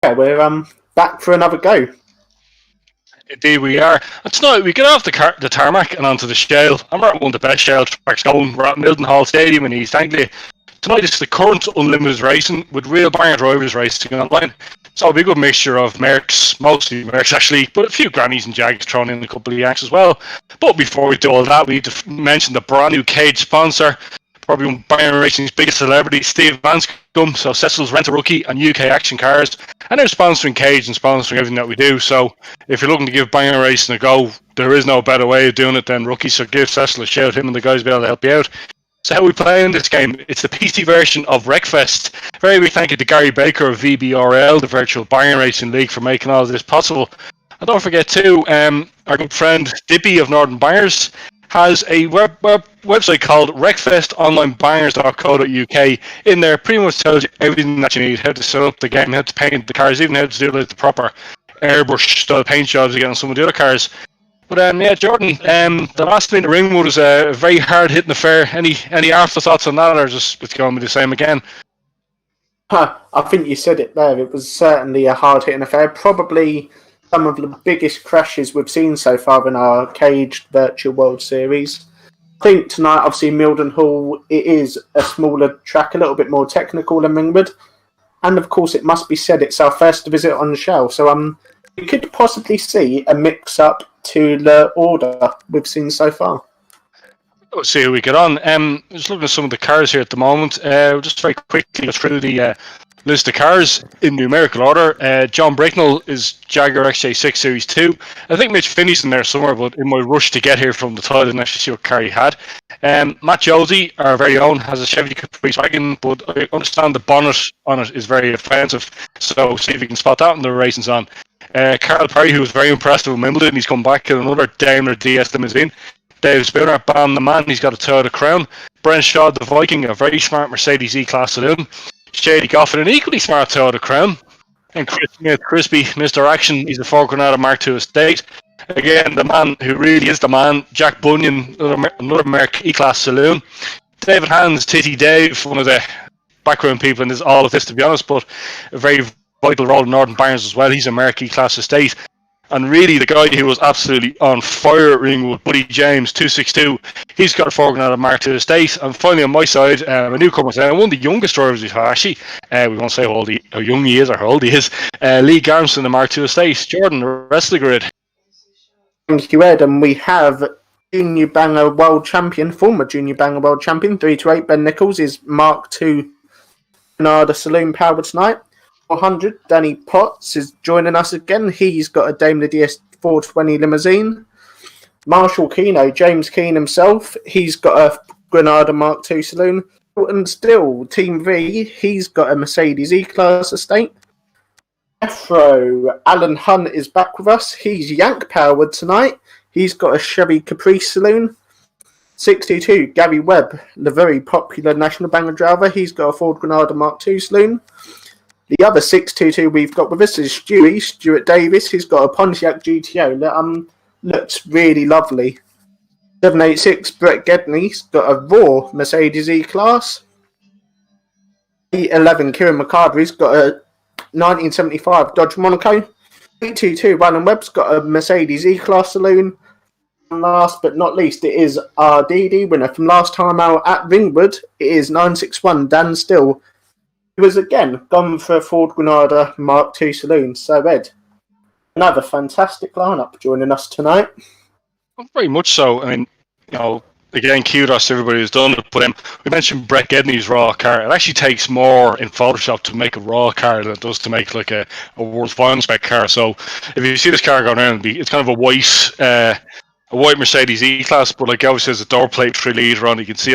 Yeah, we're back for another go. Indeed, we are. And tonight we get off the tarmac and onto the shale. And we're at one of the best shale tracks going. We're at Mildenhall Stadium in East Anglia. Tonight is the current unlimited racing with real banger drivers racing online. So it'll be a good mixture of Mercs, mostly Mercs actually, but a few Grannies and Jags thrown in a couple of Yanks as well. But before we do all that, we need to mention the brand new cage sponsor. Probably one of Bayern Racing's biggest celebrities, Steve Vanscombe, so Cecil's Rent a Rookie and UK Action Cars. And they're sponsoring Cage and sponsoring everything that we do. So if you're looking to give Bayern Racing a go, there is no better way of doing it than Rookie. So give Cecil a shout. Him and the guys will be able to help you out. So how we play in this game? It's the PC version of Wreckfest. Very big thank you to Gary Baker of VBRL, the virtual Bayern Racing League, for making all of this possible. And don't forget too, our good friend Dippy of Northern Buyers has a website called wreckfestonlinebuyers.co.uk. In there, pretty much tells you everything that you need: how to set up the game, how to paint the cars, even how to do like the proper airbrush style paint jobs you get on some of the other cars. But yeah, Jordan, the last thing in the Ringwood was a very hard hitting affair. Any afterthoughts on that, or just it's going to be the same again? I think you said it there. It was certainly a hard hitting affair. Probably some of the biggest crashes we've seen so far in our caged virtual World Series. I think tonight, obviously, Mildenhall, it is a smaller track, a little bit more technical than Ringwood. And of course, it must be said, it's our first visit on the show. So we could possibly see a mix-up to the order we've seen so far. Let's see how we get on. Just looking at some of the cars here at the moment. Just very quickly go through the list of cars in numerical order. John Bricknell is Jaguar XJ6 Series 2. I think Mitch Finney's in there somewhere, but in my rush to get here from the title, I didn't actually see what car he had. Matt Josie, our very own, has a Chevy Caprice wagon, but I understand the bonnet on it is very offensive, so see if you can spot that when the racing's on. Carl Perry, who was very impressed with Wimbledon, he's come back in another Daimler DS limousine. Dave Spooner, Ban the Man, he's got a Toyota Crown. Brent Shaw, the Viking, a very smart Mercedes E-Class saloon. Shady Goffin, an equally smart Toyota Crown. And Chris Smith, Crispy, Mr. Action, he's a Ford Granada Mark II Estate. Again, the man who really is the man, Jack Bunyan, another Merc E-Class saloon. David Hands, Titty Dave, one of the background people in this, all of this, to be honest, but a very vital role in Northern Barons as well. He's a Merc E-Class estate. And really, the guy who was absolutely on fire at Ringwood, Buddy James, 262, he's got a Ford Granada Mark II estate. And finally, on my side, a newcomer, one of the youngest drivers we've had, actually. We won't say how young he is or how old he is. Lee Garmson, the Mark II estate. Jordan, the rest of the grid. Thank you, Ed. And we have Junior Banger World Champion, former Junior Banger World Champion, 328, Ben Nichols, is Mark II Granada Saloon powered tonight. 400, Danny Potts is joining us again. He's got a Daimler DS 420 limousine. Marshall Keno, James Keane himself, he's got a Granada Mark II saloon. And still, Team V, he's got a Mercedes E-Class estate. Afro, Alan Hunt is back with us. He's Yank powered tonight. He's got a Chevy Caprice saloon. 622, Gary Webb, the very popular National Banger driver. He's got a Ford Granada Mark II saloon. The other 622 we've got with us is Stuart Davis. He's got a Pontiac GTO that looks really lovely. 786, Brett Gedney's got a raw Mercedes E-Class. 811, Kieran McCarthy's got a 1975 Dodge Monaco. 822, Alan Webb's got a Mercedes E-Class saloon. And last but not least, it is our DD winner from last time out at Ringwood. It is 961, Dan Still. He was again gone for a Ford Granada Mark II saloon. So, Ed, another fantastic lineup joining us tonight. Well, very much so. I mean, again, kudos to everybody who's done it. But we mentioned Brett Gedney's raw car. It actually takes more in Photoshop to make a raw car than it does to make like a worthwhile spec car. So, if you see this car going around, it's kind of a white Mercedes E-Class, but like obviously there's a door plate 3 litre on. You can see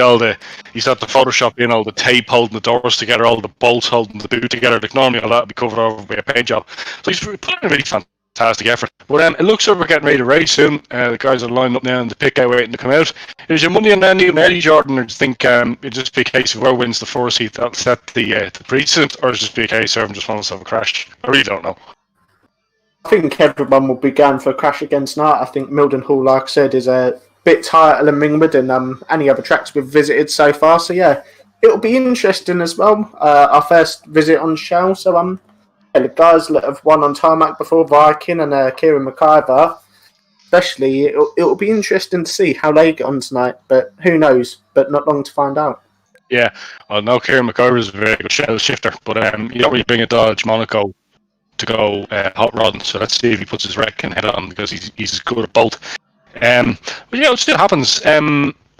he's got the Photoshop in, all the tape holding the doors together, all the bolts holding the boot together. Like normally all that would be covered over by a paint job. So he's put in a really fantastic effort. But it looks like we're getting ready to race soon. The guys are lined up now in the pit out waiting to come out. Is your money on any Eddie, Jordan, or do you think it'll just be a case of whoever wins the 4 seat that'll set the precedent, or is it just be a case of everyone just wants to have a crash? I really don't know. I think everyone will be going for a crash again tonight. I think Mildenhall, like I said, is a bit tighter than Ringwood and any other tracks we've visited so far. So yeah, it'll be interesting as well. Our first visit on the show. So the guys that have won on tarmac before, Viking and Kieran McIver, especially, it'll be interesting to see how they get on tonight. But who knows? But not long to find out. Yeah, I know Kieran McIver is a very good shell shifter, but you don't really bring a Dodge Monaco to go hot rodding. So let's see if he puts his wrecking head on, because he's as good at both. But it still happens.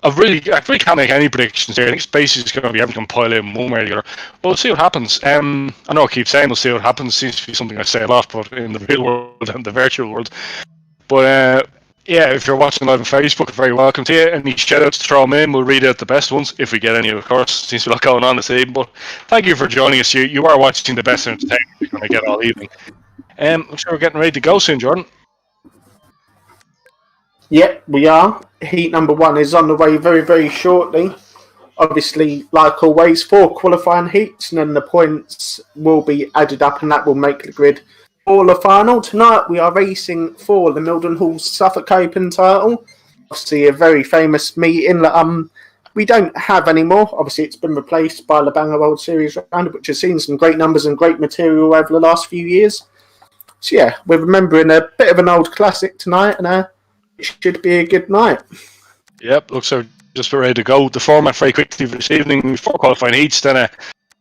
I really can't make any predictions here. I think space is going to be everything pile in one way or the other. But we'll see what happens. I know I keep saying we'll see what happens. Seems to be something I say a lot, but in the real world and the virtual world. But if you're watching live on Facebook, very welcome to you. Any shout-outs to throw them in, we'll read out the best ones, if we get any, of course. Seems to be a lot going on this evening. But thank you for joining us. You are watching the best entertainment you're going to get all evening. I'm sure we're getting ready to go soon, Jordan. Yep, we are. Heat number 1 is on the way very, very shortly. Obviously, like always, 4 qualifying heats, and then the points will be added up, and that will make the grid for the final. Tonight, we are racing for the Mildenhall Suffolk Open title. Obviously, a very famous meeting that we don't have anymore. Obviously, it's been replaced by the Banger World Series round, which has seen some great numbers and great material over the last few years. So yeah, we're remembering a bit of an old classic tonight, and it should be a good night. Yep, looks like just ready to go. The format very quickly for this evening: 4 qualifying heats, then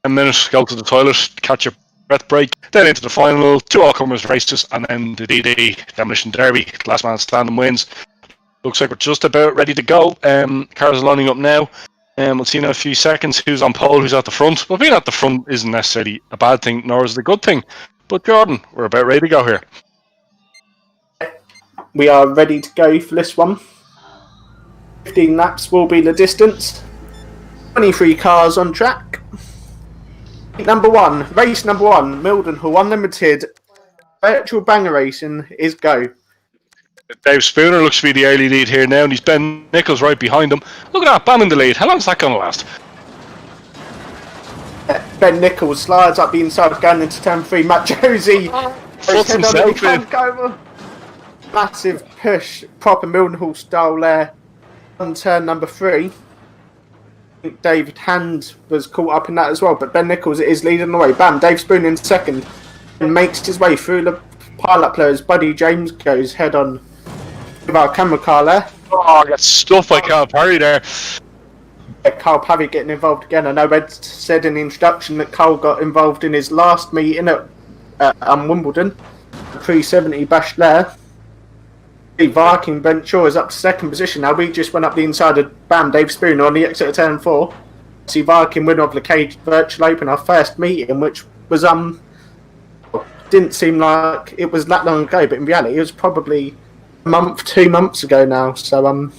a minute, go to the toilet, catch a breath break, then into the final, 2 all-comers races, and then the D-Day Demolition Derby. Last man standing wins. Looks like we're just about ready to go. Cars are lining up now. We'll see in a few seconds who's on pole, who's at the front. But being at the front isn't necessarily a bad thing, nor is it a good thing. But Jordan, we're about ready to go here. We are ready to go for this one. 15 laps will be the distance. 23 cars on track. Race number 1, Mildenhall Unlimited Virtual Banger Racing is go. Dave Spooner looks to be the early lead here now, and he's Ben Nichols right behind him. Look at that, Bam in the lead. How long is that going to last? Ben Nichols slides up the inside going into turn 3. Matt Josie puts himself in. Massive push, proper Mildenhall style there on turn number 3. I think David Hand was caught up in that as well, but Ben Nichols is leading the way. Bam, Dave Spoon in second and makes his way through the pile-up players. Buddy James goes head on with our camera car there. Oh, I got stuffed by Carl Parry there. Carl Parry getting involved again. I know Ed said in the introduction that Carl got involved in his last meeting at Wimbledon. The 370 bash there. The Viking Brent Shaw is up to second position. Now we just went up the inside of Bam Dave Spooner on the exit of turn 4. See Viking winner of the Cage Virtual Open, our first meeting, which was didn't seem like it was that long ago, but in reality it was probably a month, 2 months ago now. So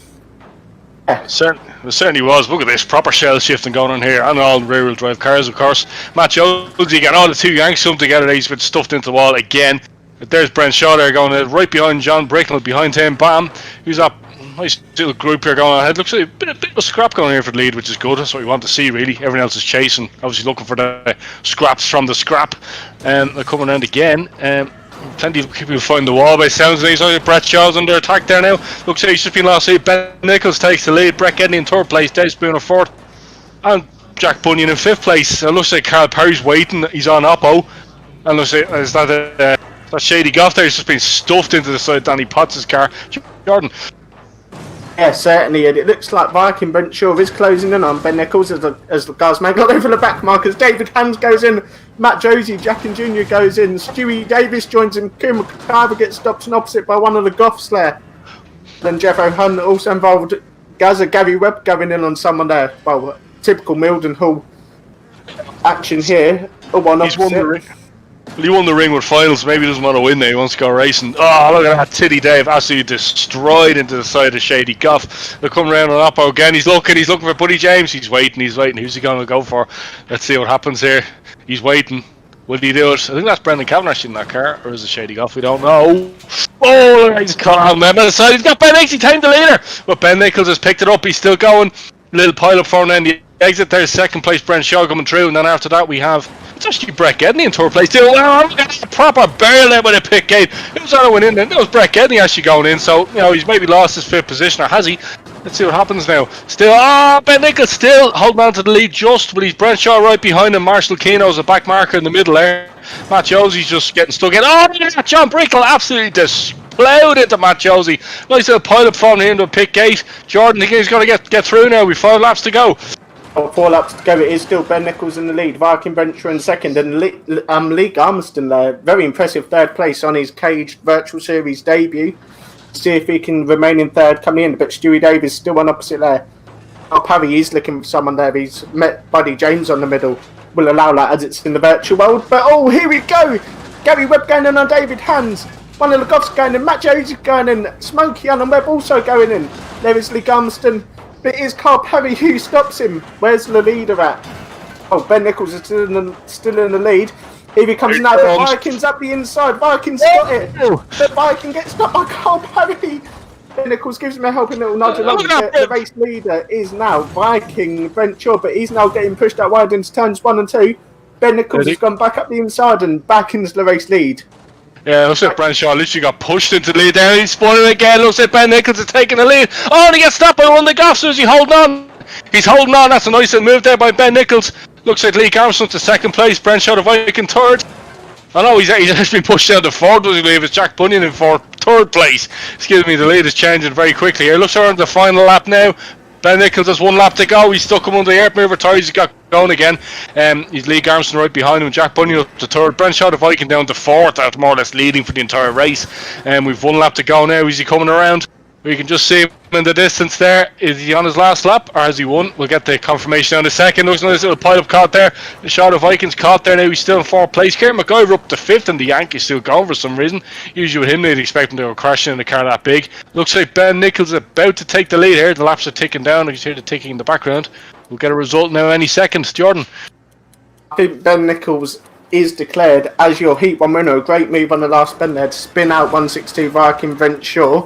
yeah. It certainly was. Look at this proper shell shifting going on here, and all rear wheel drive cars, of course. Matt Josie got all the 2 Yanks come together. He's been stuffed into the wall again. But there's Brent Shaw there going right behind John Bricknell, behind him. Bam, who's up? Nice little group here going ahead. Looks like a bit of a scrap going here for the lead, which is good. That's what we want to see, really. Everyone else is chasing, obviously looking for the scraps from the scrap. They're coming around again. Plenty of people find the wall by sounds of these. Brett Shaw's under attack there now. Looks like he's just been lost. Ben Nichols takes the lead. Brett Gedney in 3rd place. Dave Spooner 4th. And Jack Bunyan in 5th place. It looks like Carl Perry's waiting. He's on Oppo. And looks like is that Shady Goff there. He's just been stuffed into the side of Danny Potts' car. Jordan. Yeah, certainly. It looks like Viking Brent Shaw is closing in on Ben Nichols as the guys make it over the back markers. David Hands goes in. Matt Josie, Jack and Jr. goes in. Stewie Davis joins him. Kieran McIver gets stopped and opposite by one of the Goffs there. Then Jeff O'Hunt also involved. Gaza Gary Webb going in on someone there. Well, typical Mildenhall action here. He's won the ring. Well, he won the ring with finals. Maybe he doesn't want to win now. He wants to go racing. Oh, look at that. Titty Dave absolutely destroyed into the side of Shady Goff. They'll come around on Oppo again. He's looking for Buddy James. He's waiting. Who's he going to go for? Let's see what happens here. He's waiting. Will he do it? I think that's Brendan Cavendish in that car. Or is it Shady Goff? We don't know. Oh, he's caught on the side. He's got Ben Nichols. He timed the leader. But Ben Nichols has picked it up. He's still going. Little pile up for him. The exit there's 2nd place Brent Shaw coming through. And then after that we have... It's actually Brett Gedney in 3rd place too. Wow, look at that proper barrel there with a pit gate. It was on went in there. That was Brett Gedney actually going in. So, he's maybe lost his 5th position, or has he? Let's see what happens now. Still, Ben Nichols still holding on to the lead just, but he's Brent Shaw right behind him. Marshall Keno's a back marker in the middle there. Matt Josie's just getting stuck in. Oh, John Brickle absolutely exploded into Matt Josie. Nice little pile-up from him to pick gate. Jordan, I think he's going to get through now. We've 5 laps to go. 4 laps to go. It is still Ben Nichols in the lead. Viking Venture in second, and Lee Garmiston there. Very impressive third place on his caged virtual series debut. See if he can remain in third coming in. But Stewie Davis still on opposite there. Oh, Parry is looking for someone there. He's met Buddy James on the middle. Will allow that as it's in the virtual world. But oh, here we go. Gary Webb going in on David Hands. One of the Goffs going in. Matt Jones going in. Smokey and Webb also going in. There is Lee Garmiston. But it is Carl Perry who stops him. Where's the leader at? Oh, Ben Nichols is still in the lead. Here he comes now. The Vikings up the inside. Vikings got it. The Viking gets stopped by Carl Perry. Ben Nichols gives him a helping little nudge along. The race leader is now Viking Venture, but he's now getting pushed out wide into turns 1 and 2. Ben Nichols has gone back up the inside and back into the race lead. Yeah, looks like Branshaw literally got pushed into the lead there. He's spun it again. Looks like Ben Nichols is taking the lead. Oh, and he gets stopped by one of the Goffs. Is he holding on? He's holding on. That's a nice little move there by Ben Nichols. Looks like Lee Armstrong to second place. Branshaw the Viking third. I know he's actually been pushed down to fourth, does he believe? It's Jack Bunyan in third place. Excuse me, the lead is changing very quickly here. Looks like we're on the final lap now. Ben Nichols has 1 lap to go. He's stuck him under the air mover tires. He's got going again. He's Lee Armstrong right behind him. Jack Bunyan up to third. Branshaw the Viking down to fourth. That's more or less leading for the entire race. We've 1 lap to go now. Is he coming around? We can just see him in the distance there. Is he on his last lap or has he won? We'll get the confirmation in a second. Looks like this little pile-up caught there. The shot of Vikings caught there now. He's still in 4th place. Kieran McGyver up to 5th and the Yankees still going for some reason. Usually with him they'd expect him to go crashing in a car that big. Looks like Ben Nichols is about to take the lead here. The laps are ticking down. You can hear the ticking in the background. We'll get a result now any second. Jordan. I think Ben Nichols is declared as your Heat 1 winner. A great move on the last bend there to spin out 162 Viking Venture.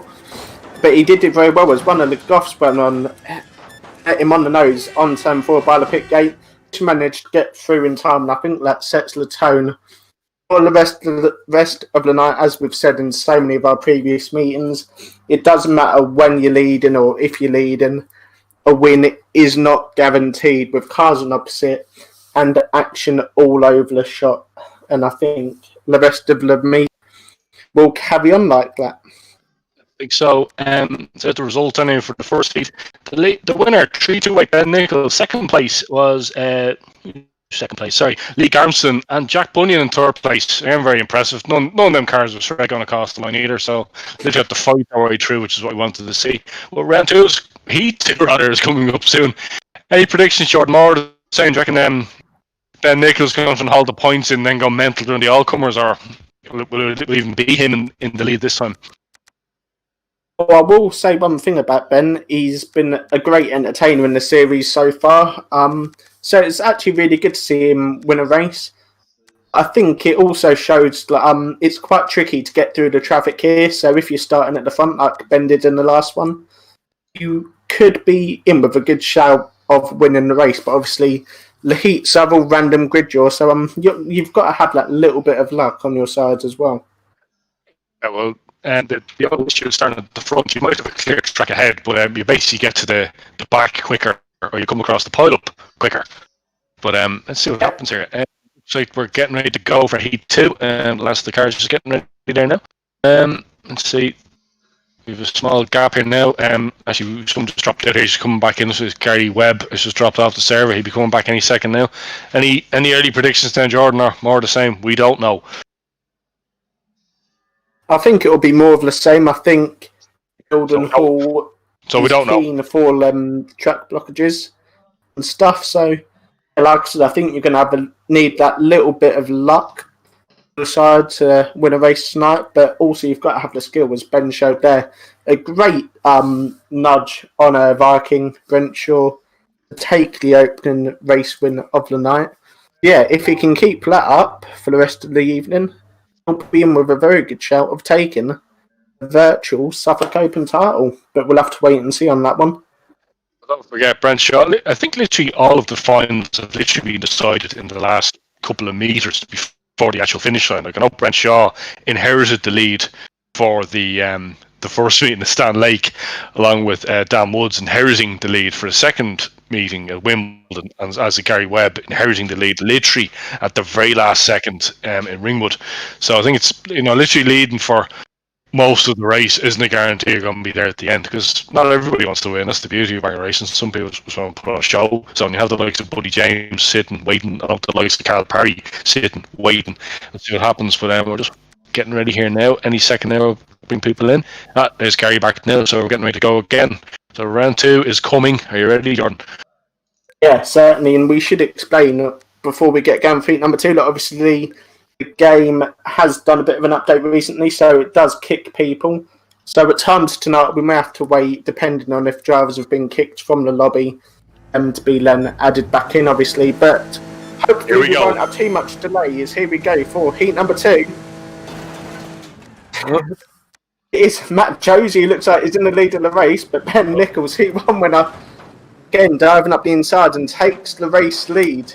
But he did it very well. As one of the Goffs went on, hit him on the nose on turn 4 by the pit gate, which managed to get through in time. And I think that sets the tone for the rest of the night. As we've said in so many of our previous meetings, it doesn't matter when you're leading or if you're leading. A win is not guaranteed with cars on opposite and action all over the shot. And I think the rest of the meet will carry on like that. So, so the result anyway for the first heat. The winner, 3-2 Ben Nichols. Second place was Lee Garmson and Jack Bunyan in third place. Again, very impressive. None of them cars were straight going to cost the line either, so they have to fight their way through, which is what we wanted to see. Well, round 2 is heat 2 rather is coming up soon. Any predictions, Jordan? More the same? Do you reckon Ben Nichols comes and hold the points and then go mental during the all-comers, or will it even be him in the lead this time? Well, I will say one thing about Ben. He's been a great entertainer in the series so far. So it's actually really good to see him win a race. I think it also shows that it's quite tricky to get through the traffic here. So if you're starting at the front like Ben did in the last one, you could be in with a good shout of winning the race. But obviously, the heats are all random grid draw, so you've got to have that little bit of luck on your side as well. Yeah, well. And the other issue is starting at the front. You might have a clear track ahead, but you basically get to the back quicker, or you come across the pile up quicker. But let's see what happens here. Looks like we're getting ready to go for Heat 2. The last of the cars just getting ready there now. Let's see. We have a small gap here now. Actually, someone just dropped out here. He's coming back in. This is Gary Webb. It's just dropped off the server. He'll be coming back any second now. Any early predictions then, Jordan, or more of the same? We don't know. I think it'll be more of the same. I think Mildenhall so we don't know for track blockages and stuff. So, like I said, I think you're going to need that little bit of luck on the side to win a race tonight. But also, you've got to have the skill, as Ben showed there. A great nudge on a Viking Venture to take the opening race win of the night. Yeah, if he can keep that up for the rest of the evening, he'll be in with a very good shout of taking the virtual Suffolk Open title. But we'll have to wait and see on that one. Don't forget, Branshaw. I think literally all of the finals have literally been decided in the last couple of meters before the actual finish line. Like I know Branshaw inherited the lead for the the first meeting of Stan Lake, along with Dan Woods, inheriting the lead for the second meeting at Wimbledon, and as Gary Webb inheriting the lead literally at the very last second in Ringwood. So I think it's literally leading for most of the race isn't a guarantee you're going to be there at the end, because not everybody wants to win. That's the beauty of banger racing. Some people just want to put on a show. So when you have the likes of Buddy James sitting, waiting, and the likes of Carl Parry sitting, waiting, let's see what happens. But we're just getting ready here now. Any second now, we'll bring people in. There's Gary back now, so we're getting ready to go again. So round 2 is coming. Are you ready, Jordan? Yeah, certainly. And we should explain before we get going for heat number 2 that obviously the game has done a bit of an update recently, so it does kick people. So at times tonight we may have to wait, depending on if drivers have been kicked from the lobby, to be then added back in, obviously. But hopefully we won't have too much delay. Here we go for heat number 2. It is Matt Josie, who looks like he's in the lead of the race, but Ben Nichols, heat 1 winner, again diving up the inside and takes the race lead.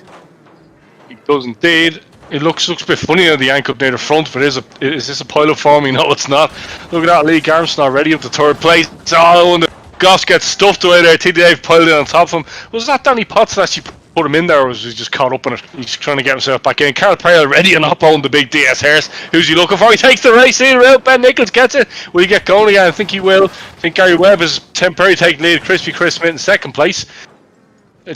He does indeed. It looks a bit funny on the anchor up near the front, but is this a pilot form? No, it's not. Look at that, Lee Garmson already up to 3rd place. Oh, and the Goss gets stuffed away there. Dave piled in on top of him. Was that Danny Potts that actually put him in there, or was he just caught up in it? He's trying to get himself back in. Carl Perry already on up on the big DS Harris. Who's he looking for? He takes the race in. Ben Nichols gets it. Will he get going again? I think he will. I think Gary Webb is temporarily taking lead. Crispy Chris Smith in 2nd place.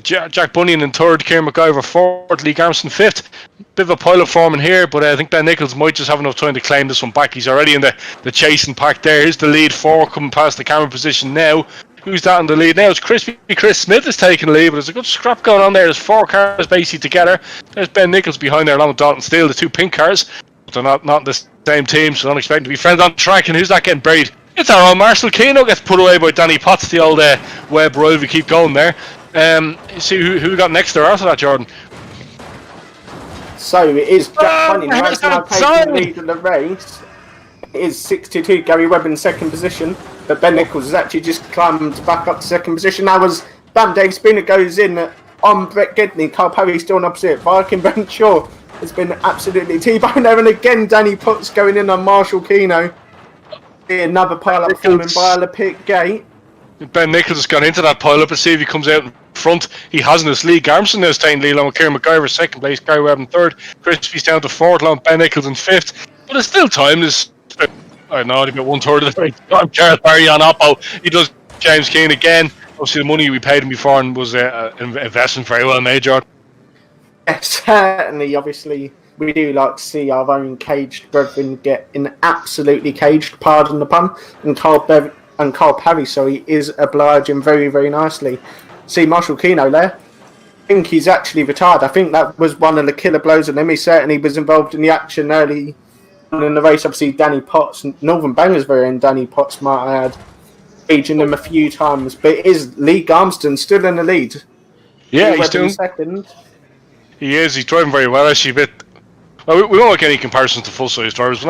Jack Bunyan in 3rd, Kieran McIver 4th, Lee Garmson 5th. Bit of a pilot forming here, but I think Ben Nichols might just have enough time to claim this one back. He's already in the chasing pack there. Here's the lead 4 coming past the camera position now. Who's that in the lead now? It's Crispy Chris Smith is taking the lead, but there's a good scrap going on there. There's 4 cars basically together. There's Ben Nichols behind there along with Dalton Steele, the 2 pink cars. But they're not in the same team, so don't expect to be friends on track. And who's that getting buried? It's our own Marshall Keno gets put away by Danny Potts, the old Webb rival. We keep going there. See who we got next there after that, Jordan. So it is Jack Bunyan right now taking the lead of the race. It is 62, Gary Webb in 2nd position, but Ben Nichols has actually just climbed back up to 2nd position. Now as Dave Spooner goes in on Brett Gidney, Carl Perry still on opposite. Viking Ben Shaw has been absolutely T-boned there, and again Danny Potts going in on Marshall Keno. Another pile-up forming by the pit gate. Ben Nichols has gone into that pile-up and see if he comes out in front. He hasn't. It's Lee Garmson now staying lead along with Kieran McIver 2nd place, Gary Webb in 3rd, Crispy's down to 4th along with Ben Nichols in 5th. But it's still time. There's I don't know, only about 1/3 of the race. Carl Perry on Oppo. He does James Keane again. Obviously the money we paid him before and was an investment very well made, Jordan. Yes, certainly. Obviously we do like to see our own caged brethren get in absolutely caged, pardon the pun, and Carl Perry, so he is obliging very, very nicely. See Marshall Keno there. I think he's actually retired. I think that was one of the killer blows on him. He certainly was involved in the action early in the race. Obviously, Danny Potts, Northern Bangers very own Danny Potts, might I add, aging him a few times. But it is Lee Garmston still in the lead. Yeah, he's doing 2nd. He is. He's driving very well, actually. But we won't make any comparisons to full-size drivers.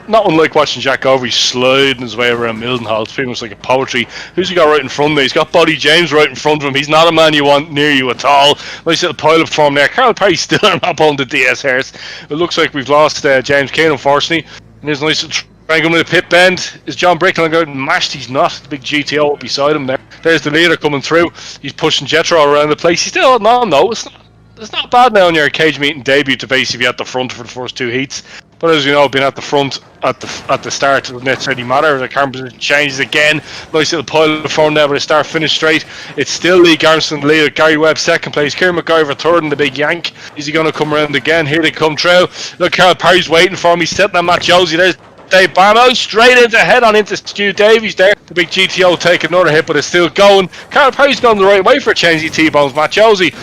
Not unlike watching Jack Overy sliding his way around Mildenhall. It's pretty much like a poetry. Who's he got right in front of me? He's got Buddy James right in front of him. He's not a man you want near you at all. Nice little pile-up form there. Carl Perry still up on the DS Harris. It looks like we've lost James Kane, unfortunately. And there's a nice little triangle with a pit bend. Is John Brickland going and mashed? He's not. The big GTO up beside him there. There's the leader coming through. He's pushing Jetro around the place. He's still holding on though. It's not bad now on your cage meeting debut to basically be at the front for the first 2 heats. But as you know, being at the front at the start doesn't necessarily matter. The camera position changes again. Nice little pile of form there, but a start finish straight. It's still Lee Garmson the leader. Gary Webb 2nd place. Kieran McIver 3rd in the big yank. Is he going to come around again? Here they come through. Look, Carl Perry's waiting for him. He's sitting on Matt Josie. There's Dave Barlow straight into head on into Stu Davies there. The big GTO taking another hit, but it's still going. Carl Perry's gone the right way for a change of T-bones. Matt Josie.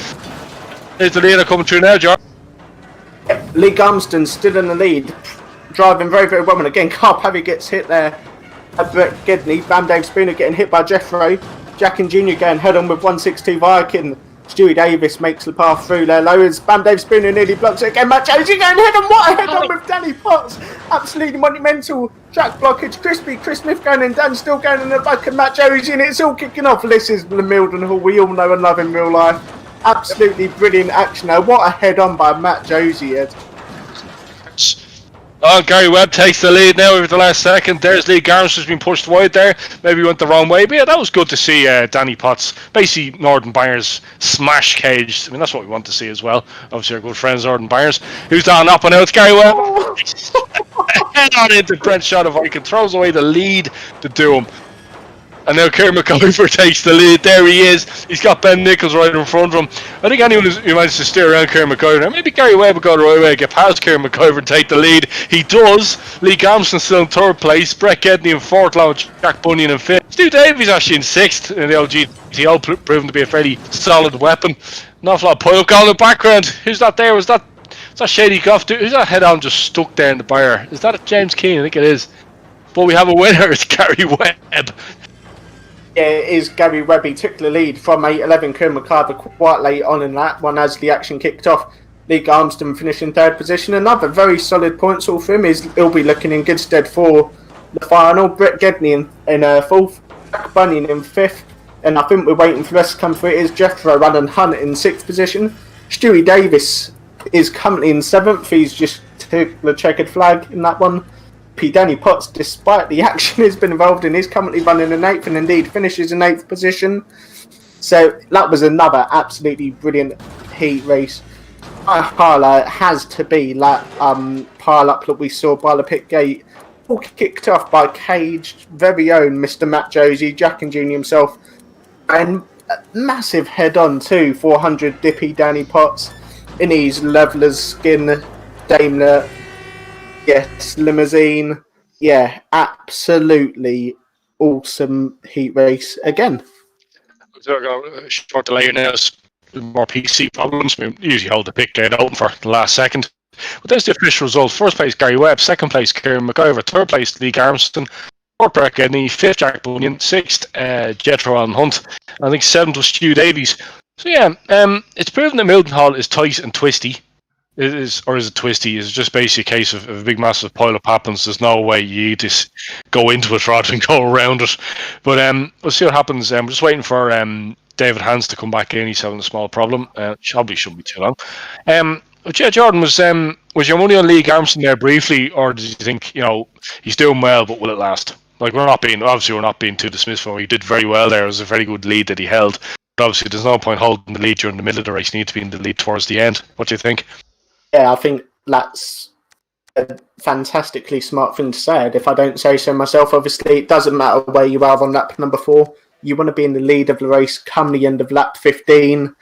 There's the leader coming through now, John. Lee Garmston still in the lead, driving very, very well. And again, Carl Perry gets hit there. Brett Gidney, Dave Spooner getting hit by Jeffro. Jack and Junior going head on with 162 Viking. Stewie Davis makes the path through there. Lowers Dave Spooner nearly blocks it again. Matt Josie going head on. What a head on with Danny Potts. Absolutely monumental track blockage. Crispy Chris Smith going in. Dan still going in the back of Matt Josie, and it's all kicking off. This is the Mildenhall we all know and love in real life. Absolutely brilliant action now. What a head on by Matt Josie, Ed. Oh, Gary Webb takes the lead now over the last second. There's Lee Garms has been pushed wide there. Maybe went the wrong way. But yeah, that was good to see Danny Potts, basically Northern Byers smash caged. I mean, that's what we want to see as well. Obviously, our good friends Northern Byers. Who's down up and out? It's Gary Webb. Head on into Brent Shotavike, throws away the lead to Doom. And now Kieran McIver takes the lead. There he is. He's got Ben Nichols right in front of him. I think anyone who managed to steer around Kieran McIver, maybe Gary Webb will go the right way, get past Kieran McIver and take the lead. He does. Lee Gamson still in third place. Brett Gedney in fourth, along with Jack Bunyan in fifth. Stu Davies actually in sixth in the LGTL, proven to be a fairly solid weapon. An awful lot of pile-up going in the background. Who's that there? Is that Shady Goff? Who's that head on just stuck there in the bar? Is that James Keane? I think it is. But we have a winner. It's Gary Webb. Yeah, it is Gary Webb. He took the lead from 8-11. Kieran McIver quite late on in that one as the action kicked off. Lee Garmston finishing third position. Another very solid points all for him. He'll be looking in good stead for the final. Brett Gedney in fourth. Jack Bunyan in fifth. And I think we're waiting for the rest to come through. It is Jethro Allen Hunt in sixth position. Stewie Davis is currently in seventh. He's just took the checkered flag in that one. Danny Potts, despite the action he's been involved in, is currently running in eighth and indeed finishes in eighth position. So that was another absolutely brilliant heat race. My highlight has to be that pile up that we saw by the pit gate, all kicked off by Cage's very own Mr. Matt Josie, Jack and Junior himself, and a massive head on to 400 dippy Danny Potts in his leveller's skin Daimler. Yes, limousine. Yeah, absolutely awesome heat race again. So I'm going to short delay now. More PC problems. We usually hold the pick gate open for the last second. But there's the official results. First place, Gary Webb. Second place, Kieran McIver. Third place, Lee Garmston. Fourth, Brett Gedney. Fifth, Jack Bunyan. Sixth, Jethro Allen Hunt. And I think seventh was Stu Davies. So yeah, it's proven that Mildenhall is tight and twisty. Is it twisty? It's just basically a case of a big massive pile up happens. There's no way you just go into it rather than go around it. But we'll see what happens. We're just waiting for David Hans to come back in. He's having a small problem. Probably shouldn't be too long. But yeah, Jordan, was your money on Lee Garmson there briefly, or did you think he's doing well, but will it last? Like we're not being too dismissive. He did very well there. It was a very good lead that he held. But obviously, there's no point holding the lead during the middle of the race. You need to be in the lead towards the end. What do you think? Yeah, I think that's a fantastically smart thing to say. If I don't say so myself, obviously, it doesn't matter where you are on lap number 4. You want to be in the lead of the race come the end of lap 15.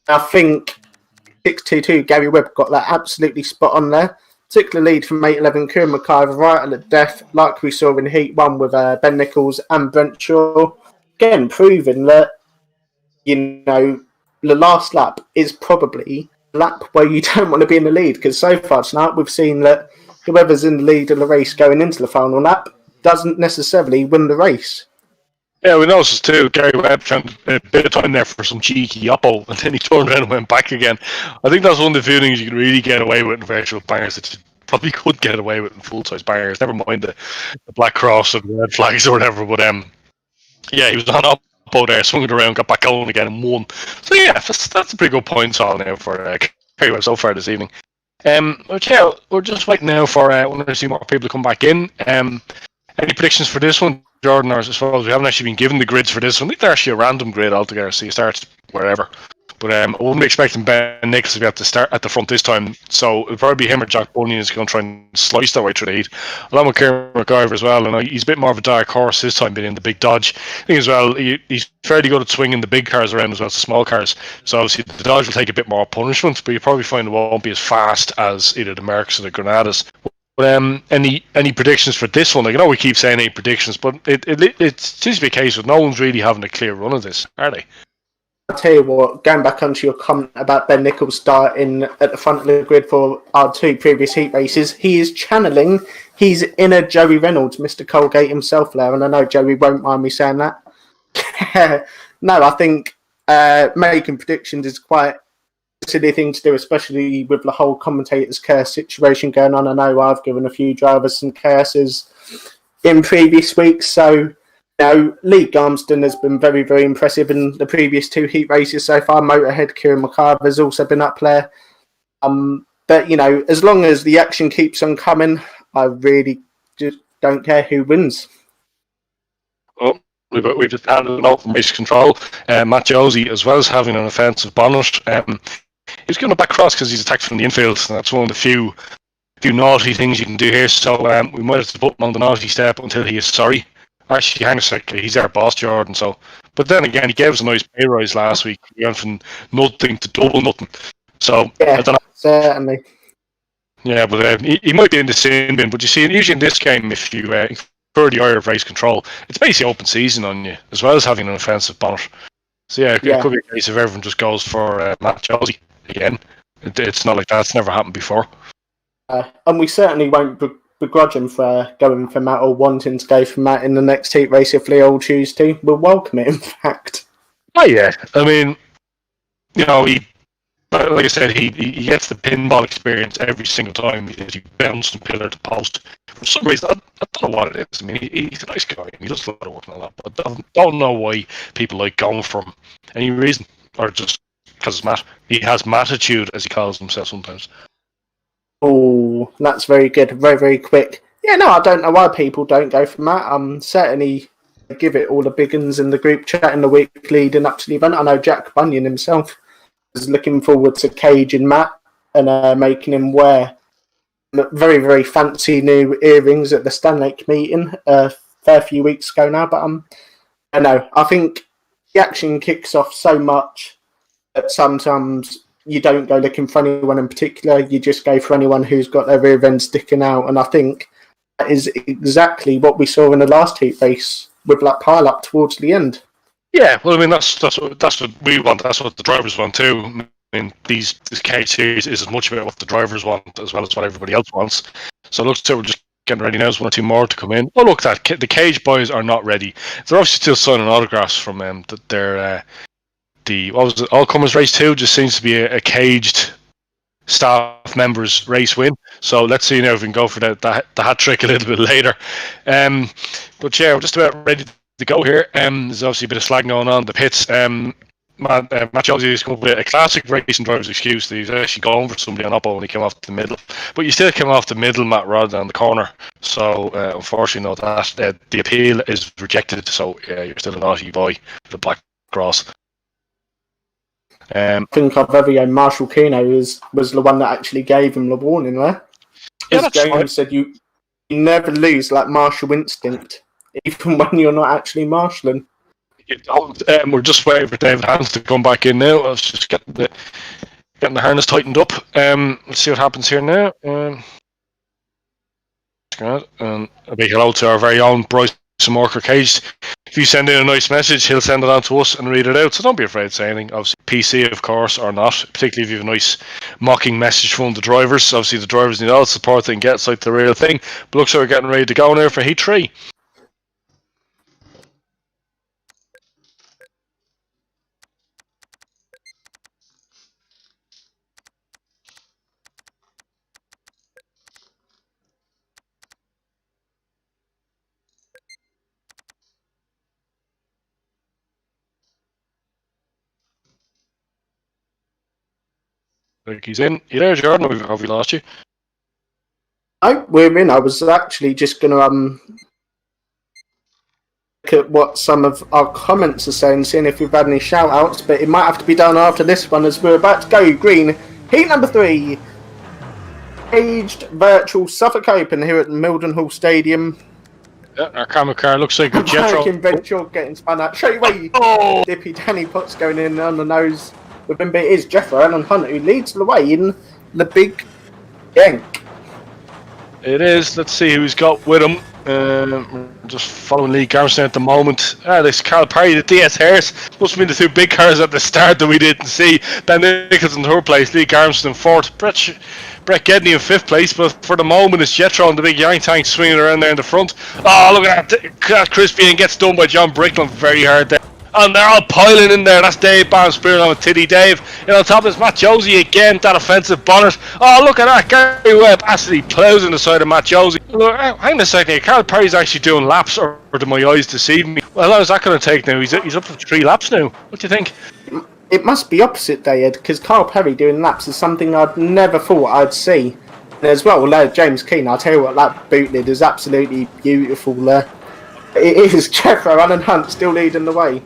I think 622 Gary Webb got that absolutely spot on there. Took the lead from 8-11 Kieran McIver right at the death, like we saw in Heat 1 with Ben Nichols and Brent Shaw. Again, proving that, the last lap is probably lap where you don't want to be in the lead, because so far tonight we've seen that whoever's in the lead of the race going into the final lap doesn't necessarily win the race. Yeah, we noticed too. Gary Webb found a bit of time there for some cheeky oppo, and then he turned around and went back again. I think that's one of the few things you can really get away with in virtual bangers that you probably could get away with in full-size bangers. Never mind the black cross and the red flags or whatever. But yeah, he was on oppo there, swung it around, got back on again, and won. So yeah, that's a pretty good points all now for Gary Webb so far this evening. But yeah, we're just waiting now for one or two more people to come back in. Any predictions for this one, Jordan? Or as far as we haven't actually been given the grids for this one, I think they're actually a random grid altogether, so you start wherever. But I wouldn't be expecting Ben Nichols to be at the start at the front this time, so it'll probably be him or Jack Bunyan is going to try and slice their way through the heat, along with Kieran McIver as well. And he's a bit more of a dark horse this time, being in the big Dodge. I think as well, he's fairly good at swinging the big cars around as well as the small cars. So obviously the Dodge will take a bit more punishment, but you probably find it won't be as fast as either the Mercs or the Granadas. But any predictions for this one? Like, I know we keep saying 8 predictions, but it seems to be a case of no one's really having a clear run of this, are they? I'll tell you what, going back onto your comment about Ben Nichols starting at the front of the grid for our 2 previous heat races, he is channeling his inner Joey Reynolds, Mr. Colgate himself there, and I know Joey won't mind me saying that. No, I think making predictions is quite a silly thing to do, especially with the whole commentator's curse situation going on. I know I've given a few drivers some curses in previous weeks, so Lee Garmston has been very, very impressive in the previous 2 heat races so far. Motorhead, Kieran McIver has also been up there. But, as long as the action keeps on coming, I really just don't care who wins. Oh, we've just had a note from race control. Matt Josie, as well as having an offensive bonnet, he's going to back cross because he's attacked from the infield. That's one of the few naughty things you can do here. So we might have to put him on the naughty step until he is sorry. Actually, hang on a sec. He's our boss, Jordan. So, but then again, he gave us a nice pay rise last week. We went from nothing to double nothing. So Yeah, I don't know. Certainly. Yeah, but he might be in the sin bin. But you see, usually in this game, if you incur the ire of race control, it's basically open season on you, as well as having an offensive bonnet. So it could be a case if everyone just goes for Matt Josie again. It's not like that's never happened before. And we certainly won't begrudge him for going for Matt or wanting to go for Matt in the next heat race if they all choose to. We'll welcome it, in fact. Oh, yeah. I mean, he, like I said, he gets the pinball experience every single time as he bounces from pillar to post. For some reason, I don't know what it is. I mean, he's a nice guy. He does a lot of work on that. But I don't know why people like going for him. Any reason? Or just because it's Matt. He has Mattitude, as he calls himself sometimes. Oh, that's very good. Very, very quick. Yeah, no, I don't know why people don't go for Matt. Certainly give it all the big uns in the group chat in the week leading up to the event. I know Jack Bunyan himself is looking forward to caging Matt and making him wear very, very fancy new earrings at the Stanlake meeting a fair few weeks ago now. But I know, I think the action kicks off so much that sometimes you don't go looking for anyone in particular, you just go for anyone who's got their rear end sticking out. And I think that is exactly what we saw in the last heat race with that pile up towards the end. Yeah, well, I mean, that's what we want. That's what the drivers want too. I mean, this cage series is as much about what the drivers want as well as what everybody else wants. So it looks like we're just getting ready now. There's one or two more to come in. Oh, look, the cage boys are not ready. They're obviously still signing autographs from them. That they're what was it? All Comers Race 2 just seems to be a caged staff members race win. So let's see now if we can go for the hat trick a little bit later. But yeah, we're just about ready to go here. There's obviously a bit of slag going on in the pits. Matt Josie has come up with a classic racing driver's excuse that he's actually going for somebody on Oppo when he came off the middle. But you still came off the middle, Matt, rather than the corner. So unfortunately, no, that the appeal is rejected. So yeah, you're still a naughty boy with a black cross. I think I've ever known Marshall Keno was the one that actually gave him the warning there. Yeah, As James said, you never lose that martial instinct, even when you're not actually marshalling. You don't. We're just waiting for David Hans to come back in now. I was just getting the harness tightened up. Let's see what happens here now. And a big hello to our very own Bryce Morker Cage. If you send in a nice message, he'll send it on to us and read it out. So don't be afraid to say anything. Obviously, PC, of course, or not. Particularly if you have a nice mocking message from the drivers. Obviously, the drivers need all the support they can get. It's like the real thing. But looks like we're getting ready to go now for Heat 3. Like he's in. You there, Jordan? Have we lost you? No, we're in. I was actually just going to look at what some of our comments are saying, seeing if we've had any shout-outs, but it might have to be done after this one as we're about to go green. Heat number 3. Caged virtual Suffolk Open here at Mildenhall Stadium. Yeah, our camera car looks like a Jetro. Venture getting spun out. Show you where Dippy Danny Potts going in on the nose with him, but it is Jeffro Allen Hunt who leads the way in the big yank. It is. Let's see who's got with him. Just following Lee Garrison at the moment. This Carl Perry, the DS Harris. Must have been the two big cars at the start that we didn't see. Ben Nichols in third place, Lee Garrison in fourth, Brett Gedney in fifth place. But for the moment, it's Jetro and the big Yank tank swinging around there in the front. Oh, look at that. Crispy and gets done by John Brickland very hard there. And they're all piling in there. That's Dave Barnes spearing on with Tiddy Dave. And on top is Matt Josie again, that offensive bonnet. Oh, look at that. Gary Webb absolutely plows in the side of Matt Josie. Look, hang on a second here. Carl Perry's actually doing laps, or do my eyes deceive me? Well, how long is that going to take now? He's up to 3 laps now. What do you think? it must be opposite day, Ed, because Carl Perry doing laps is something I'd never thought I'd see. And as well, James Keane, I'll tell you what, that bootlid is absolutely beautiful there. It is Jeffro Alan Hunt still leading the way.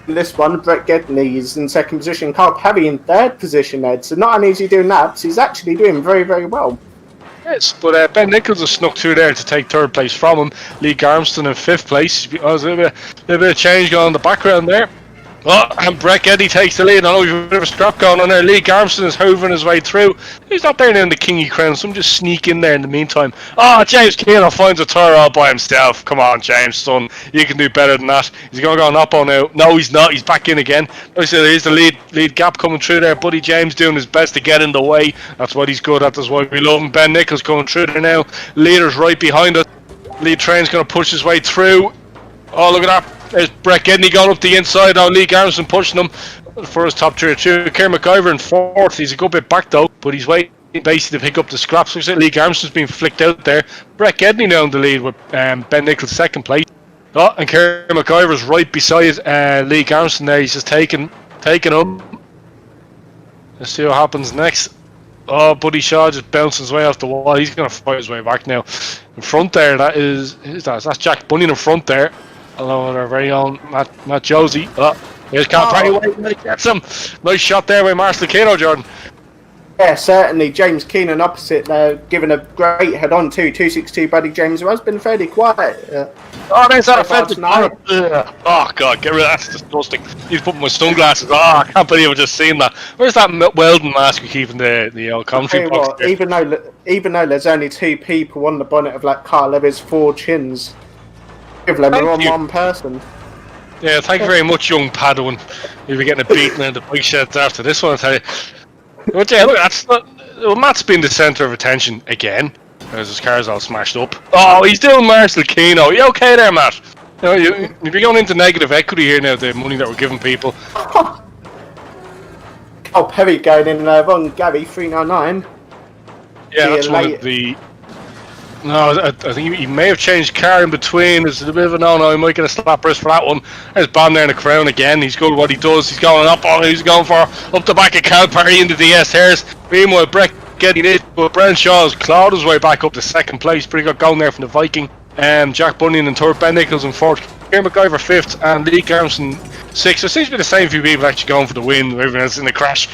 This one, Brett Gedney is in second position, Carl Perry in third position, Ed. So not only is he doing laps, he's actually doing very, very well. Yes, but Ben Nichols has snuck through there to take third place from him. Lee Garmston in fifth place. There's a little bit of change going on in the background there. Oh, and Brett Gedney takes the lead. I know we've a bit of a scrap going on there. Lee Garmston is hovering his way through. He's not there now in the Kingy Crown, so I'm just sneak in there in the meantime. James Keane finds a tyre all by himself. Come on, James, son. You can do better than that. He's going to go Oppo now. No, he's not. He's back in again. Here's the lead gap coming through there. Buddy James doing his best to get in the way. That's what he's good at. That's why we love him. Ben Nichols going through there now. Leader's right behind us. Lead train's going to push his way through. Oh, look at that. There's Brett Gedney going up the inside. Now Lee Garrison pushing him for his top tier 2. Kerr McIver in fourth. He's a good bit back though, but he's waiting basically to pick up the scraps. Looks like Lee Garrison's been flicked out there. Brett Gedney now in the lead with Ben Nichols second place. Oh, and Kerr McIver's right beside Lee Garrison there. He's just taking him. Let's see what happens next. Oh, Buddy Shaw just bouncing his way off the wall. He's going to fight his way back now. In front there, that's Jack Bunyan in front there. Along with our very own Matt Josie. Here's Cal Perry. Gets him. Nice shot there by Marcel Keno, Jordan. Yeah, certainly. James Keenan opposite there, giving a great head on to 262 Buddy James, who has been fairly quiet. There's that offensive. Oh, God, get rid of that. That's disgusting. He's putting my sunglasses. I can't believe I've just seen that. Where's that Weldon mask we keep in the old commentary box? Even though there's only 2 people on the bonnet of that car, there is 4 chins. Equivalent on one person. Yeah, thank you very much, young Padawan. You'll be getting a beating in the bike sheds after this one, I tell you. But yeah, look, Matt's been the centre of attention again. As his car's all smashed up. Oh, he's doing Marcel Keno. You okay there, Matt? You're going into negative equity here now, the money that we're giving people. Perry going in there on Gary 399. Yeah, that's one of the... No, I think he may have changed car in between. It's a bit of a no-no. He might get a slap wrist for that one. There's Bam there in the crown again. He's good at what he does. He's going up. He's going for up the back of Cal Perry into the S-Hairs. Meanwhile, Brett getting it, but Brennan Shaw's clawed his way back up to second place. Pretty good going there from the Viking. Jack Bunyan in third, Ben Nichols in fourth, Kerr McIver fifth, and Lee Garrison sixth. There seems to be the same few people actually going for the win. Everyone else in the crash.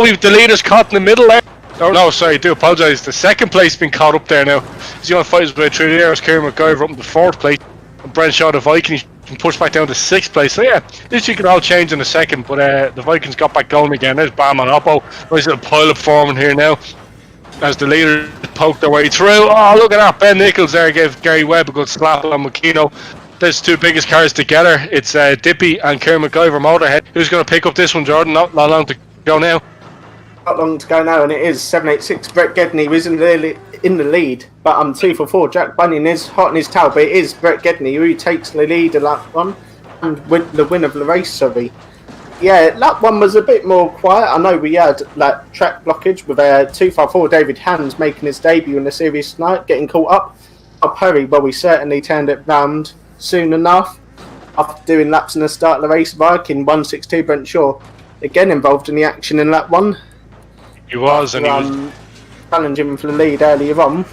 We've the leaders caught in the middle there. Oh no, sorry, I do apologise. The second place has been caught up there now. He's going to fight his way through there. As Kerr McIver up in the fourth place, and Brent Shaw the Viking, he's been pushed back down to sixth place. So yeah, this you can all change in a second. But the Vikings got back going again. There's Bam and Oppo. Nice little pile-up forming here now as the leaders poke their way through. Oh, look at that! Ben Nichols there gave Gary Webb a good slap on Makino. There's 2 biggest cars together. It's Dippy and Kerr McIver Motorhead. Who's going to pick up this one, Jordan? Not long to go now. Not long to go now, and it is 786. Brett Gedney was in the lead, but 2 for 4. Jack Bunyan is hot in his tail, but it is Brett Gedney who takes the lead in that one and win the win of the race. Sorry. Yeah, that one was a bit more quiet. I know we had that track blockage with 254 David Hands making his debut in the series tonight, getting caught up. Perry, well, we certainly turned it round soon enough after doing laps in the start of the race. Viking 162 Brent Shaw again involved in the action in that one. He was, and he was challenging him for the lead earlier on.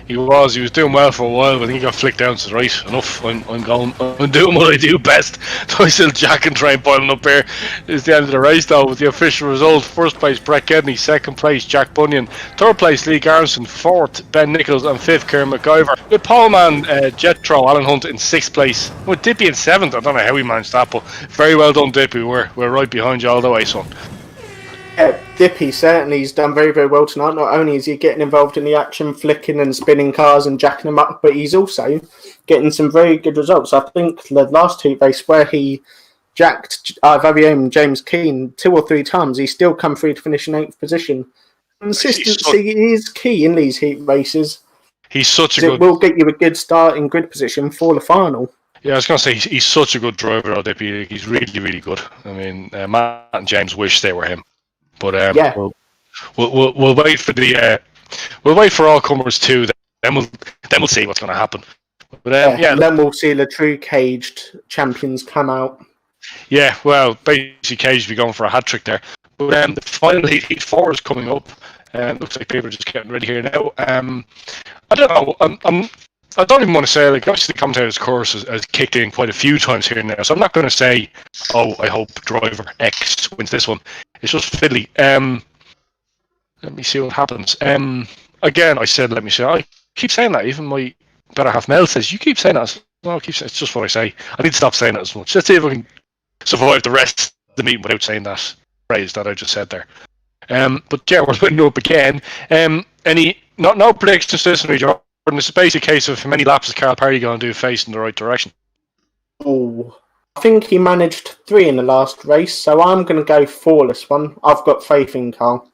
He was doing well for a while, but then he got flicked down and said, right, enough, I'm doing what I do best. So I still Jack and train boiling up here. It's the end of the race though, with the official result. First place Brett Gedney, second place Jack Bunyan, third place Lee Garrison, fourth Ben Nichols, and fifth Kerr McIver. With Poleman Jetro Alan Hunt in sixth place. With Dippy in seventh, I don't know how he managed that, but very well done Dippy, we're right behind you all the way, son. Yeah, Dippy certainly has done very, very well tonight. Not only is he getting involved in the action, flicking and spinning cars and jacking them up, but he's also getting some very good results. I think the last 2 races where he jacked our very own James Keane 2 or 3 times, he's still come through to finish in 8th position. Consistency is key in these heat races. He's such a good... It will get you a good start in grid position for the final. Yeah, I was going to say, he's such a good driver, Dippy. He's really, really good. I mean, Matt and James wish they were him. But yeah. we'll wait for all comers too. Then we'll see what's going to happen. But and then we'll see the true caged champions come out. Yeah, well, basically Cage will be going for a hat trick there. But the final heat 4 is coming up. Looks like people are just getting ready here now. I don't know. I don't even want to say, like, obviously the commentator's course has kicked in quite a few times here and there, so I'm not going to say, oh, I hope driver X wins this one. It's just fiddly. Let me see what happens. Again, I said, let me see. I keep saying that. Even my better half Mel says, you keep saying that. No, I keep saying, it's just what I say. I need to stop saying it as much. Let's see if I can survive the rest of the meeting without saying that phrase that I just said there. But yeah, we're putting up again. No predictions this week, Jordan. It's a basic case of how many laps is Carl Perry going to do facing the right direction. Oh, I think he managed 3 in the last race, so I'm going to go 4 this one. I've got faith in Carl.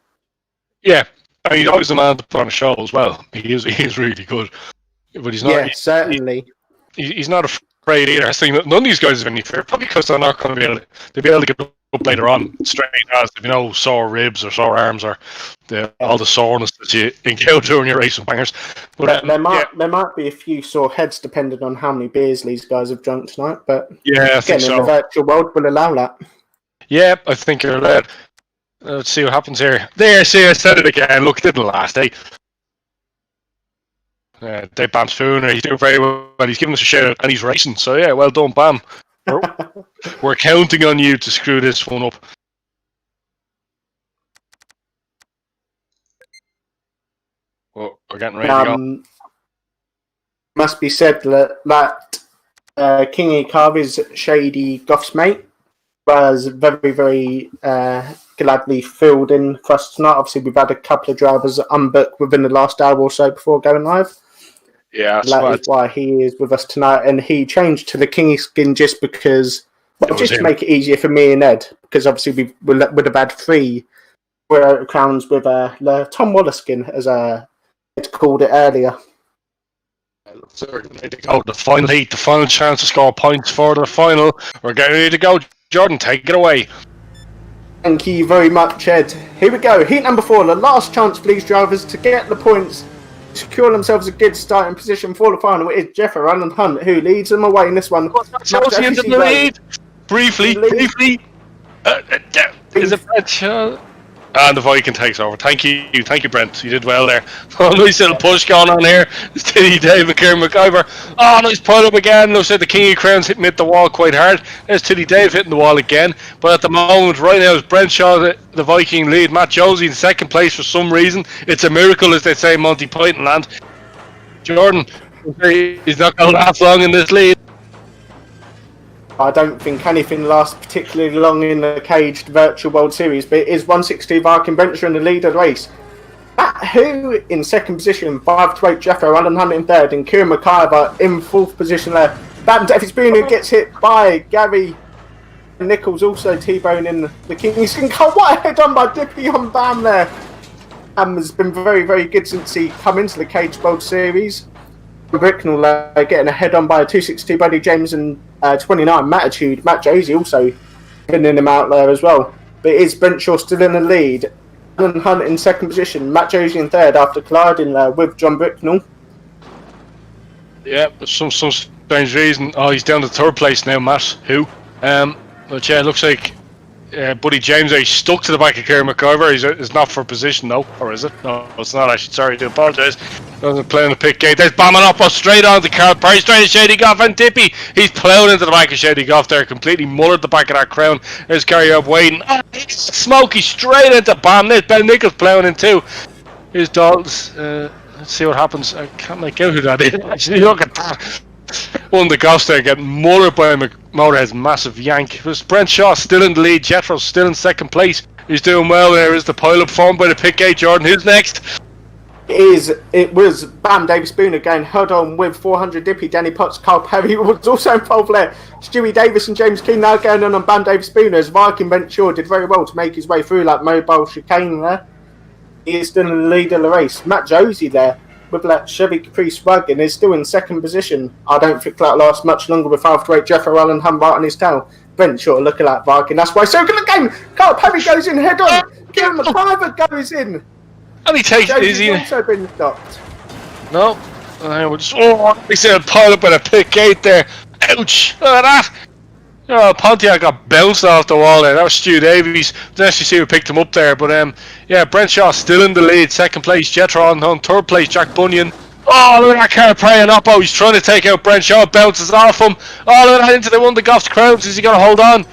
Yeah, I mean, he's always the man to put on a show as well. He is really good, but he's not. Yeah, certainly. He's not afraid either. I think none of these guys have any fear, probably because they're not going to be able to. They'll be able to get up later on straight as sore ribs or sore arms or all the soreness that you encounter when you're racing bangers. But there might be a few sore heads depending on how many beers these guys have drunk tonight. But yeah, I think so. In the virtual world will allow that. Yeah, I think you're allowed. Let's see what happens here. There, see, I said it again. Look, it didn't last, eh? Dave Bam Spooner, he's doing very well. He's giving us a shout out and he's racing. So yeah, well done, Bam. We're counting on you to screw this one up. Well, we're getting ready to go. Must be said that Kingy Carve is Shady Goff's mate. Was very, very gladly filled in for us tonight. Obviously, we've had a couple of drivers unbooked within the last hour or so before going live. Yeah, that is why he is with us tonight. And he changed to the Kingy skin just because, to make it easier for me and Ed, because obviously we would have had 3 crowns with the Tom Waller skin, as Ed called it earlier. The final heat, the final chance to score points for the final. We're getting ready to go. Jordan, take it away. Thank you very much, Ed. Here we go. Heat number 4, the last chance for these drivers to get the points, secure themselves a good starting position for the final. It is Jeff Allen Hunt who leads them away in this one. Chelsea into the lead. Briefly. Is it Brent? And the Viking takes over. Thank you, Brent. You did well there. Oh, nice little push going on here. Steady Dave and Kieran McIver. Oh, nice pile up again. Looks like the King of Crowns hitting the wall quite hard. There's Tiddy Dave hitting the wall again. But at the moment, right now, is Brent Shaw the Viking lead. Matt Josie in second place for some reason. It's a miracle, as they say, Monty Python land. Jordan, he's not going to last long in this lead. I don't think anything lasts particularly long in the caged virtual World Series, but it is 162 Viking Bencher in the lead of the race. Matt Who in second position, 5-8 Jeffo, Alan Hunt in third, and Kieran McIver in fourth position there. Bam Davis Spooner gets hit by Gary Nichols, also T-boning the King. He's going to come what head on by Dippy on Bam there. Bam has been very, very good since he come into the caged World Series. Bricknell getting a head on by a 262 Buddy James and 29 Mattitude. Matt Josie also pinning him out there as well. But it is Brenshaw still in the lead. Alan Hunt in second position. Matt Josie in third after colliding there with John Bricknell. Yeah, some strange reason. Oh, he's down to third place now, Matt. Who? But yeah, it looks like Buddy James, he's stuck to the back of Kieran McIver. He's not for position, though. Or is it? No, it's not actually. Sorry, I do apologise. Doesn't play on the pit gate. There's bombing up straight on the Carl Perry, straight to Shady Goff and Dippy. He's ploughed into the back of Shady Goff there, completely mullered the back of that crown. There's Gary up waiting. Oh, Smokey straight into Bam. There's Ben Nichols ploughing in too. Here's Dalton's. Let's see what happens. I can't make out who that is. Actually, look at that. One of the Goffs there getting mullered by Motorhead's massive yank. It was Brent Shaw still in the lead. Jethro's still in second place. He's doing well. There is the pile-up formed by the pit gate. Jordan, who's next? It was Bam Davis Spooner going held on with 400 Dippy. Danny Potts, Carl Perry was also involved there. Stewie Davis and James Keane now going on Bam Davis Spooner as Viking Venture did very well to make his way through that mobile chicane there. He is still in the lead of the race. Matt Josie there with that Chevy Caprice wagon is still in second position. I don't think that lasts much longer with 5-8 Jeff Allen Hunt right on his tail. Venture, look at that Viking. That's why so good a game. Carl Perry goes in head on. Kieran McIver goes in. And he takes it easy. He's also been stopped. No. We see a pile up at a pit gate there. Ouch. Look at that. Oh, Pontiac got bounced off the wall there. That was Stu Davies. Didn't actually see who picked him up there, but yeah, Brent Shaw still in the lead. Second place, Jethro on third place, Jack Bunyan. Oh, look at that car praying up. Oh, he's trying to take out Brent Shaw. Bounces off him. Oh, look at that into the one of the Goff's crowds. Is he going to hold on?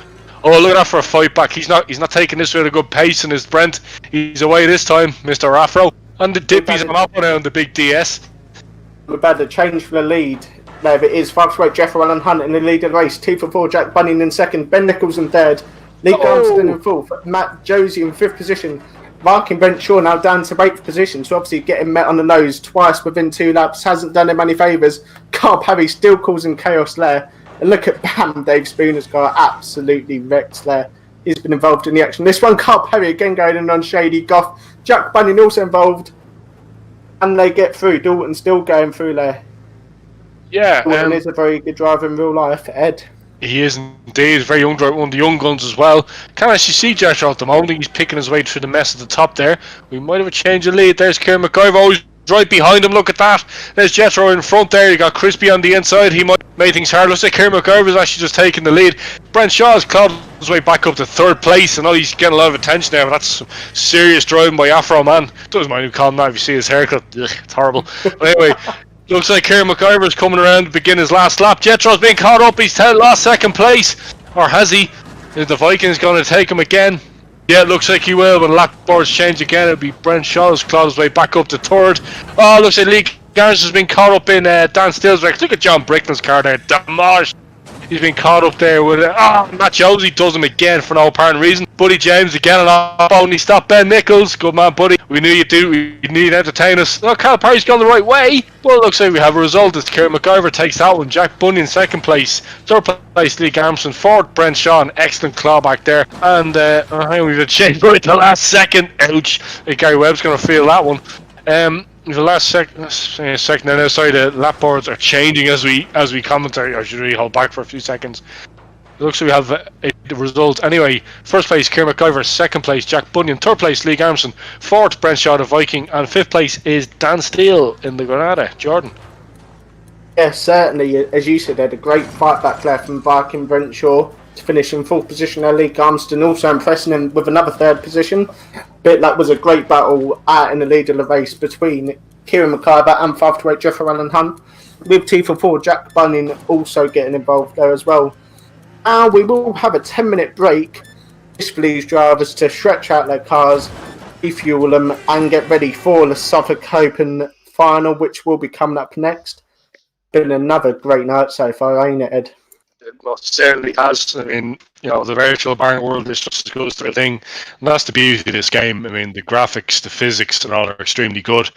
Oh, look at that for a fight back. He's not taking this with a good pace, and is Brent. He's away this time, Mr. Afro. And the Dippies on up now on the big DS. We're about to change for the lead. There it is. 5-8 Jeffrey Allen Hunt in the lead of the race. 2 for 4 Jack Bunyan in second. Ben Nichols in third. Lee Garnston in fourth. Matt Josie in fifth position. Marking Brent Shaw now down to 8th position. So obviously getting met on the nose twice within 2 laps. Hasn't done him any favours. Carl Parry still causing chaos there. And look at Bam, Dave Spooner's car absolutely wrecked there. He's been involved in the action. This one, Carl Parry again going in on Shady Goff. Jack Bunyan also involved. And they get through. Dalton still going through there. Yeah, Dalton is a very good driver in real life, Ed. He is indeed. Very young driver, one of the young guns as well. Can't actually see Jethro at the moment. He's picking his way through the mess at the top there. We might have a change of lead. There's Kieran McIver. Oh, he's right behind him. Look at that. There's Jethro in front there. You got Crispy on the inside. He might make things hard. Looks like Kieran McIver is actually just taking the lead. Brent Shaw has clawed his way back up to third place. I know he's getting a lot of attention there, but that's some serious driving by Afro Man. Doesn't mind who call him that if you see his haircut. Ugh, it's horrible. But anyway. Looks like Kieran McIver is coming around to begin his last lap. Jethro's being caught up. He's lost second place. Or has he? Is the Vikings going to take him again? Yeah, it looks like he will. When lap boards change again, it'll be Brent Shaw who's clawed his way back up to third. Oh, looks like Lee Garns has been caught up in Dan Still's wreck. Look at John Brickman's car there. Demolished. He's been caught up there with Matt Josie does him again for no apparent reason. Buddy James again and off. Only stop Ben Nichols. Good man, buddy. We knew you'd do. You need to entertain us. Oh, Cal Parry's gone the right way. Well, it looks like we have a result. It's Kieran McIver takes that one. Jack Bunyan second place. Third place Lee Garmson. Fourth Brent Shaw. An excellent clawback there. And we've a change right at the last second. Ouch. Gary Webb's going to feel that one. The last second now. Sorry, the lap boards are changing as we commentate. I should really hold back for a few seconds. It looks like we have a result. Anyway, first place Kieran McIver, second place Jack Bunyan, third place Lee Garmson, fourth Brent Shaw the Viking, and fifth place is Dan Steele in the Granada. Jordan. Yes, certainly. As you said, they had a great fight back there from Viking Brent Shaw to finish in fourth position. Lee Garmston also impressing him with another third position. But that was a great battle out in the lead of the race between Kieran McIver and 5-8 Jeffrey Allen Hunt, with 2 for 4 Jack Bunyan also getting involved there as well. And we will have a 10-minute break just for these drivers to stretch out their cars, refuel them, and get ready for the Suffolk Open final, which will be coming up next. Been another great night so far, ain't it, Ed? It most certainly has. I mean, the virtual barn world is just as good as their thing. And that's the beauty of this game. I mean, the graphics, the physics, and all are extremely good.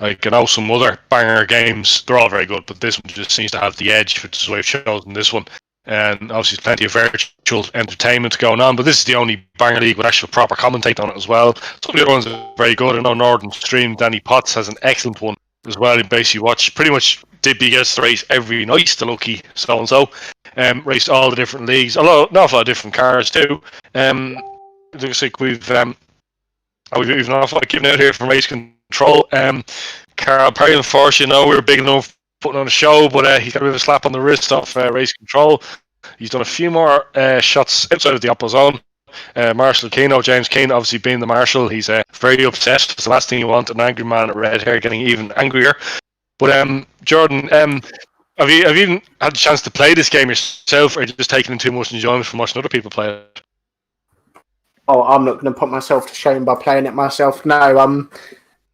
Like, I know some other banger games, they're all very good, but this one just seems to have the edge, which is why I've chosen this one. And obviously, there's plenty of virtual entertainment going on, but this is the only banger league with actual proper commentate on it as well. Some of the other ones are very good. I know Northern Stream, Danny Potts has an excellent one as well. You basically watch pretty much Dippy gets the race every night, the lucky so and so. Raced all the different leagues, an awful lot of different cars too. It looks like we've an awful lot given out here from Race Control. Carl Perry, unfortunately, we were big enough putting on a show, but he's got a bit of a slap on the wrist off Race Control. He's done a few more shots outside of the Oppo zone. Marshall Keno, James Keane, obviously being the marshal, he's very upset. It's the last thing you want, an angry man at red hair getting even angrier. But Jordan, have you even had a chance to play this game yourself, or are you just taking in too much enjoyment from watching other people play it? Oh, I'm not going to put myself to shame by playing it myself. No,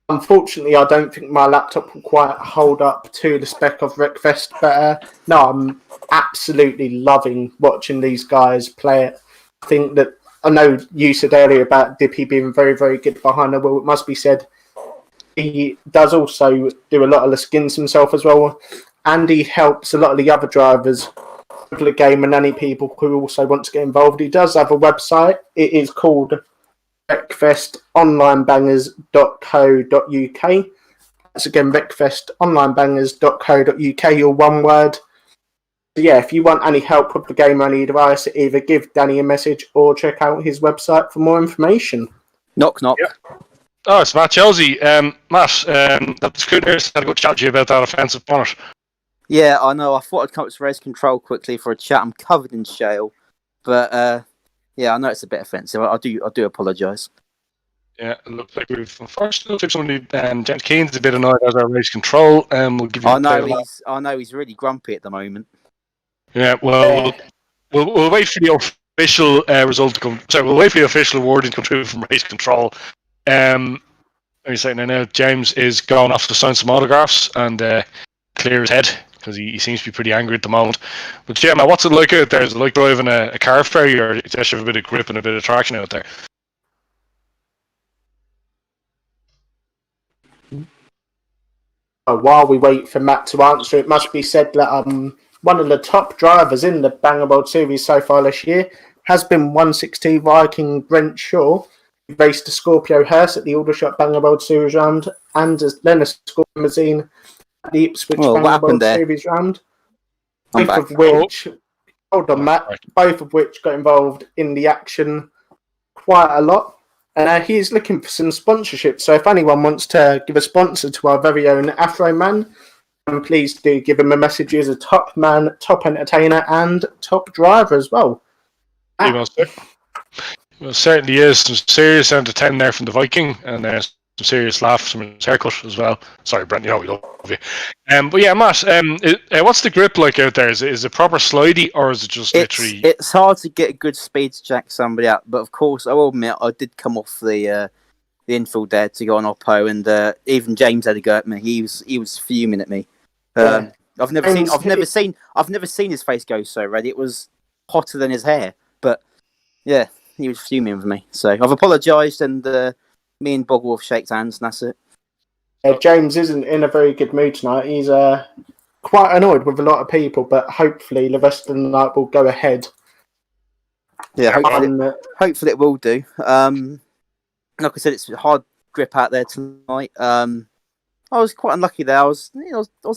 unfortunately, I don't think my laptop will quite hold up to the spec of Wreckfest. But no, I'm absolutely loving watching these guys play it. I think that I know you said earlier about Dippy being very, very good behind the wheel. It must be said he does also do a lot of the skins himself as well. And he helps a lot of the other drivers with the game and any people who also want to get involved. He does have a website. It is called wreckfestonlinebangers.co.uk. That's again wreckfestonlinebangers.co.uk, or one word. So yeah, if you want any help with the game on any device, either give Danny a message or check out his website for more information. Knock, knock. Yeah. Oh, it's Matt Josie. Matt, that Scooters had a good chat to you about that offensive bonnet. Yeah, I know. I thought I'd come up to Race Control quickly for a chat. I'm covered in shale. But I know it's a bit offensive. I do apologise. Yeah, it looks like unfortunately somebody James Keen's a bit annoyed as our race control. We'll give you. I know he's really grumpy at the moment. Yeah, well, we'll wait for the official result to come. Sorry, we'll wait for the official wording to come through from race control. Are you saying now? James is going off to sign some autographs and clear his head because he seems to be pretty angry at the moment. But yeah, man, what's it like out there? Is it like driving a car ferry, or does it have a bit of grip and a bit of traction out there? While we wait for Matt to answer, it must be said that one of the top drivers in the Banger World Series so far this year has been 160 Viking Brent Shaw, who raced the Scorpio Hearse at the Aldershot Banger World Series round, and then a Scorpio Limousine at the Ipswich Banger World Series round. Both of which got involved in the action quite a lot. And he's looking for some sponsorship. So if anyone wants to give a sponsor to our very own Afro Man, please do give him a message. He's a top man, top entertainer, and top driver as well. Well, certainly is some serious entertainment there from the Viking, and some serious laughs from his haircut as well. Sorry, Brent, we love you. But yeah, Matt, what's the grip like out there? Is it proper slidey, or is it just literally? It's hard to get a good speed to jack somebody up, but of course, I will admit I did come off the infield there to go on Oppo, and even James had a go at me. He was fuming at me. I've never seen his face go so red. It was hotter than his hair, but yeah, he was fuming with me. So I've apologised, and me and Boggle have shaked hands, and that's it. James isn't in a very good mood tonight. He's quite annoyed with a lot of people, but hopefully the rest of the night will go ahead. Yeah, hopefully it will do. Like I said, it's a hard grip out there tonight. I was quite unlucky there. I was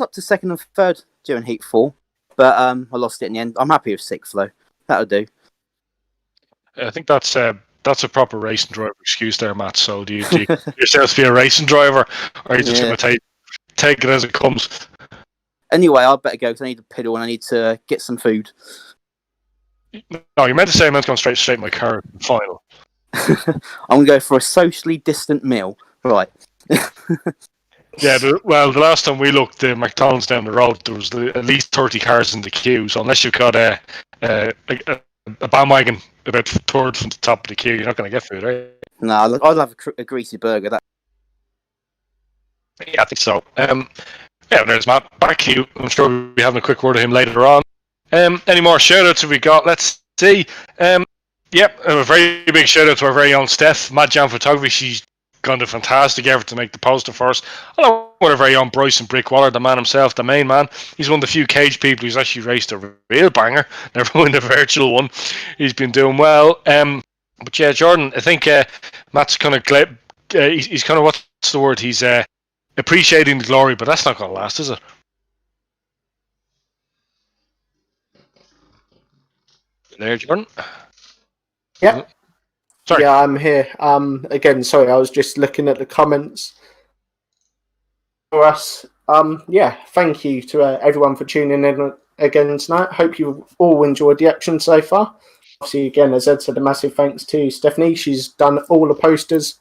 up to second and third during Heat 4, but I lost it in the end. I'm happy with sixth though. That'll do. I think that's a proper racing driver excuse there, Matt. So do you yourself to be a racing driver, or are you just going to take it as it comes? Anyway, I better go because I need to pedal and I need to get some food. No, you meant to say I'm going straight in my car. Final. I'm going to go for a socially distant meal. Right. Yeah, the last time we looked, the McDonald's down the road, there was at least 30 cars in the queue. So unless you've got a bandwagon about third from the top of the queue, you're not going to get food, right? No, I'd have a greasy burger. Yeah, I think so. There's Matt. Back to you. I'm sure we'll be having a quick word with him later on. Any more shout-outs have we got? Let's see. A very big shout-out to our very own Steph, Mad Jam Photography. She's gone to fantastic effort to make the poster for us. Along with our very own Bryson Brickwaller, the man himself, the main man. He's one of the few cage people who's actually raced a real banger, never won a virtual one. He's been doing well. But yeah, Jordan, I think Matt's kind of he's kind of, what's the word? He's appreciating the glory, but that's not going to last, is it? There, Jordan. Yeah. Sorry. Yeah, I'm here. Again, sorry, I was just looking at the comments for us. Thank you to everyone for tuning in again tonight. Hope you all enjoyed the action so far. Obviously, again, as Ed said, a massive thanks to Stephanie. She's done all the posters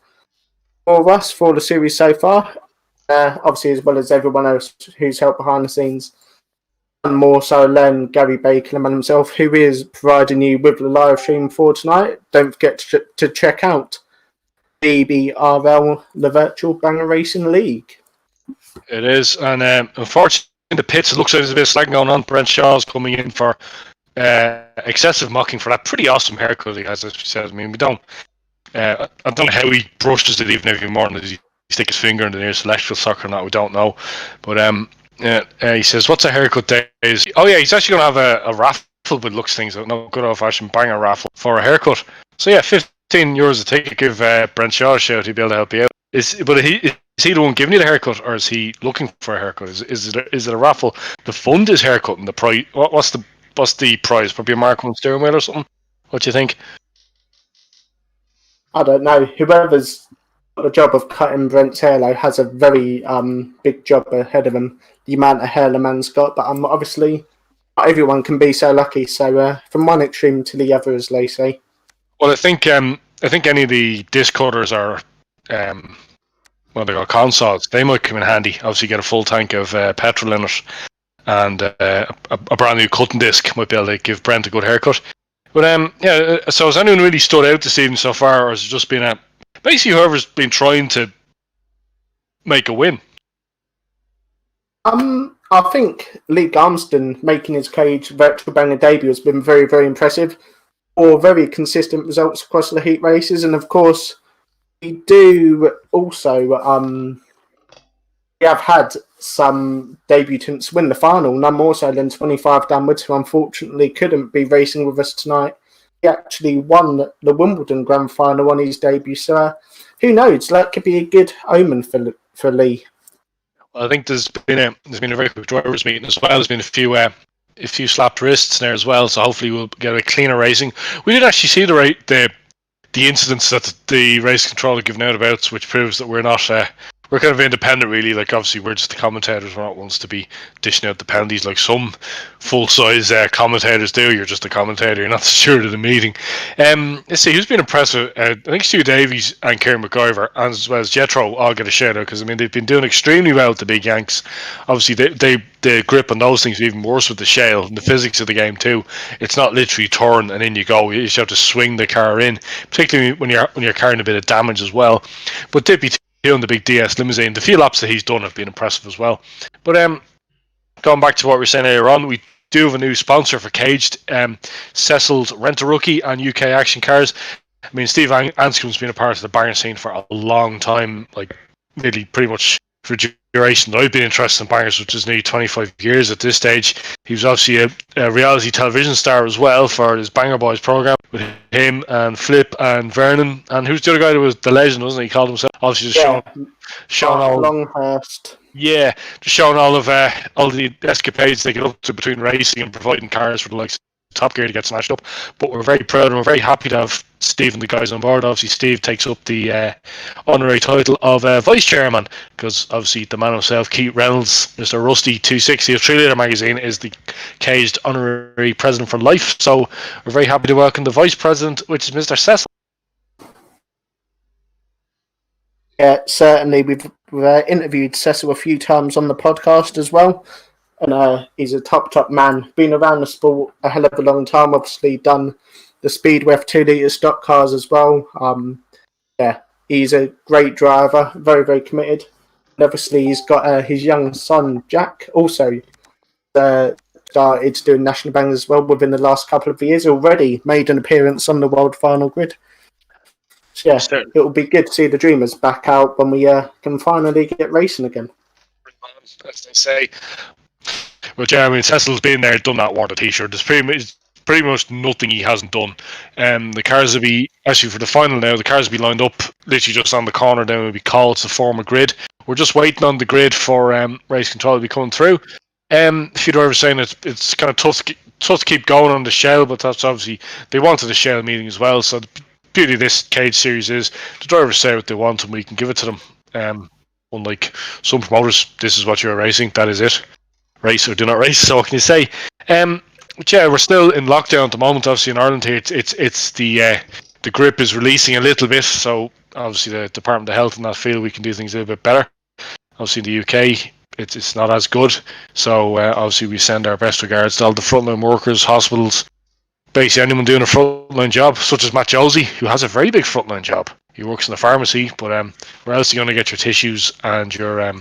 for us for the series so far. Obviously, as well as everyone else who's helped behind the scenes. And more so than Gary Baker, the man himself, who is providing you with the live stream for tonight. Don't forget to check out BBRL, the Virtual Banger Racing League. It is, and unfortunately, in the pits, it looks like there's a bit of slagging going on. Brent Shaw's coming in for excessive mocking for that pretty awesome haircut he has, as we said. I mean, we don't. I don't know how he brushes it even every morning. Does he stick his finger in the nearest electrical socket or not? We don't know, but he says, "What's a haircut days?" Oh yeah, he's actually going to have a raffle with looks things. No good old fashioned banger raffle for a haircut. So yeah, €15 a ticket. Give Brent Shaw a shout. He'll be able to help you out. Is he the one giving you the haircut, or is he looking for a haircut? Is it a raffle to fund his haircut? And the price? What's the prize? Probably a Mark 1 steering wheel or something. What do you think? I don't know. Whoever's got the job of cutting Brent's hair though has a very big job ahead of him. The amount of hair the man's got, but obviously not everyone can be so lucky. So from one extreme to the other, as they say. Well, I think any of the disc cutters are what they call consoles. They might come in handy. Obviously, get a full tank of petrol in it, and a brand new cutting disc might be able to give Brent a good haircut. But so has anyone really stood out this evening so far, or has it just been basically whoever's been trying to make a win? I think Lee Garmston making his cage virtual banger debut has been very, very impressive. Or very consistent results across the heat races, and of course, we do also we have had some debutants win the final, none more so than 25 Danwoods, who unfortunately couldn't be racing with us tonight. He actually won the Wimbledon Grand Final on his debut, so who knows? That could be a good omen for Lee. Well, I think there's been a very quick drivers' meeting as well. There's been a few slapped wrists there as well, so hopefully we'll get a cleaner racing. We did actually see the incidents that the race control had given out about, which proves that we're not we're kind of independent, really. Like, obviously, we're just the commentators. We're not ones to be dishing out the penalties like some full-size commentators do. You're just a commentator. You're not the steward of the meeting. Let's see, who's been impressive? I think Stu Davies and Kieran McIver, as well as Jethro, all get a shout-out, because, I mean, they've been doing extremely well with the big Yanks. Obviously, the grip on those things is even worse with the shale, and the physics of the game, too. It's not literally turn and in you go. You just have to swing the car in, particularly when you're carrying a bit of damage as well. But Dippy on the big DS limousine, the few laps that he's done have been impressive as well. But going back to what we were saying earlier on, we do have a new sponsor for Caged, Cecil's Rent-A-Rookie and UK Action Cars. I mean, Steve Anscombe's been a part of the banger scene for a long time, like nearly pretty much for duration that I've been interested in bangers, which is nearly 25 years at this stage. He was obviously a reality television star as well for his Banger Boys program with him and Flip and Vernon, and who's the other guy that was the legend, wasn't he? He called himself, obviously, just showing all Longhurst. Yeah, just showing all the escapades they get up to between racing and providing cars for the likes of Top Gear to get smashed up. But we're very proud and we're very happy to have Steve and the guys on board. Obviously, Steve takes up the honorary title of vice chairman, because obviously the man himself, Keith Reynolds, Mr. Rusty 260 of 3 Litre Magazine, is the Caged honorary president for life. So we're very happy to welcome the vice president, which is Mr. Cecil. Yeah, certainly. We've interviewed Cecil a few times on the podcast as well. And he's a top man. Been around the sport a hell of a long time. Obviously done the Speedway 2 litre stock cars as well. He's a great driver. Very, very committed. And obviously he's got his young son, Jack, also started doing national bangers as well within the last couple of years. Already made an appearance on the World Final Grid. So, yeah, it'll be good to see the Dreamers back out when we can finally get racing again. As they say. Well, Jeremy Cecil's been there, done that, wore the t-shirt. There's pretty much nothing he hasn't done. The cars will be, actually for the final now, the cars will be lined up literally just on the corner. Then will be called to form a grid. We're just waiting on the grid for race control to be coming through. A few drivers saying it's kind of tough to keep going on the Shell, but that's obviously, they wanted the Shell meeting as well. So the beauty of this Cage series is the drivers say what they want and we can give it to them. Unlike some promoters, this is what you're racing, that is it. Race or do not race. So what can you say? But yeah, we're still in lockdown at the moment. Obviously in Ireland here, it's the grip is releasing a little bit. So obviously the Department of Health in that field, we can do things a little bit better. Obviously in the UK, it's not as good. So obviously we send our best regards to all the frontline workers, hospitals, basically anyone doing a frontline job, such as Matt Josie, who has a very big frontline job. He works in a pharmacy, but where else are you going to get your tissues and your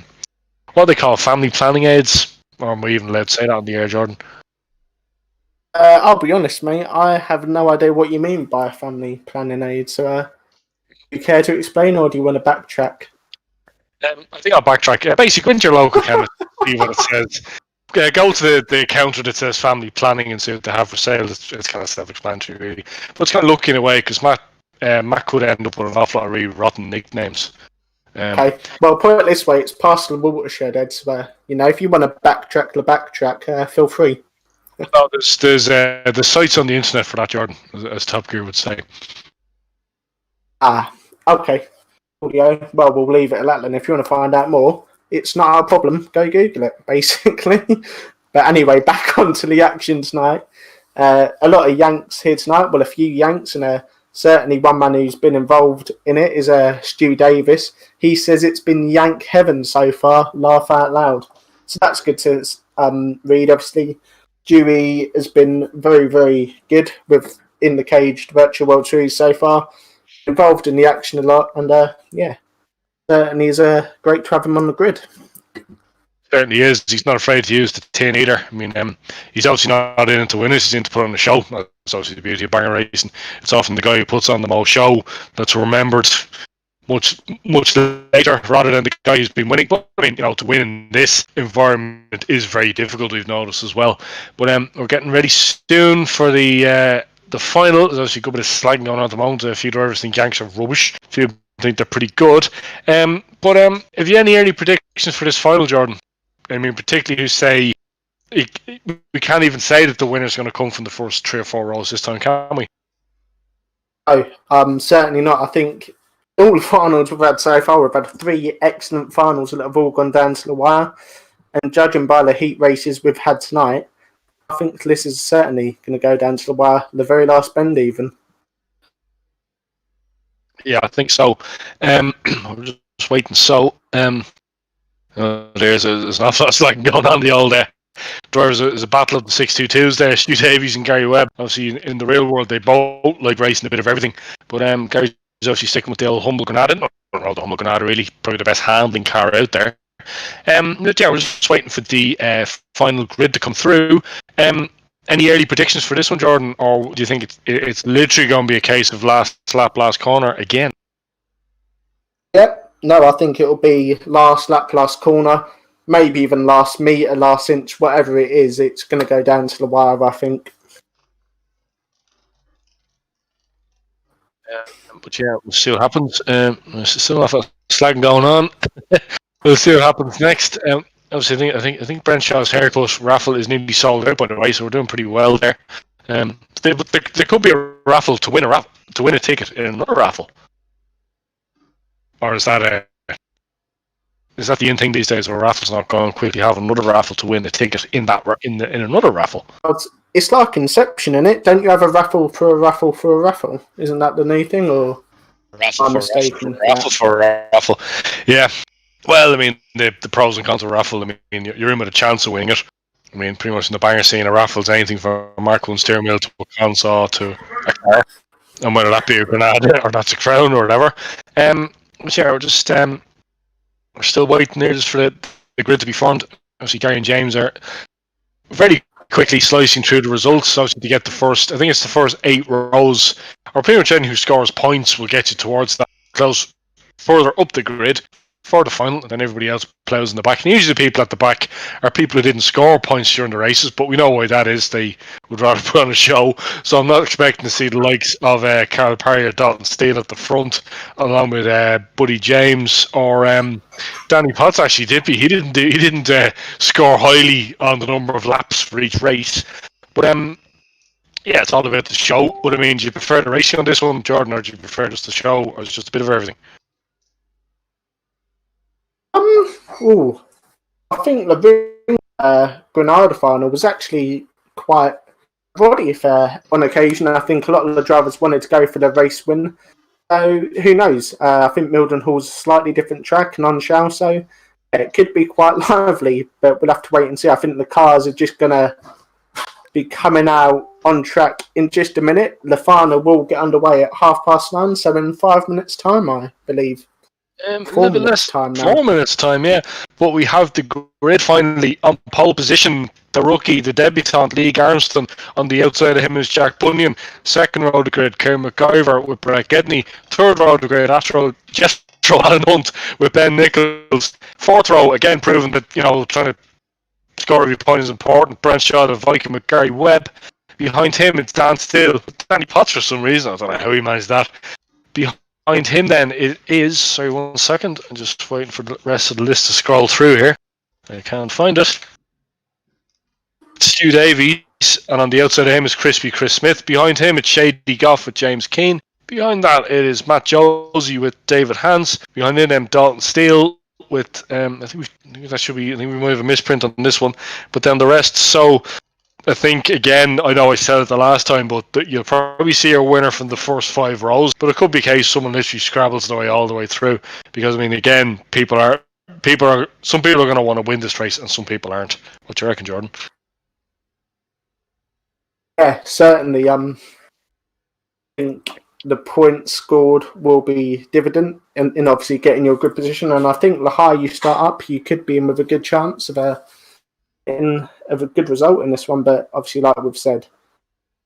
what they call family planning aids? Or am I even allowed to say that on the air, Jordan? I'll be honest, mate. I have no idea what you mean by a family planning aid. So, do you care to explain, or do you want to backtrack? I think I'll backtrack. Basically, go into your local chemist, see what it says. Go to the counter that says family planning and see what they have for sale. It's kind of self-explanatory, really. But it's kind of looking away because Matt could end up with an awful lot of really rotten nicknames. Okay, well, put it this way, it's past the watershed, Ed, so, if you want to backtrack, feel free. No, there's sites on the internet for that, Jordan, as Top Gear would say. Okay. Well, we'll leave it at that then. If you want to find out more, it's not our problem. Go Google it, basically. But anyway, back onto the action tonight. A lot of Yanks here tonight. Well, a few Yanks, and certainly one man who's been involved in it is Stu Davis. He says it's been Yank heaven so far. Laugh out loud. So that's good to read. Obviously, Dewey has been very, very good with in the caged virtual World Series so far. Involved in the action a lot, and certainly is great to have him on the grid. Certainly is. He's not afraid to use the tin either. I mean, he's obviously not in it to win it. He's in to put on a show. That's obviously the beauty of banger racing. It's often the guy who puts on the most show that's remembered much later rather than the guy who's been winning. But I mean, to win in this environment is very difficult. We've noticed as well. But we're getting ready soon for the final. There's obviously a good bit of slagging going on at the moment. A few drivers think Yanks are rubbish. A few think they're pretty good. But have you any early predictions for this final, Jordan? I mean, particularly who say we can't even say that the winner's going to come from the first 3 or 4 rows this time, can we? No, certainly not. I think all the finals we've had so far, we've had 3 excellent finals that have all gone down to the wire. And judging by the heat races we've had tonight, I think this is certainly going to go down to the wire, the very last bend even. Yeah, I think so. We're just waiting. So, there's an awful lot of slagging going on the old drivers. There's a battle of the 622s there. Stu Davies and Gary Webb. Obviously, in the real world, they both like racing a bit of everything. But Gary's obviously sticking with the old Humble Granada. Not the Humble Granada, really. Probably the best handling car out there. We're just waiting for the final grid to come through. Any early predictions for this one, Jordan? Or do you think it's literally going to be a case of last lap, last corner again? Yep. No, I think it'll be last lap, last corner, maybe even last metre, last inch, whatever it is. It's going to go down to the wire, I think. But yeah, we'll see what happens. There's still have a slagging going on. We'll see what happens next. Obviously, I think Brenshaw's haircut raffle is nearly sold out, by the way, so we're doing pretty well there. There could be a raffle to win a ticket in another raffle. Or is that the in thing these days where raffles not going quickly? Have another raffle to win a ticket in another raffle. It's like Inception, isn't it? Don't you have a raffle for a raffle for a raffle? Isn't that the new thing, or I'm mistaken? Raffle for a raffle. Yeah. Well, I mean, the pros and cons of raffle. I mean, you're in with a chance of winning it. I mean, pretty much in the banger scene, a raffle's anything from a Mark 1 steering wheel to a console to a car, and whether that be a Granada or that's a Crown or whatever. Yeah, we're just we're still waiting there just for the grid to be formed. Obviously, Gary and James are very quickly slicing through the results. Obviously, to get the first, I think it's the first 8 rows, or pretty much anyone who scores points will get you towards that close further up the grid for the final, and then everybody else plows in the back. And usually the people at the back are people who didn't score points during the races, but we know why that is. They would rather put on a show. So I'm not expecting to see the likes of Carl Parry or Dalton Steele at the front, along with Buddy James or Danny Potts. Actually, he didn't score highly on the number of laps for each race. But yeah, it's all about the show. But I mean, do you prefer the racing on this one, Jordan, or do you prefer just the show, or is it just a bit of everything? I think the Granada final was actually quite roddy fair on occasion. I think a lot of the drivers wanted to go for the race win. So who knows? I think Mildenhall's a slightly different track and on Shell, so it could be quite lively, but we'll have to wait and see. I think the cars are just going to be coming out on track in just a minute. The final will get underway at 9:30, so in 5 minutes' time, I believe. 4 minutes time now. 4 minutes time, yeah. But we have the grid finally on pole position. The rookie, the debutant, Lee Garnston. On the outside of him is Jack Bunyan. Second row of the grid, Kieran McIver with Brett Gedney. Third row of the grid, Jethro Allen Hunt with Ben Nichols. Fourth row, again proving that, trying to score every point is important. Brent Shaw, the Viking with Gary Webb. Behind him, it's Dan Steele. Danny Potts for some reason. I don't know how he managed that. Behind him then it is, sorry 1 second, I'm just waiting for the rest of the list to scroll through here. I can't find it. Stu Davies, and on the outside of him is Crispy Chris Smith. Behind him it's Shady Goff with James Keane. Behind that it is Matt Josie with David Hans. Behind him Dalton Steele with I think that should be. I think we might have a misprint on this one, but then the rest. So I think again, I know I said it the last time, but you'll probably see a winner from the first 5 rows. But it could be a case someone literally scrabbles their way all the way through, because I mean, again, some people are going to want to win this race, and some people aren't. What do you reckon, Jordan? Yeah, certainly. I think the points scored will be dividend in obviously getting your good position, and I think the higher you start up, you could be in with a good chance of a good result in this one. But obviously, like we've said,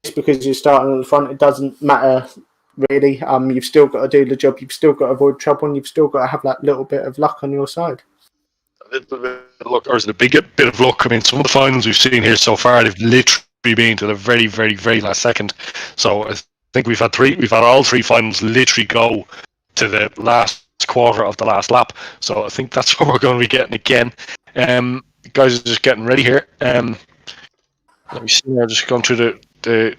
just because you're starting at the front, it doesn't matter really. You've still got to do the job. You've still got to avoid trouble, and you've still got to have that little bit of luck on your side. A little bit of luck, or is it a big bit of luck? I mean, some of the finals we've seen here so far, they've literally been to the very, very, very last second. So I think we've had all 3 finals literally go to the last quarter of the last lap. So I think that's what we're going to be getting again. Guys are just getting ready here. Let me see. I'm just going through the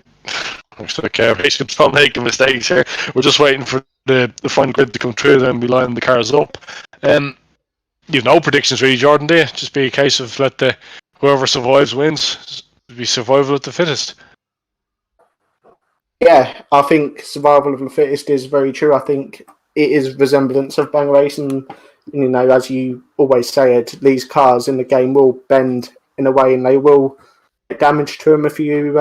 looks like basically not making mistakes here. We're just waiting for the final grid to come through, then we line the cars up. You've no predictions really, Jordan, do you? Just be a case of let whoever survives wins. Be survival of the fittest. Yeah, I think survival of the fittest is very true. I think it is resemblance of Bang Race, and as you always say, these cars in the game will bend in a way, and they will get damage to them if you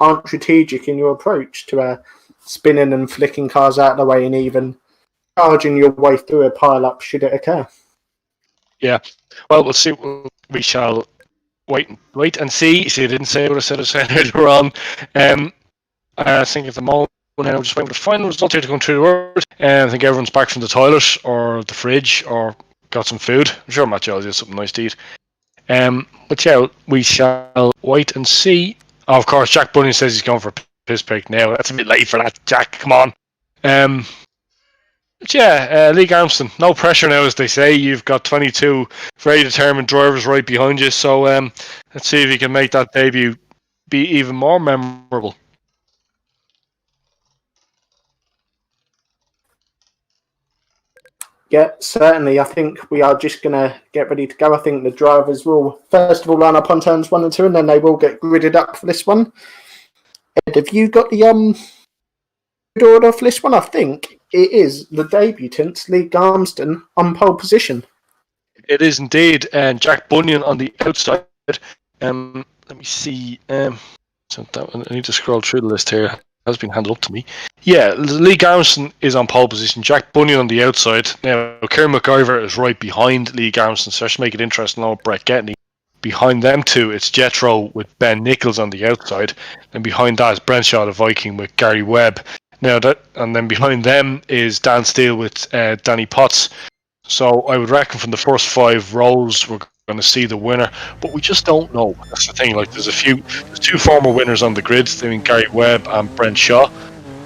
aren't strategic in your approach to spinning and flicking cars out of the way, and even charging your way through a pile-up should it occur. Yeah, well, we'll see. We shall wait and see. See, I didn't say what I said earlier on. I think at the moment, I'm just waiting for the final result here to come through the world. I think everyone's back from the toilet or the fridge or got some food. I'm sure Matt Giles has something nice to eat. But yeah, we shall wait and see. Oh, of course, Jack Bunyan says he's going for a piss break now. That's a bit late for that, Jack. Come on. But yeah, Lee Armstrong, no pressure now, as they say. You've got 22 very determined drivers right behind you. So let's see if you can make that debut be even more memorable. Yeah, certainly. I think we are just going to get ready to go. I think the drivers will first of all line up on turns 1 and 2, and then they will get gridded up for this one. Ed, have you got the order for this one? I think it is the debutant, Lee Armstrong, on pole position. It is indeed, and Jack Bunyan on the outside. Let me see. So I need to scroll through the list here. It has been handed up to me. Yeah, Lee Armstrong is on pole position. Jack Bunyan on the outside. Now, Kieran McIver is right behind Lee Armstrong, so that should make it interesting. Now, Brett Getney. Behind them two, it's Jethro with Ben Nichols on the outside, and behind that is Brenshaw the Viking with Gary Webb. And then behind them is Dan Steele with Danny Potts. So I would reckon from the first 5 rows we're going to see the winner, but we just don't know. That's the thing. Like there's 2 former winners on the grid. I mean Gary Webb and Brent Shaw.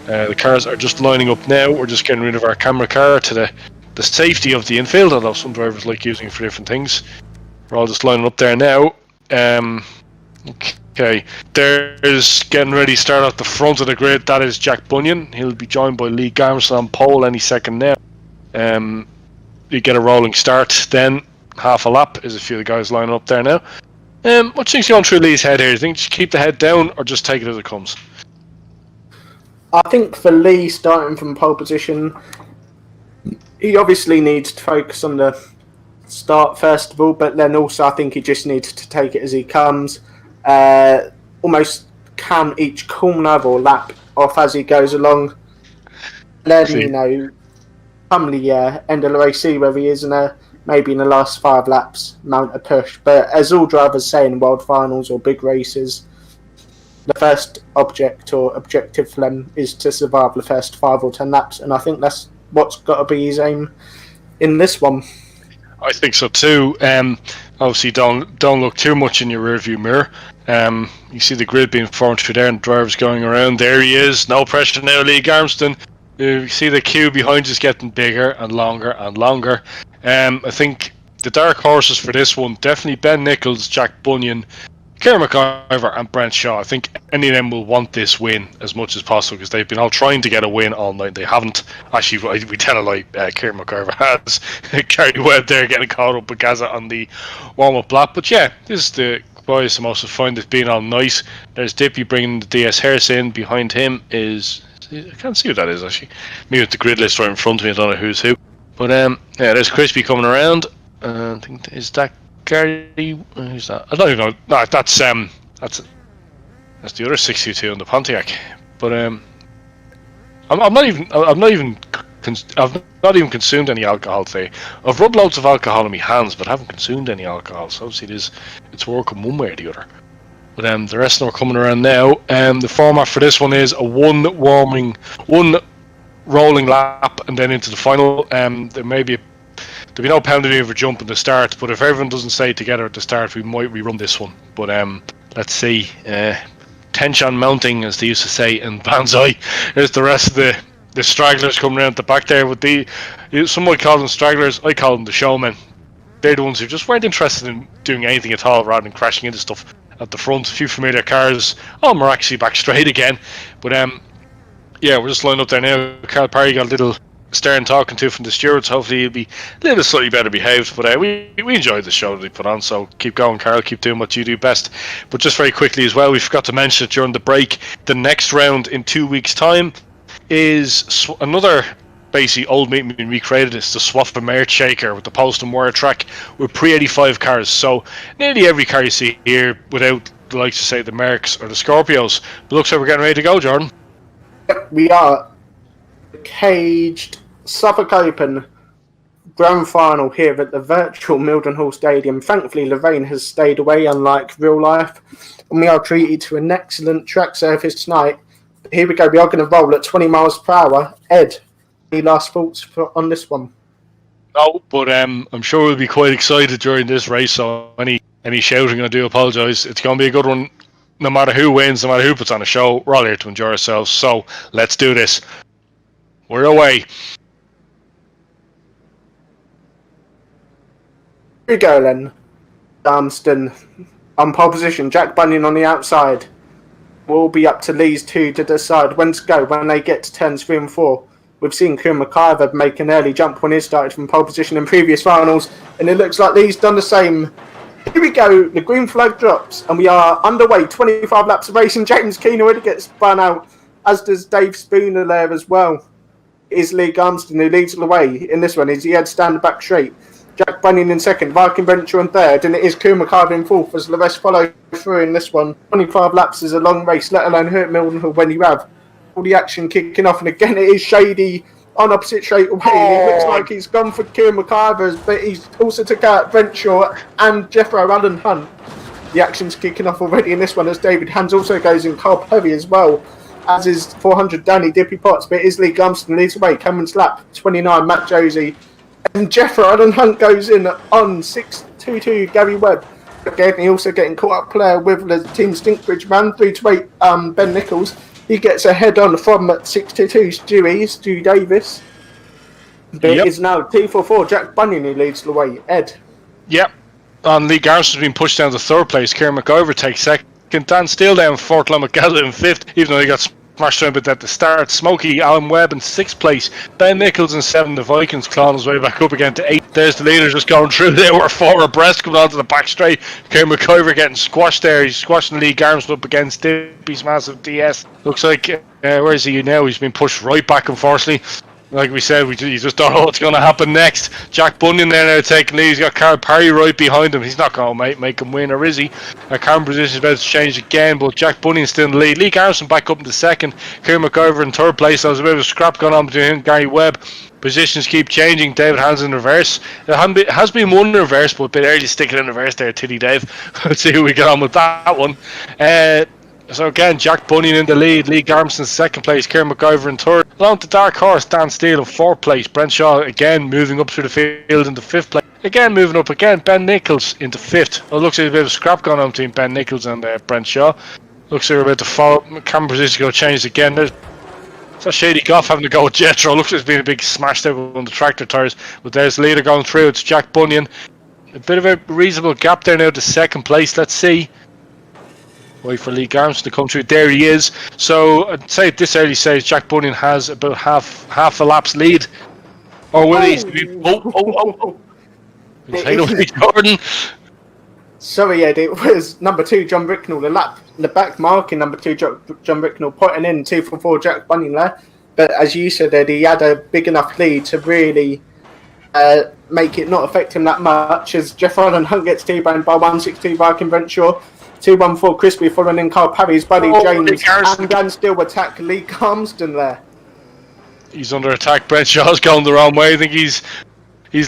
The cars are just lining up now. We're just getting rid of our camera car to the safety of the infield, although some drivers like using it for different things. We're all just lining up there now. Okay, there's getting ready to start at the front of the grid. That is Jack Bunyan. He'll be joined by Lee Armstrong on pole any second now. You get a rolling start, then half a lap is a few of the guys lining up there now. What do you think's going through Lee's head here? Do you think just keep the head down or just take it as it comes? I think for Lee, starting from pole position, he obviously needs to focus on the start first of all, but then also I think he just needs to take it as he comes. Almost count each corner or lap off as he goes along. Then, come the end of the race, see where he is, and maybe in the last 5 laps, mount a push. But as all drivers say in world finals or big races, the first objective for them is to survive the first 5 or 10 laps, and I think that's what's got to be his aim in this one. I think so too. Obviously, don't look too much in your rearview mirror. You see the grid being formed through there, and the drivers going around. There he is. No pressure now, Lee Armstrong. You see the queue behind you is getting bigger and longer and longer. I think the dark horses for this one definitely Ben Nichols, Jack Bunyan, Kieran McIver and Brent Shaw, I think any of them will want this win as much as possible because they've been all trying to get a win all night. They haven't. Actually, we tell a lie. Kieran McIver has. Gary Webb there getting caught up with Gaza on the warm-up lap. But yeah, this is the boys the most fun it's been all night. There's Dippy bringing the DS Harris in. Behind him is... I can't see who that is, actually. Me with the grid list right in front of me. I don't know who's who. But yeah, there's Crispy coming around. I think is that Gary? Who's that? I don't even know. No, that's the other 622 on the Pontiac. But I've not even consumed any alcohol today. I've rubbed loads of alcohol in my hands, but haven't consumed any alcohol. So obviously it's working one way or the other. But the rest of them are coming around now. The format for this one is a one rolling lap and then into the final. There'll be no penalty over jump in the start, but if everyone doesn't stay together at the start, we might rerun this one. But let's see. Tension mounting, as they used to say in Banzai. There's the rest of the stragglers coming around the back there. Some might call them stragglers, I call them the showmen. They're the ones who just weren't interested in doing anything at all rather than crashing into stuff at the front. A few familiar cars. We're actually back straight again. But yeah, we're just lined up there now. Carl Parry got a little stern talking to from the stewards. Hopefully he'll be a little slightly better behaved. But we enjoyed the show that he put on, so keep going, Carl. Keep doing what you do best. But just very quickly as well, we forgot to mention it during the break. The next round in 2 weeks' time is another basically old meat being recreated. It's the Swaffer Merch Shaker with the post and wire track with pre-85 cars. So nearly every car you see here, without the likes of say the Mercs or the Scorpios. But looks like we're getting ready to go, Jordan. We are caged Suffolk Open grand final here at the virtual Mildenhall Stadium. Thankfully, Lorraine has stayed away, unlike real life, and we are treated to an excellent track surface tonight. Here we go. We are going to roll at 20 miles per hour. Ed, any last thoughts on this one? No, but I'm sure we'll be quite excited during this race. So any shouting, I do apologise. It's going to be a good one. No matter who wins, no matter who puts on a show, we're all here to enjoy ourselves. So let's do this. We're away. Here we go then. Darmston on pole position. Jack Bunyan on the outside. Will be up to Lee's two to decide when to go when they get to turns 3 and 4. We've seen Kieran McIver make an early jump when he started from pole position in previous finals, and it looks like Lee's done the same. Here we go, the green flag drops, and we are underway. 25 laps of racing. James Keane already gets spun out, as does Dave Spooner there as well. It is Lee Garmston who leads the way in this one. He had stand back straight. Jack Bunyan in second, Viking Venture in third, and it is Kieran McIver in fourth as the rest follow through in this one. 25 laps is a long race, let alone here at Mildenhall when you have all the action kicking off. And again, it is Shady on opposite straight away. It looks like he's gone for Kieran McIver, but he's also took out Venshaw and Jeffro Allen Hunt. The action's kicking off already in this one as David Hands also goes in. Carl Perry as well, as is 400 Danny Dippy Potts, but it is Lee Gumston leads away. Cameron's lap 29, Matt Josie. And Jeffro Allen Hunt goes in on 622 Gary Webb. Again, he also getting caught up player with the Team Stinkbridge man, 3 to 8 Ben Nichols. He gets a head on from 622 Stu Davis. But it is now T44 Jack Bunyan who leads the way. Ed. Yep. And Lee Garrison's been pushed down to third place. Kieran McIver takes second. Dan Steele down fourth. Lamacalla in fifth, even though he got smashed around a bit at the start. Smokey Alan Webb in sixth place. Ben Nichols in seventh. The Vikings clawing his way back up again to eighth. There's the leader just going through. They were 4 abreast coming onto the back straight. Kieran McIver getting squashed there. He's squashing Lee Garrison up against Dippy's massive DS. Looks like, where is he now? He's been pushed right back, unfortunately. Like we said, you just don't know what's going to happen next. Jack Bunyan there now taking lead. He's got Carl Parry right behind him. He's not going to make him win, or is he? Cameron position is about to change again, but Jack Bunyan's still in the lead. Lee Garrison back up into second. Kieran McIver in third place. There was a bit of a scrap going on between him and Gary Webb. Positions keep changing. David Hands in reverse. It has been one in reverse, but a bit early to stick it in reverse there, Tiddy Dave. Let's see who we get on with that one. So again, Jack Bunyan in the lead, Lee Garmson second place, Kieran McIver in third. Along to Dark Horse, Dan Steele in fourth place. Brent Shaw again moving up through the field into fifth place. Again moving up again, Ben Nichols into fifth. It looks like a bit of a scrap going on between Ben Nichols and Brent Shaw. Looks like we're about to follow. Camera position going to change again. There's that Shady Goff having to go with Jethro. Looks like there's been a big smash there on the tractor tyres. But there's the leader going through. It's Jack Bunyan. A bit of a reasonable gap there now to second place. Let's see. Wait for Lee Garms to come through. There he is. So I'd say at this early stage, Jack Bunyan has about half a lap's lead. Or will he? Take away Jordan. Sorry, Ed, it was number 2, John Bricknell, the back marking number 2, John Bricknell, putting in 2 for 4 Jack Bunyan there. But as you said, Ed, he had a big enough lead to really make it not affect him that much, as Jeff Ireland Hunt gets T-boned by 162 Viking Renshaw, 214 Crispy following in Carl Parry's buddy James, and still attack Lee Garmston there. He's under attack. Brent Shaw's going the wrong way. I think he's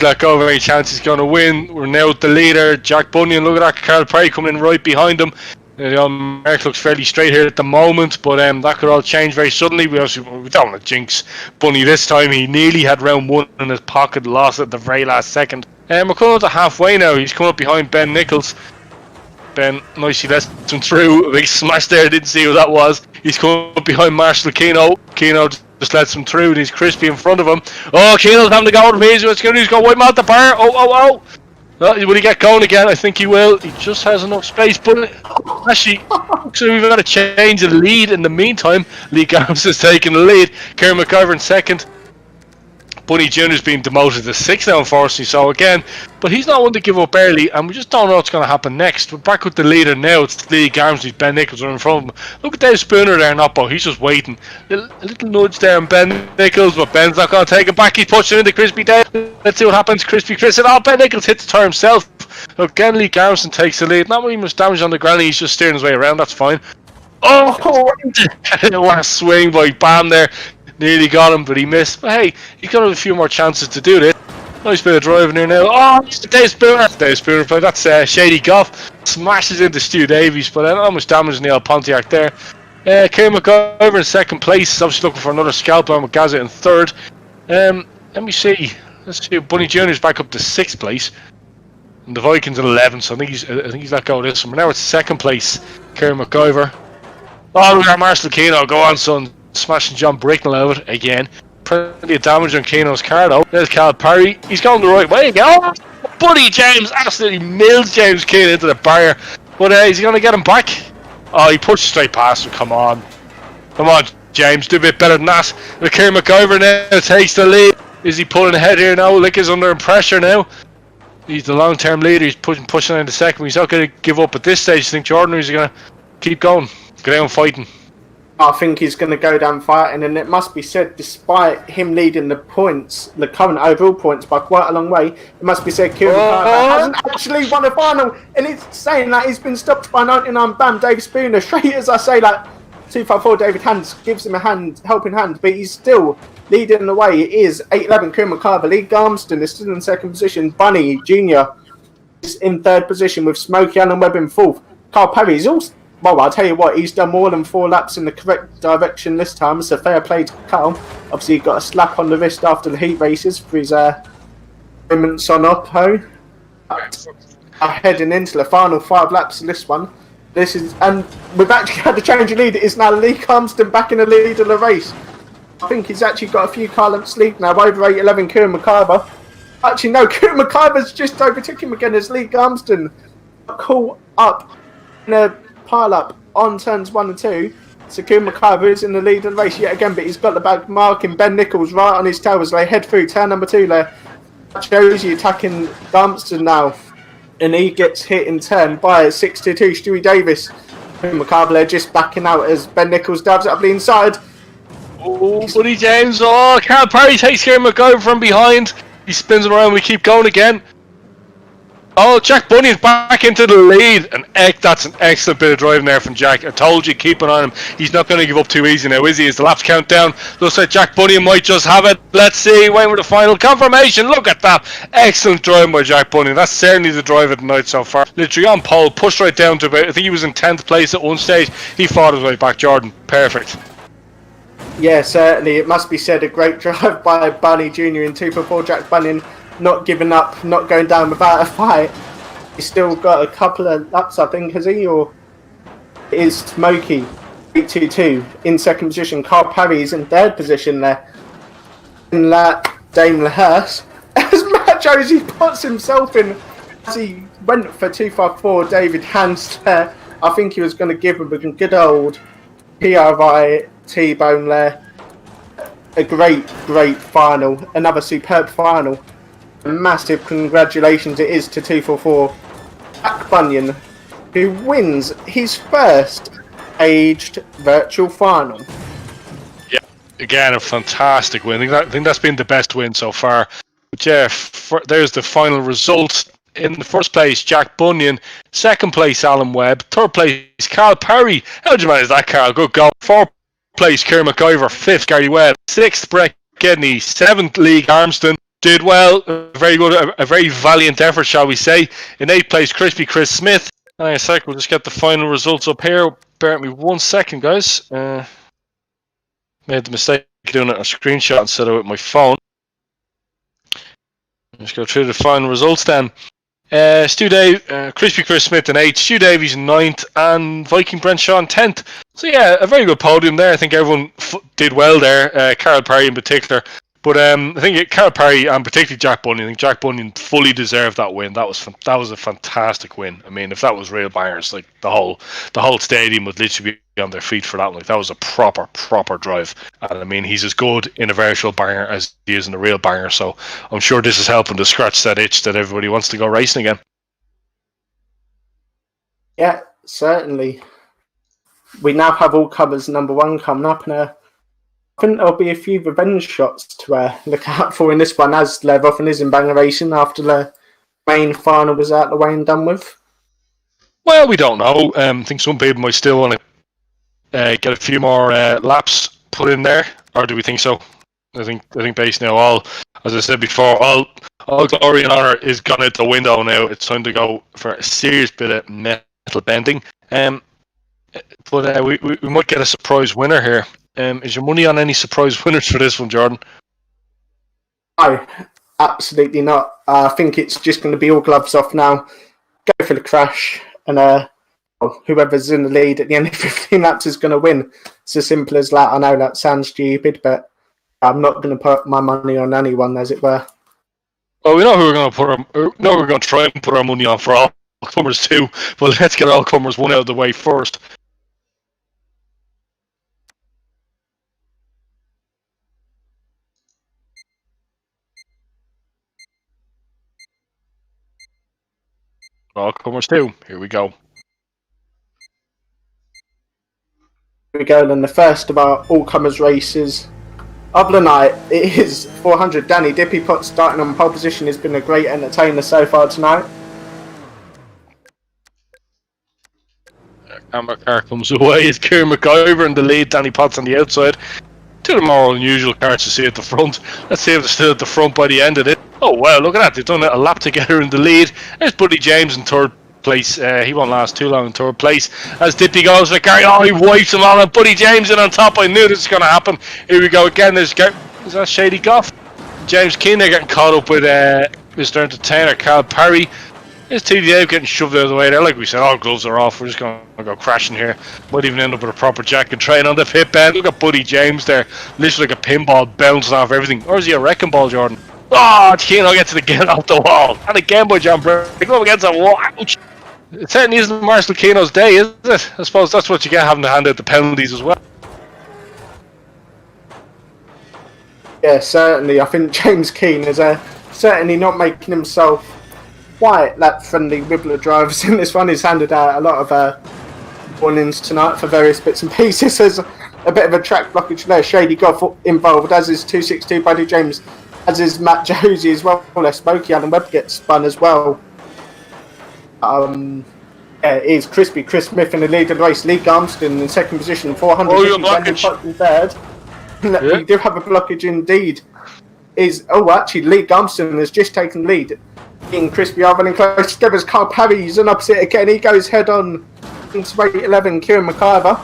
let go of any chance he's going to win. We're now with the leader, Jack Bunyan. Look at that, Carl Perry coming in right behind him. Mark looks fairly straight here at the moment, but that could all change very suddenly. We don't want to jinx Bunny this time. He nearly had round 1 in his pocket, lost at the very last second. We're coming up to halfway now. He's coming up behind Ben Nichols. Ben nicely lets him through. A big smash there, didn't see who that was. He's coming up behind Marshall Keno. Keno just lets him through, and he's Crispy in front of him. Oh, Keno's having to go out of his. He's going to wipe him out the bar. Oh. Will he get going again? I think he will. He just has enough space, but actually, so we've got to change the lead in the meantime. Lee Garms is taking the lead. Kieran McIver in second. Bunny Jr.'s been demoted to 6th now, unfortunately, so again, but he's not one to give up early, and we just don't know what's going to happen next. We're back with the leader now. It's Lee Garms, Ben Nichols are in front of him. Look at Dave Spooner there, Noppo. He's just waiting. A little nudge there on Ben Nichols, but Ben's not going to take it back. He's pushing into Crispy Dave. Let's see what happens. Crispy Chris, and Ben Nichols hits the tire himself. Again, Lee Garmson takes the lead. Not really much damage on the granny. He's just steering his way around. That's fine. Oh, what a swing by Bam there. Nearly got him, but he missed. But hey, he's got a few more chances to do this. Nice bit of driving here now. Oh, it's Dave Spooner. Dave Spooner play. That's Shady Goff. Smashes into Stu Davies, but not much damage in the old Pontiac there. Kieran McIver in second place. Obviously looking for another scalp on McGazza in third. Let me see. Let's see. Bunny Jr. is back up to 6th place. And the Vikings at 11th, so I think he's let go of this one. But now it's second place. Kieran McIver. Oh, we got Marshall Keno. Go on, son. Smashing John Bricknell out again. Plenty of damage on Keno's car though. There's Cal Parry. He's going the right way again. Oh, Buddy James absolutely mills James Keno into the barrier. But is he going to get him back? Oh, he pushed straight past him. Come on, James. Do a bit better than that. But Kieran McIver now takes the lead. Is he pulling ahead here now? Lick is under pressure now. He's the long-term leader. He's pushing into second. He's not going to give up at this stage. I think Jordan is going to keep going. Go down fighting. I think he's going to go down fighting, and it must be said, despite him leading the points, the current overall points by quite a long way, it must be said Kieran McIver hasn't actually won a final, and it's saying that he's been stopped by 99 Bam, David Spooner, straight as I say, like 254 David Hands gives him a helping hand, but he's still leading the way. It is 8-11 Kieran McIver. Lee Garmston is still in second position. Bunny Jr. is in third position with Smokey Allen Webb in fourth. Carl Perry is also, well, I'll tell you what, he's done more than 4 laps in the correct direction this time, so fair play to Carl. Obviously, he got a slap on the wrist after the heat races for his moments on Oppo. Heading into the final 5 laps of this one. And we've actually had to change the lead. It is now Lee Garmston back in the lead of the race. I think he's actually got a few car lengths lead now, over 8-11 Kieran McIver. Actually, no, Kieran McIver's just overtook him again as Lee Garmston caught up in a pile-up on turns 1 and 2. So Kieran McIver is in the lead of the race yet again, but he's got the back marking Ben Nichols right on his tail as they head through turn number 2 there. Josie attacking Garmston now, and he gets hit in turn by 6-2 Stewie Davis. Kieran McIver just backing out as Ben Nichols dives up the inside. Oh, Buddy James. Oh, Carl Perry takes Kieran McIver from behind. He spins it around. We keep going again. Oh, Jack Bunyan's back into the lead. And that's an excellent bit of driving there from Jack. I told you, keep an eye on him. He's not going to give up too easy now, is he? As the laps count down, looks like Jack Bunyan might just have it. Let's see. Waiting for the final confirmation. Look at that. Excellent driving by Jack Bunyan. That's certainly the drive of the night so far. Literally on pole, pushed right down to about, I think he was in 10th place at one stage. He fought his way back, Jordan. Perfect. Yeah, certainly. It must be said, a great drive by Bunny Jr. in 2-4 Jack Bunyan, not giving up, not going down without a fight. He's still got a couple of laps, I think, has he? Or is Smokey 8-2-2 in second position? Carl Parry is in third position there. In that, Daimler Hurst, as Matt Josie puts himself in as he went for 254 David Hands there. I think he was going to give him a good old PRI T-bone there. A great final. Another superb final. Massive congratulations it is to 244 Jack Bunyan, who wins his first aged virtual final. Yeah, again, a fantastic win. I think that's been the best win so far. But yeah, there's the final result. In the first place, Jack Bunyan. Second place, Alan Webb. Third place, Carl Parry. How do you manage that, Carl? Good goal. Fourth place, Kieran McIver. Fifth, Gary Webb. Sixth, Brett Gedney. Seventh, Lee Armston. Did well. Very good. A very valiant effort, shall we say. In eighth place, Crispy Chris Smith. And in a sec, we'll just get the final results up here. Bear with me 1 second, guys. Made the mistake of doing it on a screenshot instead of with my phone. Let's go through the final results then. Crispy Chris Smith in 8th, Stu Davies in 9th, and Viking Brent Shaw in 10th. So yeah, a very good podium there. I think everyone did well there, Carl Parry in particular. But I think Carl Parry and particularly Jack Bunyan, I think Jack Bunyan fully deserved that win. That was a fantastic win. I mean, if that was real bangers, like the whole stadium would literally be on their feet for that. Like that was a proper drive. And I mean, he's as good in a virtual banger as he is in a real banger. So I'm sure this is helping to scratch that itch that everybody wants to go racing again. Yeah, certainly. We now have all comers number 1 coming up, and I think there'll be a few revenge shots to look out for in this one, as Lev often is in banger racing after the main final was out the way and done with. Well, we don't know. I think some people might still want to get a few more laps put in there, or do we think so? I think based now, all, as I said before, all glory and honour is gone out the window now. It's time to go for a serious bit of metal bending. But we might get a surprise winner here. Is your money on any surprise winners for this one, Jordan? No, absolutely not. I think it's just going to be all gloves off now. Go for the crash, and whoever's in the lead at the end of 15 laps is going to win. It's as simple as that. I know that sounds stupid, but I'm not going to put my money on anyone, as it were. Well, we know who we're going to we're going to try and put our money on for all comers too. But let's get all comers one out of the way first. All comers too. Here we go. Here we go, then the first of our all-comers races of the night. It is 400. Danny Dippy Pot starting on pole position has been a great entertainer so far tonight. Camera car comes away. It's Kieran McIver in the lead. Danny Potts on the outside. Two of the more unusual cars to see at the front. Let's see if they're still at the front by the end of it. Oh wow, look at that. They've done a lap together in the lead. There's Buddy James in third place. He won't last too long in third place. As Dippy goes for Gary, he wipes him on, and Buddy James in on top. I knew this was going to happen. Here we go again. Is that Shady Goff? James Keane, they're getting caught up with Mr. Entertainer, Carl Parry. There's TDA getting shoved out of the way there. Like we said, all gloves are off. We're just going to go crashing here. Might even end up with a proper jack and train on the pit bend. Look at Buddy James there. Literally like a pinball bouncing off everything. Or is he a wrecking ball, Jordan? Oh, Keane gets it again off the wall. And again by John Brick. Up against the wall. Ouch. It certainly isn't Marshall Keno's day, is it? I suppose that's what you get, having to hand out the penalties as well. Yeah, certainly. I think James Keane is certainly not making himself quite that friendly with the drivers in this one. He's handed out a lot of warnings tonight for various bits and pieces. There's a bit of a track blockage there. Shady Goff involved, as is 262 Buddy James, as is Matt Josie as well. Smokey Alan Webb gets spun as well. It is Crispy Chris Smith in the lead of the race. Lee Garmston in second position, 400. Oh, your blockage. In third. Yeah. We do have a blockage indeed. Actually, Lee Garmston has just taken lead. In Crispy are running close together as Carl Parry's on opposite again. He goes head on into 11. Kieran McIver.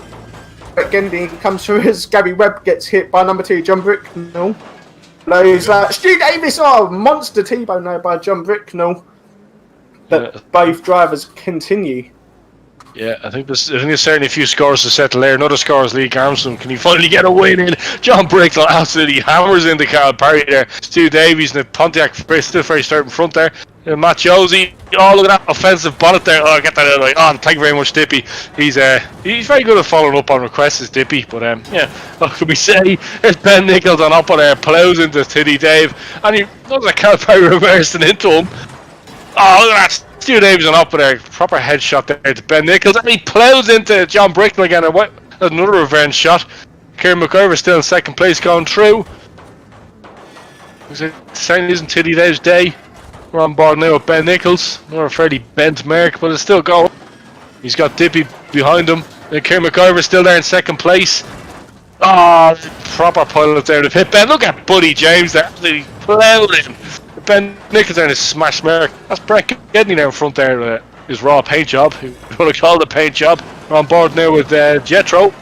Again, he comes through as Gary Webb gets hit by number 2, John Bricknell. Blows Stu Davis. Monster T-bone there by John Bricknell. But both drivers continue. Yeah, I think there's certainly a few scores to settle there. Another score is Lee Armstrong. Can he finally get a win in? John Bricknell absolutely hammers into Carl Parry there. Stu Davies and the Pontiac still very straight in front there. Matt Josie. Oh, look at that offensive bonnet there. Oh, get that out of the way. Oh, thank you very much, Dippy. He's very good at following up on requests, is Dippy. But yeah, what can we say? There's Ben Nichols on up on there, plows into Tiddy Dave, and he looks like Calpari reversing into him. Oh, look at that. Stu Davies on up there, proper headshot there to Ben Nichols, and he plows into John Bricknell again. Another revenge shot. Kieran McIver still in second place, going through. Saying isn't Tiddy Dave's day. We're on board now with Ben Nichols. Another fairly bent mark, but it's still going. He's got Dippy behind him. And Kieran McIver still there in second place. Oh, proper pilot there to hit Ben. Look at Buddy James there, absolutely plowed him. Ben Nichols there in his smash mark. That's Brett Gedney there in front there. His raw paint job. You want to call it a paint job. We're on board now with Jetro.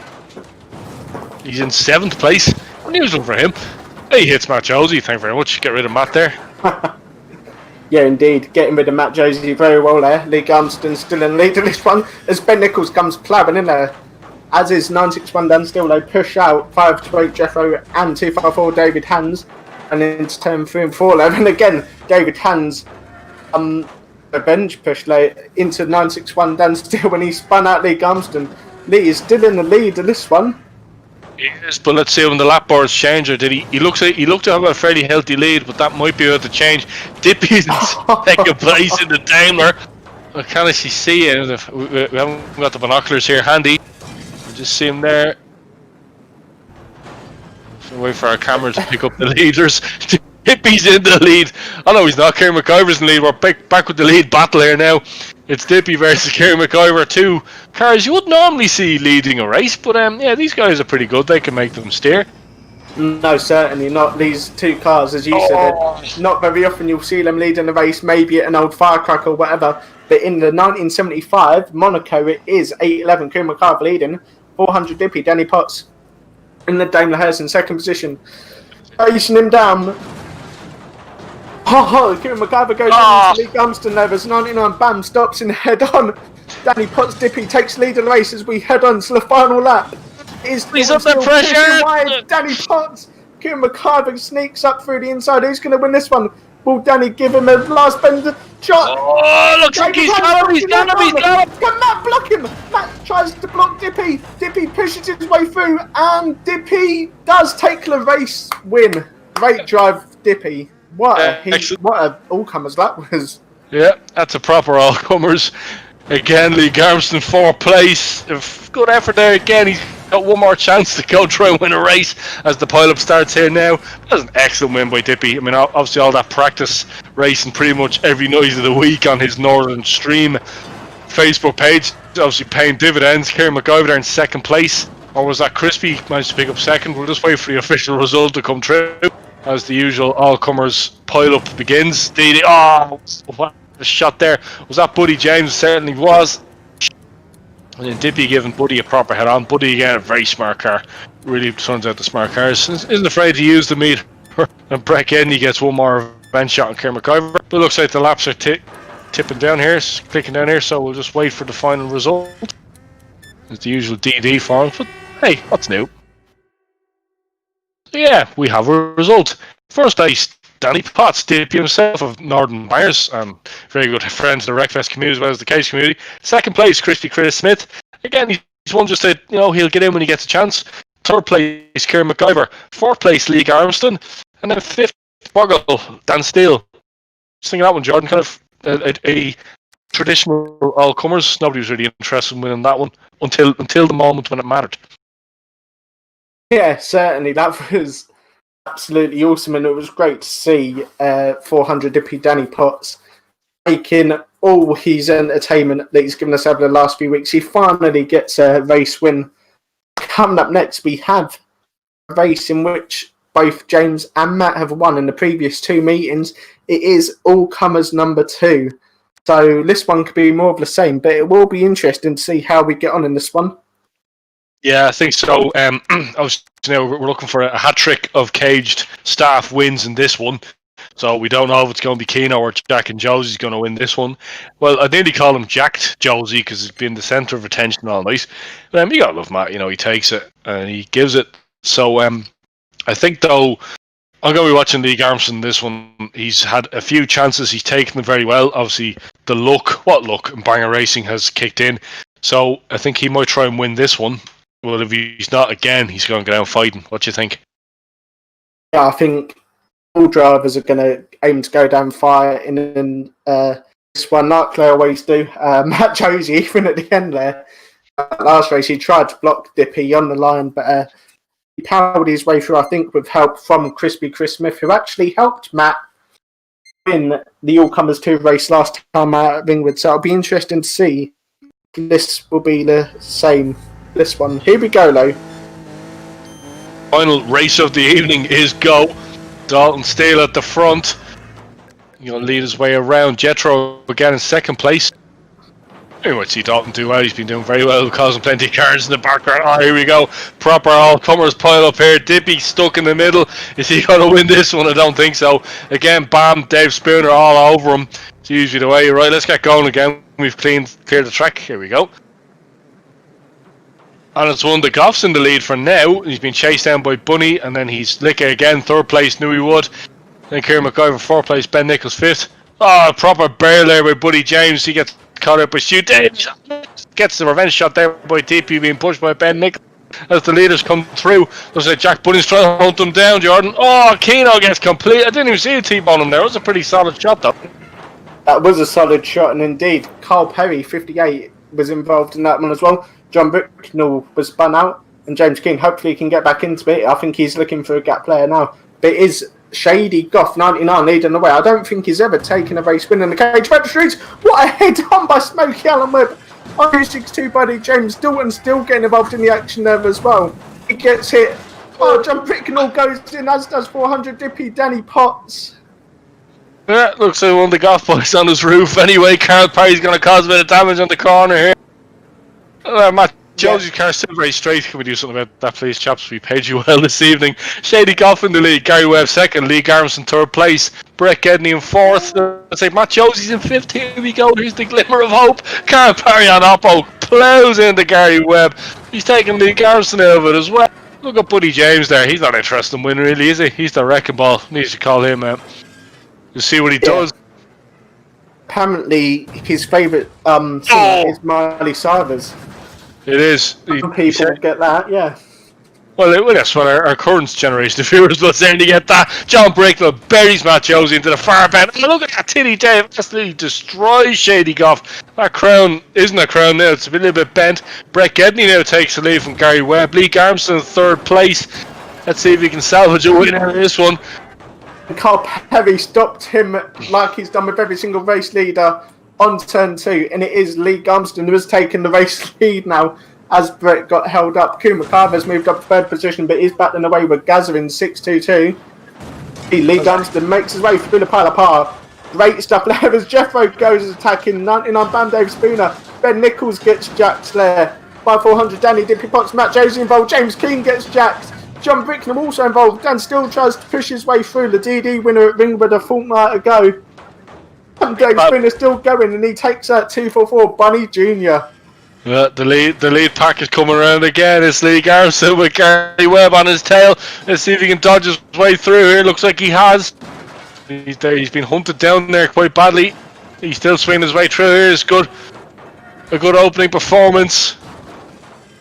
He's in 7th place. News for him. He hits Matt Josie. Thank you very much. Get rid of Matt there. Yeah, indeed. Getting rid of Matt Josie very well there. Lee Garmston still in the lead of this one as Ben Nichols comes ploughing in there. As is 961 Dan still, they push out 528 Jeffro and 254 David Hands. And into turn 3 and 4 there. And again, David Hands a bench push late into 961 Dan still when he spun out Lee Garmston. Lee is still in the lead of this one. Yes, but let's see when the lap boards change. Or did he looked to have a fairly healthy lead, but that might be about to change. Dippy's in second place in the Daimler. I can't actually see it. We haven't got the binoculars here handy. We just see him there. So wait for our cameras to pick up the leaders. Dippy's in the lead. Oh no, he's not. Kieran McIver's in the lead. We're back with the lead battle here now. It's Dippy versus Kieran McIver, two cars you would normally see leading a race, but yeah, these guys are pretty good. They can make them steer. No, certainly not. These two cars, as you said, not very often you'll see them leading a race, maybe at an old firecracker or whatever. But in the 1975 Monaco, it is 811 Kieran McIver leading, 400 Dippy, Danny Potts in the Daimler Harris in second position. Racing him down. Kieran McIver goes into Lee Gumston there. There's 99, bam, stops in head on. Danny Potts Dippy takes lead of the race as we head on to the final lap. He's up the pressure. Wide. Danny Potts. Kieran McIver sneaks up through the inside. Who's going to win this one? Will Danny give him a last bend shot? Oh, looks like he's got him. Can Matt block him? Matt tries to block Dippy. Dippy pushes his way through, and Dippy does take the race win. Great drive, Dippy. What a all-comers that was. Yeah, that's a proper all-comers. Again, Lee Garmston, 4th place. Good effort there again. He's got one more chance to go try and win a race as the pile-up starts here now. That's an excellent win by Dippy. I mean, obviously all that practice racing pretty much every night of the week on his Northern Stream Facebook page. Obviously paying dividends. Kieran McIver there in 2nd place. Or was that Crispy managed to pick up 2nd? We'll just wait for the official result to come through. As the usual all-comers pile-up begins. Oh, what a shot there. Was that Buddy James? Certainly was. And then Dippy giving Buddy a proper head on. Buddy again, a very smart car. Really turns out the smart cars. Isn't afraid to use the meter. And Brett Gedney gets one more bench shot on Kieran McIver. But it looks like the laps are tipping down here, clicking down here, so we'll just wait for the final result. It's the usual DD for him. But hey, what's new? So yeah, we have a result. First place, Danny Potts, Dippy himself of Northern Buyers, very good friends of the Wreckfest community as well as the Cage community. 2nd place, Christy Chris Smith. Again, he's one just that, he'll get in when he gets a chance. 3rd place, Kieran McIver. 4th place, Lee Garmston. And then 5th, Boggle, Dan Steele. Just thinking that one, Jordan, kind of a traditional all-comers. Nobody was really interested in winning that one until the moment when it mattered. Yeah, certainly. That was absolutely awesome, and it was great to see 400 Dippy Danny Potts taking all his entertainment that he's given us over the last few weeks. He finally gets a race win. Coming up next, we have a race in which both James and Matt have won in the previous 2 meetings. It is all-comers number 2. So this one could be more of the same, but it will be interesting to see how we get on in this one. Yeah, I think so. We're looking for a hat trick of caged staff wins in this one. So we don't know if it's going to be Keno or Jack and Josie's going to win this one. Well, I nearly call him Jacked Josie because he's been the centre of attention all night. But you got to love Matt. He takes it and he gives it. So I think though I'm going to be watching Lee Garmson this one. He's had a few chances. He's taken them very well. Obviously, the luck in Banger Racing has kicked in. So I think he might try and win this one. Well, if he's not again, he's going to go down fighting. What do you think? Yeah, I think all drivers are going to aim to go down fighting in this one, like they always do. Matt Josie, even at the end there, last race, he tried to block Dippy on the line, but he powered his way through, I think, with help from Crispy Chris Smith, who actually helped Matt win the All-Comers 2 race last time out at Ringwood. So it'll be interesting to see if this will be the same, this one. Here we go, Lo. Final race of the evening is go. Dalton Steele at the front. He's going to lead his way around. Jethro again in second place. You might see Dalton do well. He's been doing very well, causing plenty of cars in the background. Oh, here we go. Proper all-comers pile up here. Dippy stuck in the middle. Is he going to win this one? I don't think so. Again, Bam, Dave Spooner all over him. It's usually the way. Right, let's get going again. We've cleared the track. Here we go. And it's one of the Goffs in the lead for now. He's been chased down by Bunny, and then he's Licka again, third place, knew he would. Then Kieran McIver, fourth place, Ben Nichols, fifth. Oh, proper barrel there by Buddy James. He gets caught up by Stu Davis. Gets the revenge shot there by DP, being pushed by Ben Nichols. As the leaders come through, looks like Jack Bunny's trying to hunt them down, Jordan. Oh, Keno gets complete. I didn't even see a T-bone him there. It was a pretty solid shot, though. That was a solid shot, and indeed, Carl Perry, 58, was involved in that one as well. John Bricknell was spun out, and James King hopefully can get back into it. I think he's looking for a gap player now. But it is Shady Goff, 99, leading the way. I don't think he's ever taken a race win in the cage. Back the streets, what a head on by Smokey Allen Webb. On 262 Buddy James. Dalton still getting involved in the action there as well. He gets hit. Oh, John Bricknell goes in, as does 400 Dippy Danny Potts. Yeah, looks like one of the golf boys on his roof. Anyway, Carl Perry's going to cause a bit of damage on the corner here. Matt Josie's car still very straight. Can we do something about that, please, chaps? We paid you well this evening. Shady Goff in the lead. Gary Webb second. Lee Garrison third place. Brett Gedney in fourth. Let's say Matt Josie's in fifth. Here we go. Here's the glimmer of hope. Carl Perry on Oppo. Plows into Gary Webb. He's taking Lee Garrison out of it as well. Look at Buddy James there. He's not interested in winning, really, is he? He's the wrecking ball. Needs to call him out. You see what he does. Apparently, his favourite singer is Miley Cyrus. It is. Some people get that, yeah. Well, that's what our current generation of viewers will certainly get that. John Bracknell buries Matt Josie into the far bend. Oh, look at that Titty Dave. Absolutely destroys Shady Goff. That crown isn't a crown now. It's a little bit bent. Brett Gedney now takes the lead from Gary Webb. Lee Garmson in third place. Let's see if he can salvage a win out of this one. Carl Perry stopped him like he's done with every single race leader on turn 2, and it is Lee Gumston who has taken the race lead now as Brett got held up. Kuma Carver's moved up to third position, but he's battling away with Gazza in 6.22. Lee Gumston makes his way through the pile of power. Great stuff there as Jeffro goes attacking 99 Bam Dave Spooner. Ben Nichols gets jacked there by 400. Danny Dippy Potts, Matt Josie involved. James Keane gets jacked. John Bricknell also involved. Dan still tries to push his way through. The DD winner at Ringwood a fortnight ago. And Dave Spooner still going, and he takes that 244 Bunny Jr. Yeah, the lead pack is coming around again. It's Lee Garrison with Gary Webb on his tail. Let's see if he can dodge his way through here. Looks like he has. He's been hunted down there quite badly. He's still swinging his way through here. It's good. A good opening performance.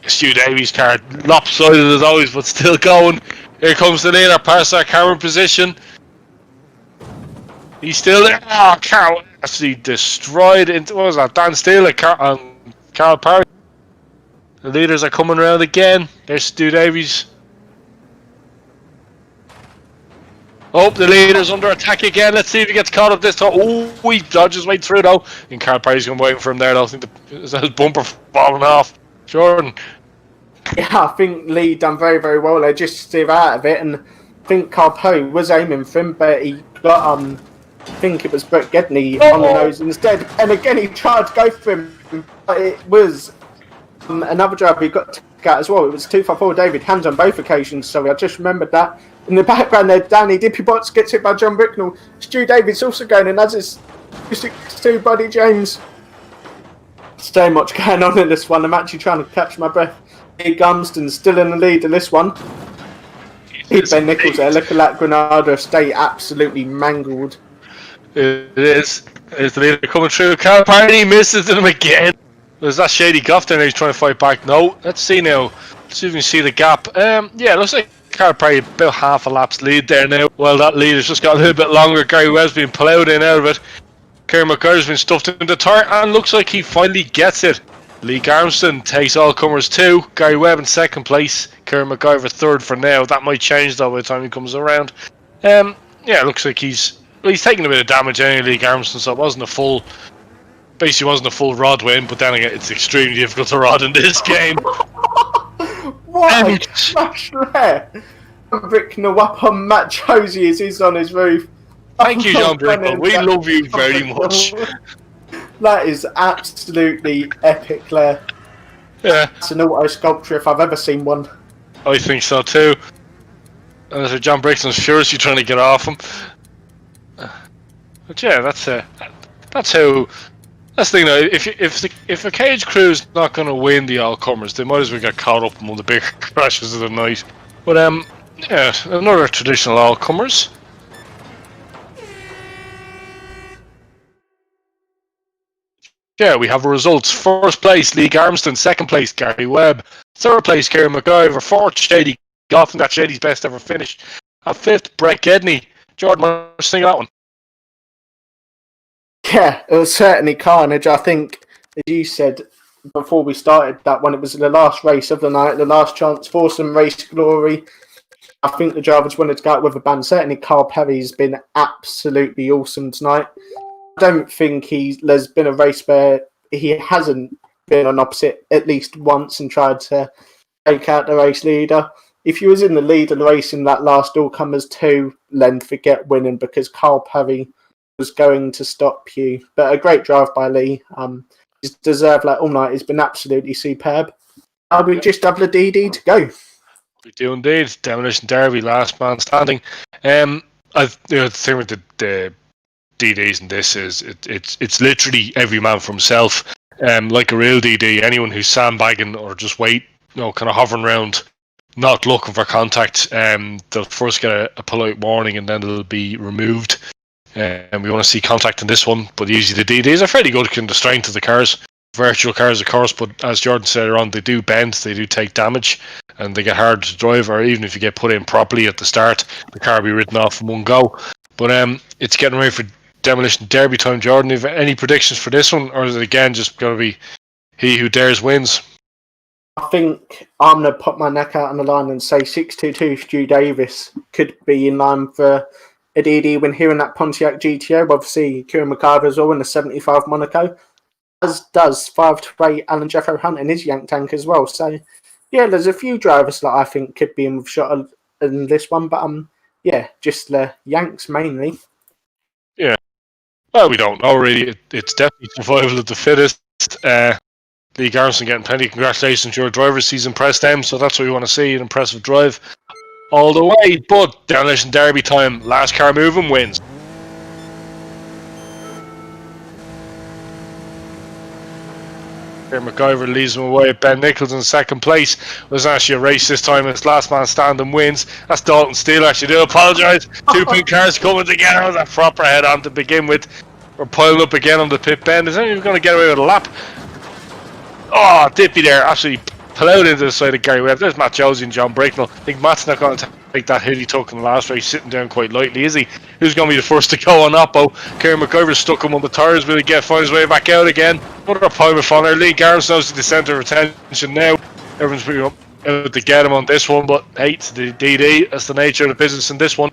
Stu Davies' car lopsided as always, but still going. Here comes the leader, Parsa Cameron position. He's still there. Oh, Carl actually destroyed into, what was that? Dan Steele and Carl Perry. The leaders are coming around again. There's Stu Davies. Oh, the leader's under attack again. Let's see if he gets caught up this time. Oh, he dodges his way through though. And Carl Perry's going to wait for him there. I don't think is that his bumper falling off. Jordan. Yeah, I think Lee done very, very well there just to steer out of it, and I think Carl Perry was aiming for him, but he got I think it was Brett Gedney on the nose instead, and again he tried to go for him, but it was another driver he got to take out as well. It was 254 David Hands on both occasions, so I just remembered that. In the background there, Danny Dippy Potts gets hit by John Bricknell. Stu Davids also going, and as is 262 Buddy James. So much going on in this one. I'm actually trying to catch my breath. Lee Gumston still in the lead in this one. Ben Nichols there, look at that Granada Estate absolutely mangled. It is. It's the leader coming through. Carl Party misses him again. There's that shady Goff there. He's trying to fight back. No, let's see now. Let's see if we can see the gap. Yeah, it looks like Carl Party about half a lap's lead there now. Well, that lead has just got a little bit longer. Gary Webb's been ploughed in out of it. Kieran McGuire's been stuffed into the turret and looks like he finally gets it. Lee Garmston takes all comers too. Gary Webb in second place. Kieran McGuire third for now. That might change though by the time he comes around. Yeah, it looks like he's taking a bit of damage anyway, Lee Garmston, so it wasn't a full rod win, but then again, it's extremely difficult to rod in this game. What a smash there! Brickner up on Matt Josie as he's on his roof. Thank you, John Brickner. We love you very much. That is absolutely epic, Claire. Yeah. It's an auto sculpture if I've ever seen one. I think so too. And so John Brixton's furiously trying to get off him. But yeah, that's how. That's the thing though. If a cage crew's not going to win the all comers, they might as well get caught up in one of the bigger crashes of the night. But yeah, another traditional all comers. Yeah, we have results. First place, Lee Garmston. Second place, Gary Webb. Third place, Kieran McGuire. Fourth, Shady Goff, and that's Shady's best ever finish. At fifth, Brett Gedney. Jordan, what do you think of that one? Yeah, it was certainly carnage. I think, as you said before we started that one, it was the last race of the night, the last chance for some race glory. I think the drivers wanted to go out with a bang. Certainly, Carl Perry's been absolutely awesome tonight. I don't think there's been a race where he hasn't been on opposite at least once and tried to take out the race leader. If he was in the lead of the race in that last all-comers 2, then forget winning because Carl Perry was going to stop you. But a great drive by Lee. He's deserved all night. He's been absolutely superb. We just have the DD to go. We do indeed. Demolition Derby, last man standing. The thing with the DDs in this is it's literally every man for himself. Like a real DD, anyone who's sandbagging or just kind of hovering around, not looking for contact, they'll first get a polite warning and then they'll be removed. And we want to see contact in this one, but usually the DDs are fairly good in the strength of the cars. Virtual cars, of course, but as Jordan said earlier on, they do bend, they do take damage, and they get hard to drive, or even if you get put in properly at the start, the car will be written off in one go. But it's getting ready for Demolition Derby time, Jordan. Have any predictions for this one, or is it again just going to be he who dares wins? I think I'm going to put my neck out on the line and say 622 Stu Davis could be in line for a DD win here in that Pontiac GTO. Obviously, Kieran McCarver as well in the 75 Monaco, as does 5-8 Alan Jeffo Hunt in his Yank tank as well. So, yeah, there's a few drivers that I think could be in with shot in this one, but yeah, just the Yanks mainly. Yeah. Well, we don't know really. It's definitely survival of the fittest. Lee Garrison getting plenty of congratulations to your drivers. He's impressed them, so that's what we want to see, an impressive drive all the way. But Demolition Derby time, last car moving wins. MacGyver leads him away. Ben Nichols in second place. It was actually a race this time. It's last man standing wins. That's Dalton Steele. Actually, do apologise. 2 pit cars coming together. It was a proper head on to begin with. We're piling up again on the pit bend. Is anyone going to get away with a lap? Oh, Dippy there. Absolutely plowed into the side of Gary Webb. There's Matt Josie and John Bracknell. I think Matt's not going to take that hit he took in the last race, sitting down quite lightly, is he? Who's going to be the first to go on Oppo? Kieran McGyver's stuck him on the tyres. Will he find his way back out again? Another pile of fun there. Lee Garrison knows the centre of attention now. Everyone's pretty up out to get him on this one, but hey, it's the DD. That's the nature of the business in this one.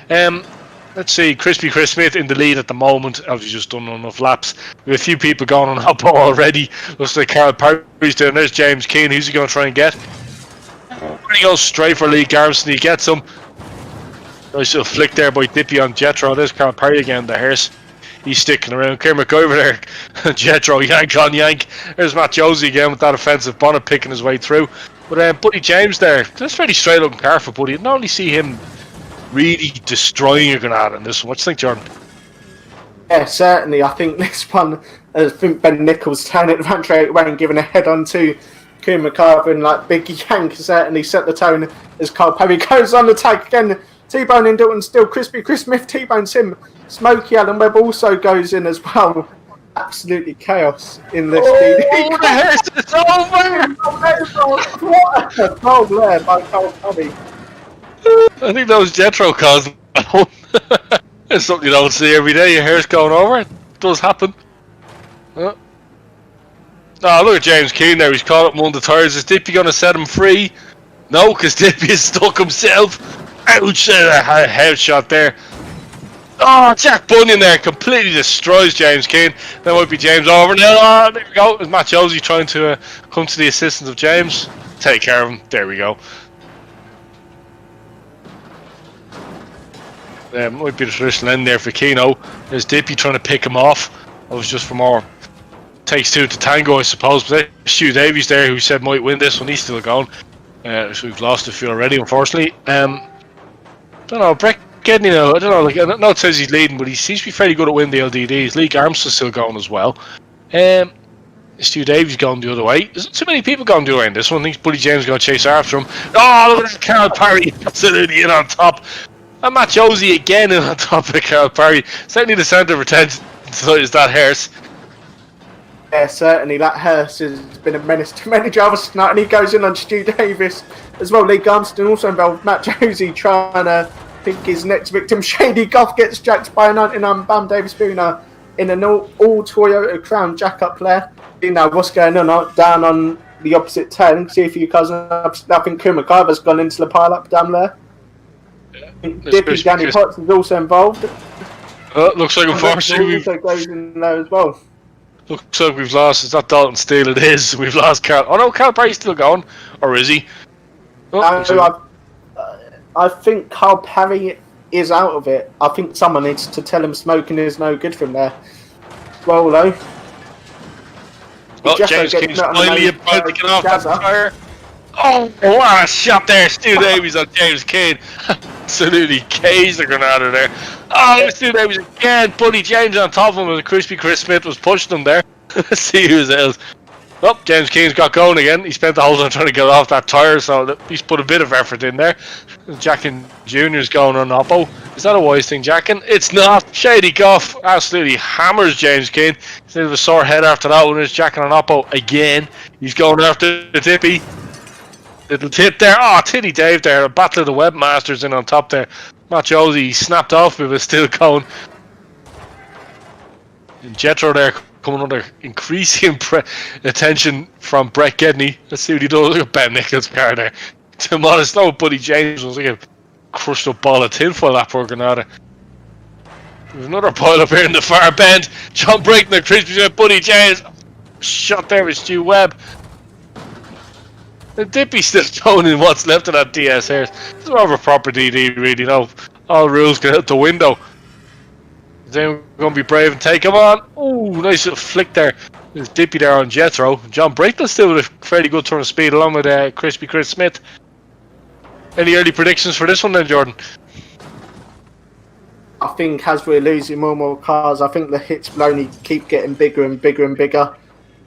Let's see, Crispy Chris Smith in the lead at the moment. Obviously just done enough laps. We have a few people going on Oppo already. Looks like Carl Perry's down. There's James Keane. Who's he going to try and get? He goes straight for Lee Garrison. He gets him. Nice little flick there by Dippy on Jetro. There's Carl Perry again, the hearse. He's sticking around. Kieran McGyver there. Jetro, yank on yank. There's Matt Josie again with that offensive bonnet picking his way through. But Buddy James there. That's a very straight looking car for Buddy. I didn't only see him really destroying a Granada in this one. What do you think, Jordan? Yeah, certainly. I think this one, I think Ben Nichols turning it around straight away and giving a head on to Kieran McCarver and Big Yank certainly set the tone as Carl Perry goes on the tag again. T-boning Dalton still. Crispy Chris Smith T-bones him. Smokey Alan Webb also goes in as well. Absolutely chaos in this DD. Oh, the hearse is over! What a goal there by Carl Tubby. I think that was Jethro causing that one. It's something you don't see every day. Your hair's going over. It does happen. Oh, look at James Keane there. He's caught up among the tires. Is Dippy going to set him free? No, because Dippy is stuck himself. Ouch! A head shot there. Oh, Jack Bunyan there completely destroys James Keane. That might be James over now. Oh, there we go. It's Matt Josie trying to come to the assistance of James. Take care of him. There we go. Might be the traditional end there for Keno. There's Dippy trying to pick him off. That was just for more. Takes two to tango, I suppose. But Stu Davies there, who said might win this one, he's still going. So we've lost a few already, unfortunately. Don't know, Brett Gedney now, I don't know, like, I know it says he's leading, but he seems to be fairly good at winning the LDDs. Lee Armstrong's still going as well. Stu Davies going the other way. There's not too many people going the other way in this one. I think Buddy James is going to chase after him. Oh, look at that, Carl Parry absolutely in on top. And Matt Josie again in on top of Carl Parry. Certainly the centre of attention is that hearse. Yeah, certainly that hearse has been a menace to many drivers tonight, and he goes in on Stu Davis as well. Lee Garmston also involved. Matt Josie trying to pick his next victim. Shady Goff gets jacked by a 99 Bam Davis Spooner in an all Toyota Crown jack up there. You know what's going on down on the opposite turn. See if you cousin. I think Kumakava's gone into the pile up down there. Dippy Danny Potts is also involved. Looks like unfortunately also goes in there as well. Looks like we've lost. It's not Dalton Steele, it is. We've lost Carl. Oh no, Carl Parry's still going. Or is he? I think Carl Parry is out of it. I think someone needs to tell him smoking is no good from there. Well, though. Well, James King's finally about to get off that tire. Oh, what a shot there. Stu Davies on James Kane. Absolutely caged the Granada there. Oh, Stu Davies again. Buddy James on top of him as Crispy Chris Smith was pushing him there. Let's see who's else. Oh, James King's got going again. He spent the whole time trying to get off that tyre, so he's put a bit of effort in there. Jackin Jr.'s going on Oppo. Is that a wise thing, Jackin? It's not. Shady Goff absolutely hammers James King. He's a sore head after that one. It's Jackin on Oppo again. He's going after the Tippy. Little tip there. Oh, Titty Dave there. A battle of the webmasters in on top there. Matt Josie snapped off, but was still going. And Jethro there coming under increasing attention from Brett Gedney. Let's see what he does. Look at Ben Nichols' car there. To be honest, no, Buddy James was like a crushed up ball of tinfoil that poor Granada. There's another pile up here in the far bend. John Brayton, the crispy Buddy James. Shot there with Stu Webb. The Dippy's still showing in what's left of that DS here. It's more of a proper DD, really. No, all rules get out the window. Is anyone going to be brave and take him on? Oh, nice little flick there. There's Dippy there on Jethro. John Brayton still with a fairly good turn of speed along with Crispy Chris Smith. Any early predictions for this one then, Jordan? I think as we're losing more and more cars, I think the hits will only keep getting bigger and bigger and bigger.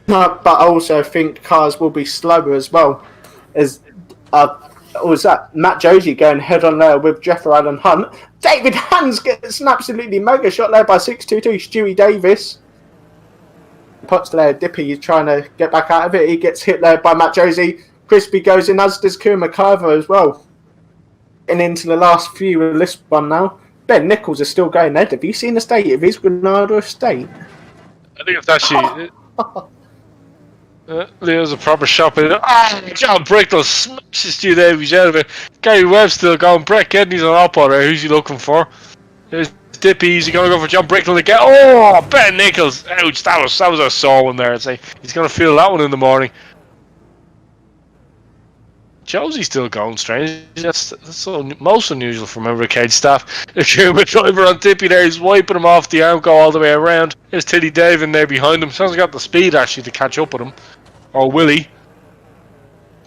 But I also think cars will be slower as well. As was that Matt Josie going head on there with Jeffrey Allen Hunt. David Hans gets an absolutely mega shot there by 622 Stewie Davis. Potts there, Dippy is trying to get back out of it. He gets hit there by Matt Josie. Crispy goes in, as does Kuma Carver as well. And into the last few of this one now. Ben Nichols is still going there. Have you seen the state of his Granada estate? I think it's actually... There's a proper shot in it. John Bricknell smashes Stu Davies out of it. Gary Webb's still going. Brett Gedney's on oppo there. Who's he looking for? There's Dippy. Is he going to go for John Bricknell again? Oh, Ben Nichols. Ouch. That was a sore one there. I'd say he's going to feel that one in the morning. Josie's still going strange. That's so most unusual for a member of Cage staff. The Kuma driver on Dippy there. He's wiping him off the arm, go all the way around. There's Teddy Dave in there behind him. Sounds like got the speed actually to catch up with him. Or will he?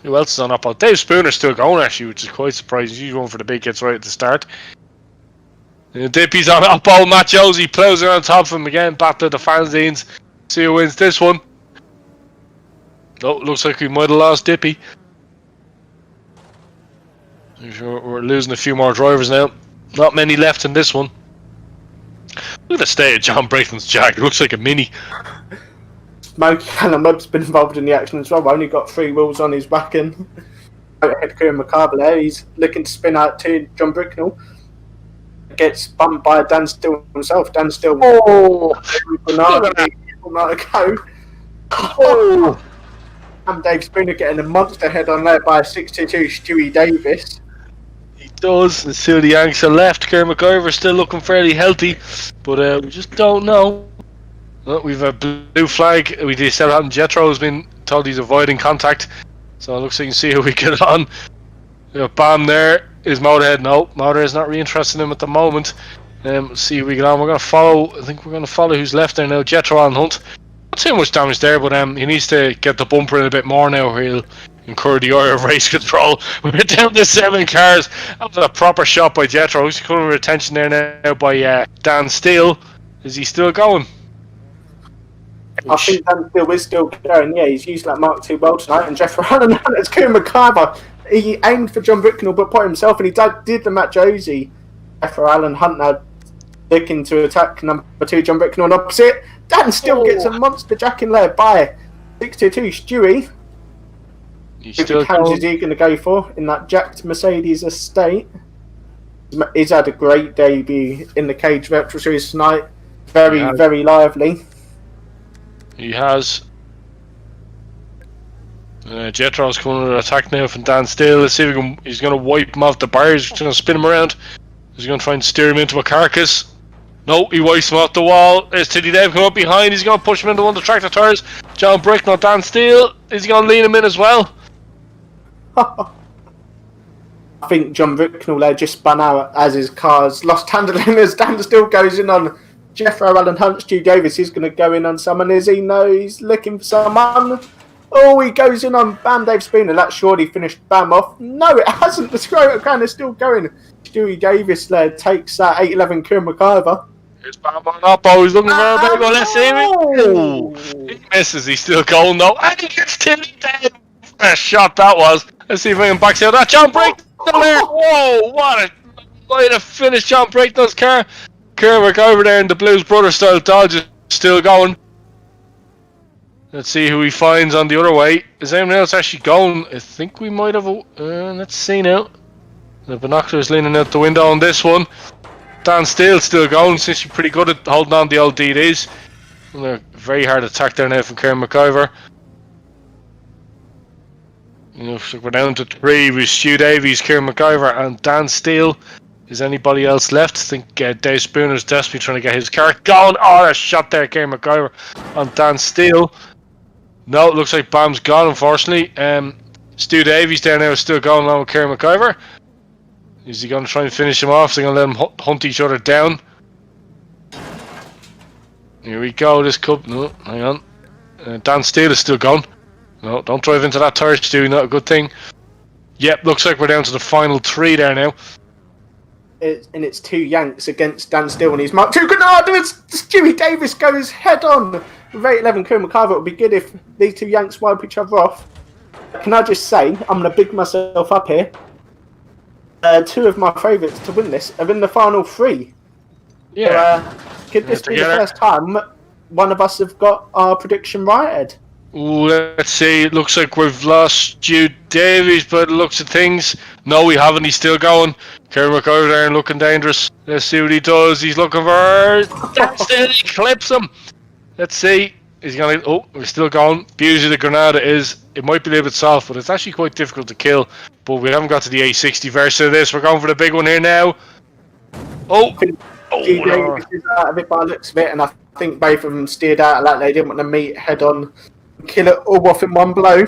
Who else is on up? Dave Spooner's still going actually, which is quite surprising. He's going for the big hits right at the start. Dippy's on up. Matt Josie plows it on top of him again. Back to the fanzines. See who wins this one. Oh, looks like we might have lost Dippy. We're losing a few more drivers now. Not many left in this one. Look at the state of John Braithwaite's Jag. It looks like a mini. Smokey Alan Webb's been involved in the action as well. Only got 3 wheels on his back and head Kieran McCarver there. He's looking to spin out to John Bricknell. Gets bumped by Dan Steele himself. Dan Steele. Oh! Oh! And Dave Spooner getting a monster head on there by 622 Stewie Davis. He does. And still the Yanks are left. Kieran McIver still looking fairly healthy, but we just don't know. Well, we've a blue flag. We do still have Jethro has been told he's avoiding contact, so it looks like you can see how we get on. We got Bam there. Is Motorhead? No, Motorhead's not really interested in him at the moment. See how we get on. We're going to follow. I think we're going to follow who's left there now. Jethro on Hunt. Not too much damage there, but he needs to get the bumper in a bit more now. He'll incur the ire of race control. We're down to 7 cars. That was a proper shot by Jethro. He's coming with attention there now by Dan Steele. Is he still going? I think Dan Steele is still going. Yeah, he's used that Mark II well tonight. And Jeff Allen and it's Kieran McIver. He aimed for John Bricknell, but put himself, and he did the Matt Josie. Jeff Allen Hunt now looking to attack number 2, John Bricknell on opposite. Dan still gets a monster jack in there by 622 Stewie. Which pounds is he going to go for in that jacked Mercedes estate? He's had a great debut in the Cage Virtual Series tonight. Very lively. He has. Jethro's coming with an attack now from Dan Steele. Let's see if he's going to wipe him off the bars. He's going to spin him around. He's going to try and steer him into a carcass. No, he wipes him off the wall. There's Tiddy Dave coming up behind. He's going to push him into one of the tractor tires. John Bricknell, Dan Steele. Is he going to lean him in as well? I think John Bricknell there just spun out as his car's lost handling as Dan Steele goes in on Jethro Allen Hunt. Stu Davis is going to go in on someone. Is he? No, he's looking for someone. Oh, he goes in on Bam Dave Spooner. That surely finished Bam off. No, it hasn't. The scrotum can is still going. Stewie Davis there takes that 811 Kieran McIver. Here's Bam on up. Oh, he's looking for a big one. Let's see him. Oh, he misses. He's still going though. And he gets Tilly dead. A shot that was. Let's see if we can back out that. John Bricknell there. Whoa, what a way to finish John Bricknell's car. Kieran McIver there in the Blues Brothers style Dodge is still going. Let's see who he finds on the other way. Is anyone else actually going? I think we might have. Let's see now. The binoculars leaning out the window on this one. Dan Steele's still going since you're pretty good at holding on the old DDs. And a very hard attack there now from Kieran McIver. So we're down to 3 with Stu Davies, Kieran McIver, and Dan Steele. Is anybody else left? I think Dave Spooner's desperately trying to get his car going. Oh, a shot there, Kieran McIver on Dan Steele. No, it looks like Bam's gone, unfortunately. Stu Davies there now is still going along with Kieran McIver. Is he going to try and finish him off? Is he going to let them hunt each other down? Here we go, this cup. No, hang on. Dan Steele is still gone. No, don't drive into that tire, Stu, not a good thing. Yep, looks like we're down to the final 3 there now. It's 2 Yanks against Dan Steele and he's Mark II Granada. Stewie Davis goes head on with 811 Kieran McIver. It would be good if these 2 Yanks wipe each other off. Can I just say, I'm going to big myself up here. 2 of my favourites to win this are in the final 3. Yeah. So, could this be the first time one of us have got our prediction righted? Let's see, it looks like we've lost Stu Davies, but it looks at things. No, we haven't, he's still going. Kieran McIver there and looking dangerous. Let's see what he does. He's looking for... he clips him. Let's see. He's going to... Oh, we're still going. Beauty of the Granada is... It might be a little bit soft, but it's actually quite difficult to kill. But we haven't got to the A60 version of this. We're going for the big one here now. Oh! Stu Davis is out of it by the looks of it, and I think both of them steered out of that. They didn't want to meet head on. Kill it all off in one blow,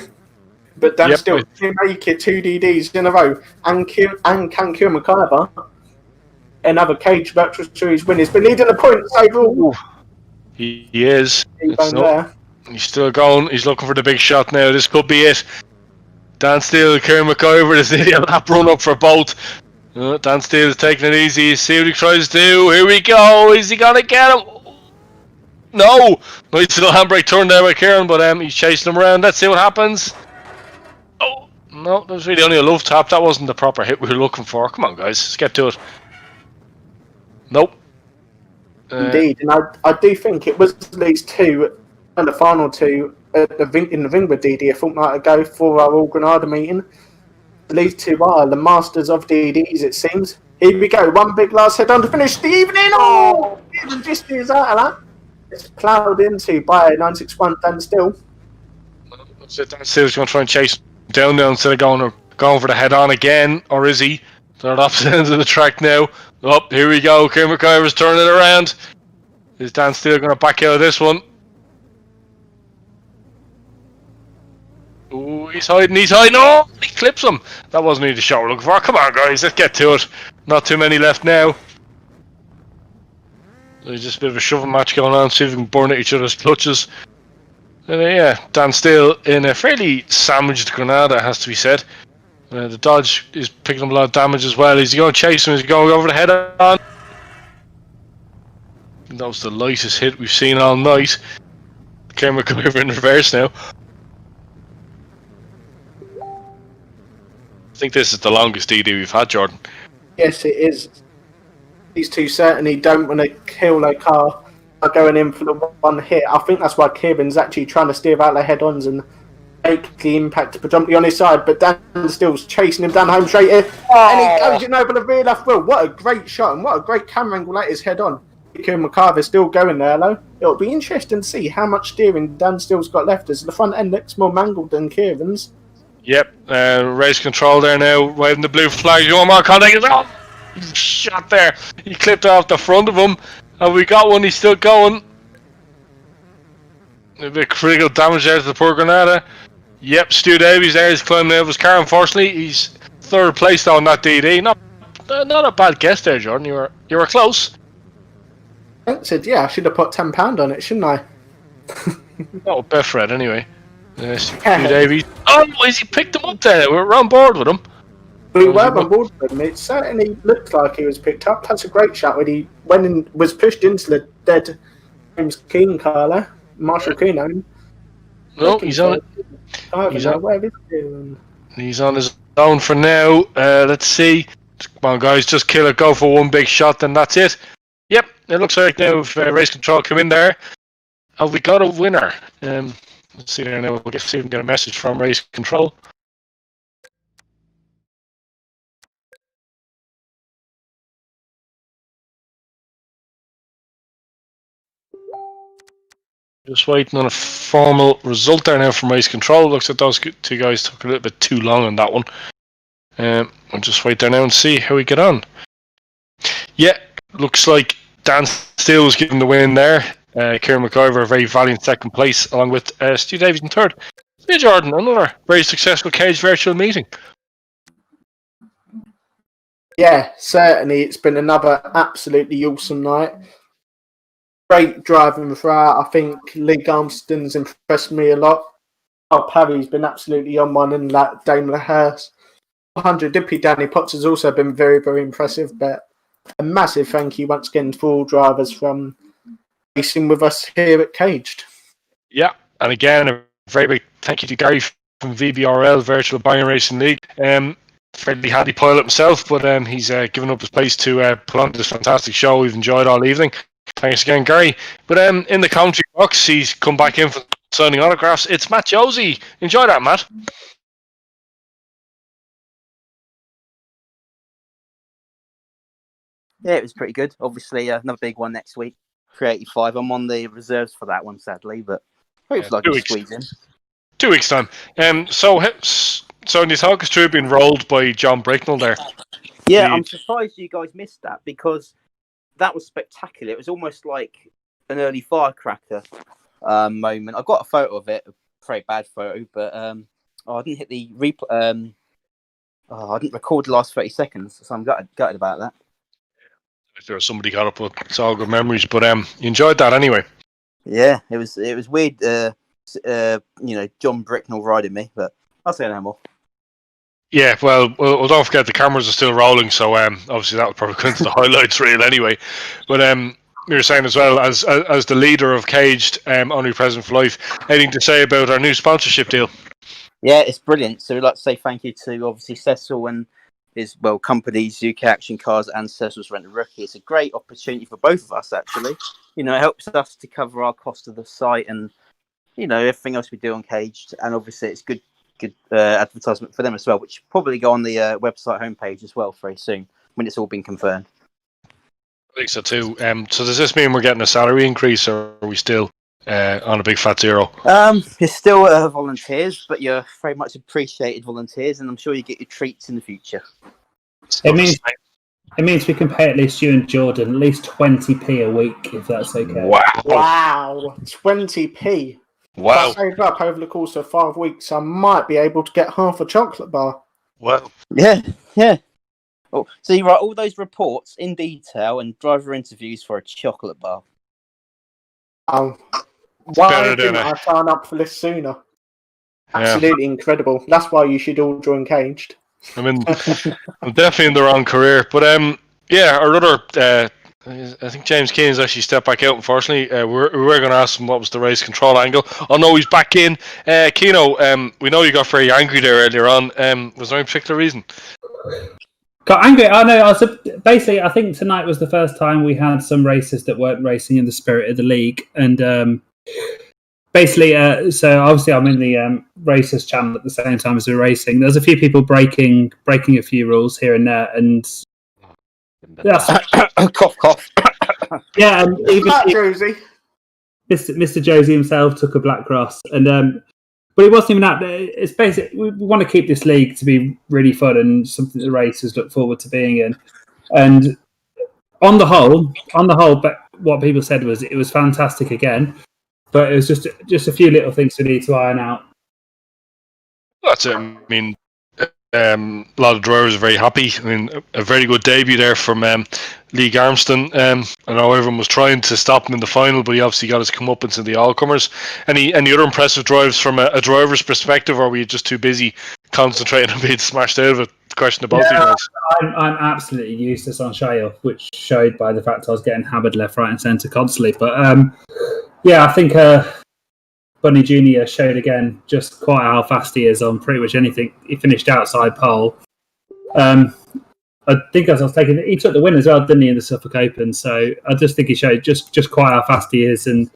but Dan still can make it 2 DDs in a row, and can Kieran McIver another Cage Virtual Series win. He's been leading the points overall. He is. He's still going. He's looking for the big shot now. This could be it. Dan Steele, Kieran McIver. There's nearly a lap run up for both. Dan Steele is taking it easy. See what he tries to do. Here we go. Is he gonna get him? No! Nice little handbrake turn there by Kieran, but he's chasing him around. Let's see what happens. Oh, no, that was really only a love tap. That wasn't the proper hit we were looking for. Come on, guys, let's get to it. Nope. Indeed, and I do think it was these two and the final two in the ring with DD a fortnight ago for our All Granada meeting. These two are the masters of DDs, it seems. Here we go, one big last head on to finish the evening. Oh, even just is out of that. It's ploughed into by 961 Dan Still. So Dan Steele's going to try and chase him down now instead of going for the head on again, or is he? They're at opposite ends of the track now. Oh, here we go. Kieran McIver's turning it around. Is Dan Steele going to back out of this one? Ooh, he's hiding. Oh, he clips him. That wasn't really the shot we're looking for. Come on, guys, let's get to it. Not too many left now. There's just a bit of a shoving match going on. See if we can burn at each other's clutches. And yeah, Dan Steele in a fairly sandwiched Granada, it has to be said. The dodge is picking up a lot of damage as well. Is he going to chase him? Is he going over the head on? That was the lightest hit we've seen all night. Camera come over in reverse now. I think this is the longest DD we've had, Jordan. Yes, it is. These two certainly don't want to kill their car by going in for the one hit. I think that's why Kieran's actually trying to steer out their head-ons and make the impact predominantly on his side. But Dan Steele's chasing him down home straight here. And he goes in over the rear left wheel. What a great shot and what a great camera angle that is head-on. Kieran McIver's still going there, though. It'll be interesting to see how much steering Dan Steele's got left, as the front end looks more mangled than Kieran's. Yep, race control there now, waving the blue flag. One more contact. Oh, shot there. He clipped off the front of him, and we got one. He's still going. A bit of critical damage there to the poor Granada. Yep, Stu Davies there. He's climbing out of his car. Unfortunately, he's third place on that DD. Not a bad guess there, Jordan. You were close. I said, yeah, I should have put £10 on it, shouldn't I? Oh, Betfred anyway. Stu Davies. Oh, he picked him up there. We're on board with him. We were on board with him. It certainly looked like he was picked up. That's a great shot when he went and was pushed into the dead James Keane car there. Marshall Keane, I mean. No, he's on it. He's on his own for now. Let's see. Come on, guys, just kill it. Go for one big shot, then that's it. Yep, it looks like now if race control come in there, have we got a winner? Let's see there now. We'll see if we can get a message from race control. Just waiting on a formal result there now from race control. Looks like those two guys took a little bit too long on that one. I'll just wait there now and see how we get on. Yeah, looks like Dan Steele was given the win there. Kieran McIver, a very valiant second place, along with Stu Davies in third. Hey Jordan, another very successful Cage virtual meeting. Yeah, certainly. It's been another absolutely awesome night. Great driving throughout. I think Lee Armston's impressed me a lot. Oh, Parry's been absolutely on one, and that Daimler Hurst 100 Dippy Danny Potts has also been very, very impressive. But a massive thank you once again to all drivers from racing with us here at Caged. Yeah, and again, a very big thank you to Gary from VBRL, Virtual Bayern Racing League. Fairly handy pilot himself, but he's given up his place to put on this fantastic show. We've enjoyed all evening. Thanks again, Gary. But in the commentary box, he's come back in for signing autographs. It's Matt Josie. Enjoy that, Matt. Yeah, it was pretty good. Obviously, another big one next week. 385. I'm on the reserves for that one, sadly, but hopefully I can squeeze in. 2 weeks' time. So you talk us through being rolled by John Bricknell there. Yeah, I'm surprised you guys missed that, because that was spectacular. It was almost like an early firecracker moment. I got a photo of it, a very bad photo, but I didn't hit the replay. I didn't record the last 30 seconds, so I'm gutted about that. If there was somebody got up with, it's all good memories, but you enjoyed that anyway. Yeah, it was weird. John Bricknell riding me, but I'll say no more. Yeah, well, don't forget the cameras are still rolling, so obviously that would probably go into the highlights reel anyway. But you were saying as well, as the leader of Caged, Only Present for Life, anything to say about our new sponsorship deal? Yeah, it's brilliant. So we'd like to say thank you to obviously Cecil and is, well, companies, UK Action Cars and Cecil's Rent a Rookie. It's a great opportunity for both of us, actually. You know, it helps us to cover our cost of the site and, you know, everything else we do on Caged. And obviously it's good advertisement for them as well, which probably go on the website homepage as well very soon when it's all been confirmed. I think so too. So does this mean we're getting a salary increase, or are we still on a big fat zero? You're still volunteers, but you're very much appreciated volunteers, and I'm sure you get your treats in the future. It means we can pay at least you and Jordan at least 20p a week, if that's okay. Wow, 20p. Wow. If I save up over the course of 5 weeks, I might be able to get half a chocolate bar. Wow. Yeah. Oh, so you write all those reports in detail and driver interviews for a chocolate bar. Why didn't I sign up for this sooner? Absolutely incredible. That's why you should all join Caged. I mean, I'm definitely in the wrong career, but our other, I think James Keane's actually stepped back out. Unfortunately, we were going to ask him what was the race control angle. Oh no, he's back in. Keano, we know you got very angry there earlier on. Was there any particular reason? Got angry. I know. I think tonight was the first time we had some races that weren't racing in the spirit of the league, and so obviously I'm in the racers channel at the same time as we're racing. There's a few people breaking a few rules here and there, and cough. Yeah, and even Josie. Mr. Josie himself took a black cross, and but it wasn't even that. It's basically we want to keep this league to be really fun and something the racers look forward to being in. And on the whole, but what people said was it was fantastic again, but it was just a few little things we need to iron out. That's it. I mean, a lot of drivers are very happy. I mean, a very good debut there from Lee Garmston. I know everyone was trying to stop him in the final, but he obviously got his comeuppance in the all-comers. Any other impressive drives from a driver's perspective, or were you just too busy concentrating on being smashed out of it? Question to both of you guys. I'm absolutely useless on Shale, which showed by the fact I was getting hammered left, right and centre constantly. But I think Bunny Jr. showed again just quite how fast he is on pretty much anything. He finished outside pole. I think as I was taking, he took the win as well, didn't he, in the Suffolk Open? So I just think he showed just quite how fast he is, and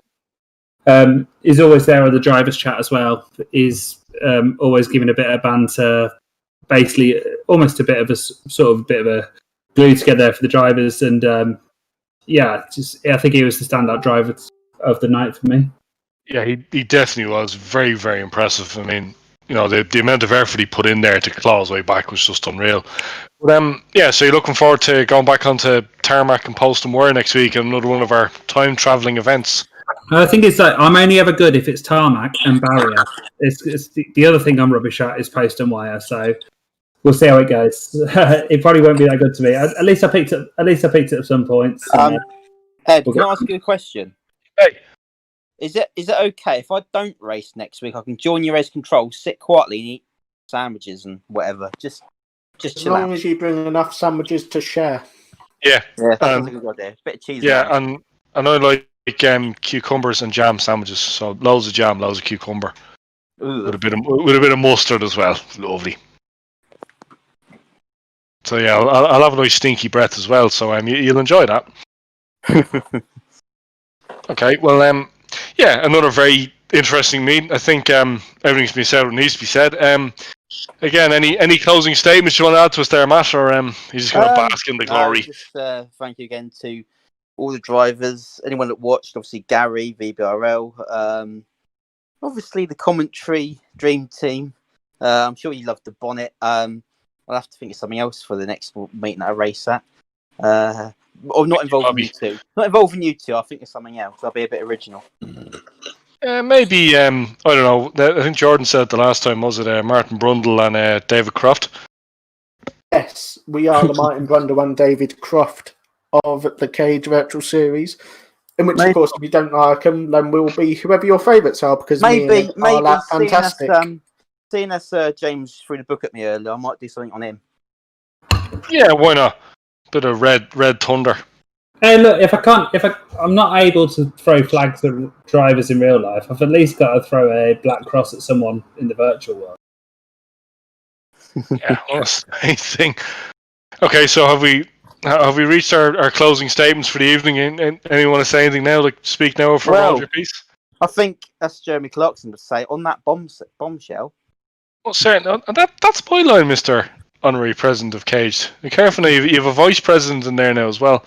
he's always there on the drivers' chat as well. He's always giving a bit of banter, basically almost a bit of a glue together for the drivers. And I think he was the standout driver of the night for me. Yeah, he definitely was very, very impressive. I mean, you know, the amount of effort he put in there to claw his way back was just unreal. But so you're looking forward to going back onto tarmac and Poston Wire next week and another one of our time travelling events. I think it's like I'm only ever good if it's tarmac and barrier. It's the other thing I'm rubbish at is Poston Wire. So we'll see how it goes. It probably won't be that good to me. At least I picked it at some points. Ed, can I ask you a question? Hey. Is it okay if I don't race next week? I can join your race control, sit quietly, and eat sandwiches and whatever. Just as chill long out. as you bring enough sandwiches to share. Yeah, that sounds like a good idea. A bit of cheese. Yeah, and I like cucumbers and jam sandwiches. So loads of jam, loads of cucumber, with a bit of mustard as well. Lovely. So yeah, I'll have a nice stinky breath as well. So you'll enjoy that. Okay, well another very interesting meeting. I think everything's been said what needs to be said. Again, any closing statements you want to add to us there, Matt, or you just going to bask in the glory? Just thank you again to all the drivers, anyone that watched, obviously Gary, VBRL, obviously the commentary, Dream Team. I'm sure you loved the bonnet. I'll have to think of something else for the next meeting that I race at. Or not involving you two. Not involving you two, I think of something else. I'll be a bit original. Maybe, I don't know. I think Jordan said the last time, was it Martin Brundle and David Croft? Yes, we are the Martin Brundle and David Croft of the Cage Virtual Series. In which, of course, if you don't like them, then we'll be whoever your favourites are, because maybe fantastic. Seeing as James threw the book at me earlier, I might do something on him. Yeah, why not? Bit of red thunder. Hey, look! If I'm not able to throw flags at drivers in real life, I've at least got to throw a black cross at someone in the virtual world. Yeah, well, that's the main thing. Okay, so have we reached our closing statements for the evening? And anyone want to say anything now? Like, speak now for Well, your piece? I think that's Jeremy Clarkson to say on that bombshell. Well, certainly. And that's my line, Mr. Honorary President of Caged. Be careful now, you have a vice president in there now as well.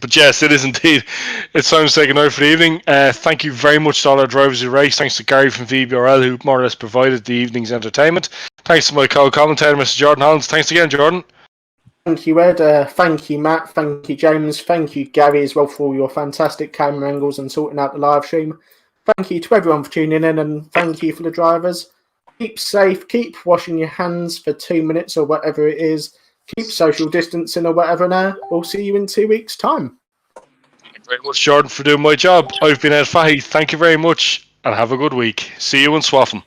But yes, it is indeed. It's time to say goodnight for the evening. Thank you very much to all our drivers who race. Thanks to Gary from VBRL, who more or less provided the evening's entertainment. Thanks to my co-commentator, Mr. Jordan Hollins. Thanks again, Jordan. Thank you, Ed. Thank you, Matt. Thank you, James. Thank you, Gary, as well, for all your fantastic camera angles and sorting out the live stream. Thank you to everyone for tuning in, and thank you for the drivers. Keep safe. Keep washing your hands for 2 minutes or whatever it is. Keep social distancing or whatever now. We'll see you in 2 weeks' time. Thank you very much, Jordan, for doing my job. I've been Ed Fahy. Thank you very much, and have a good week. See you in Swaffham.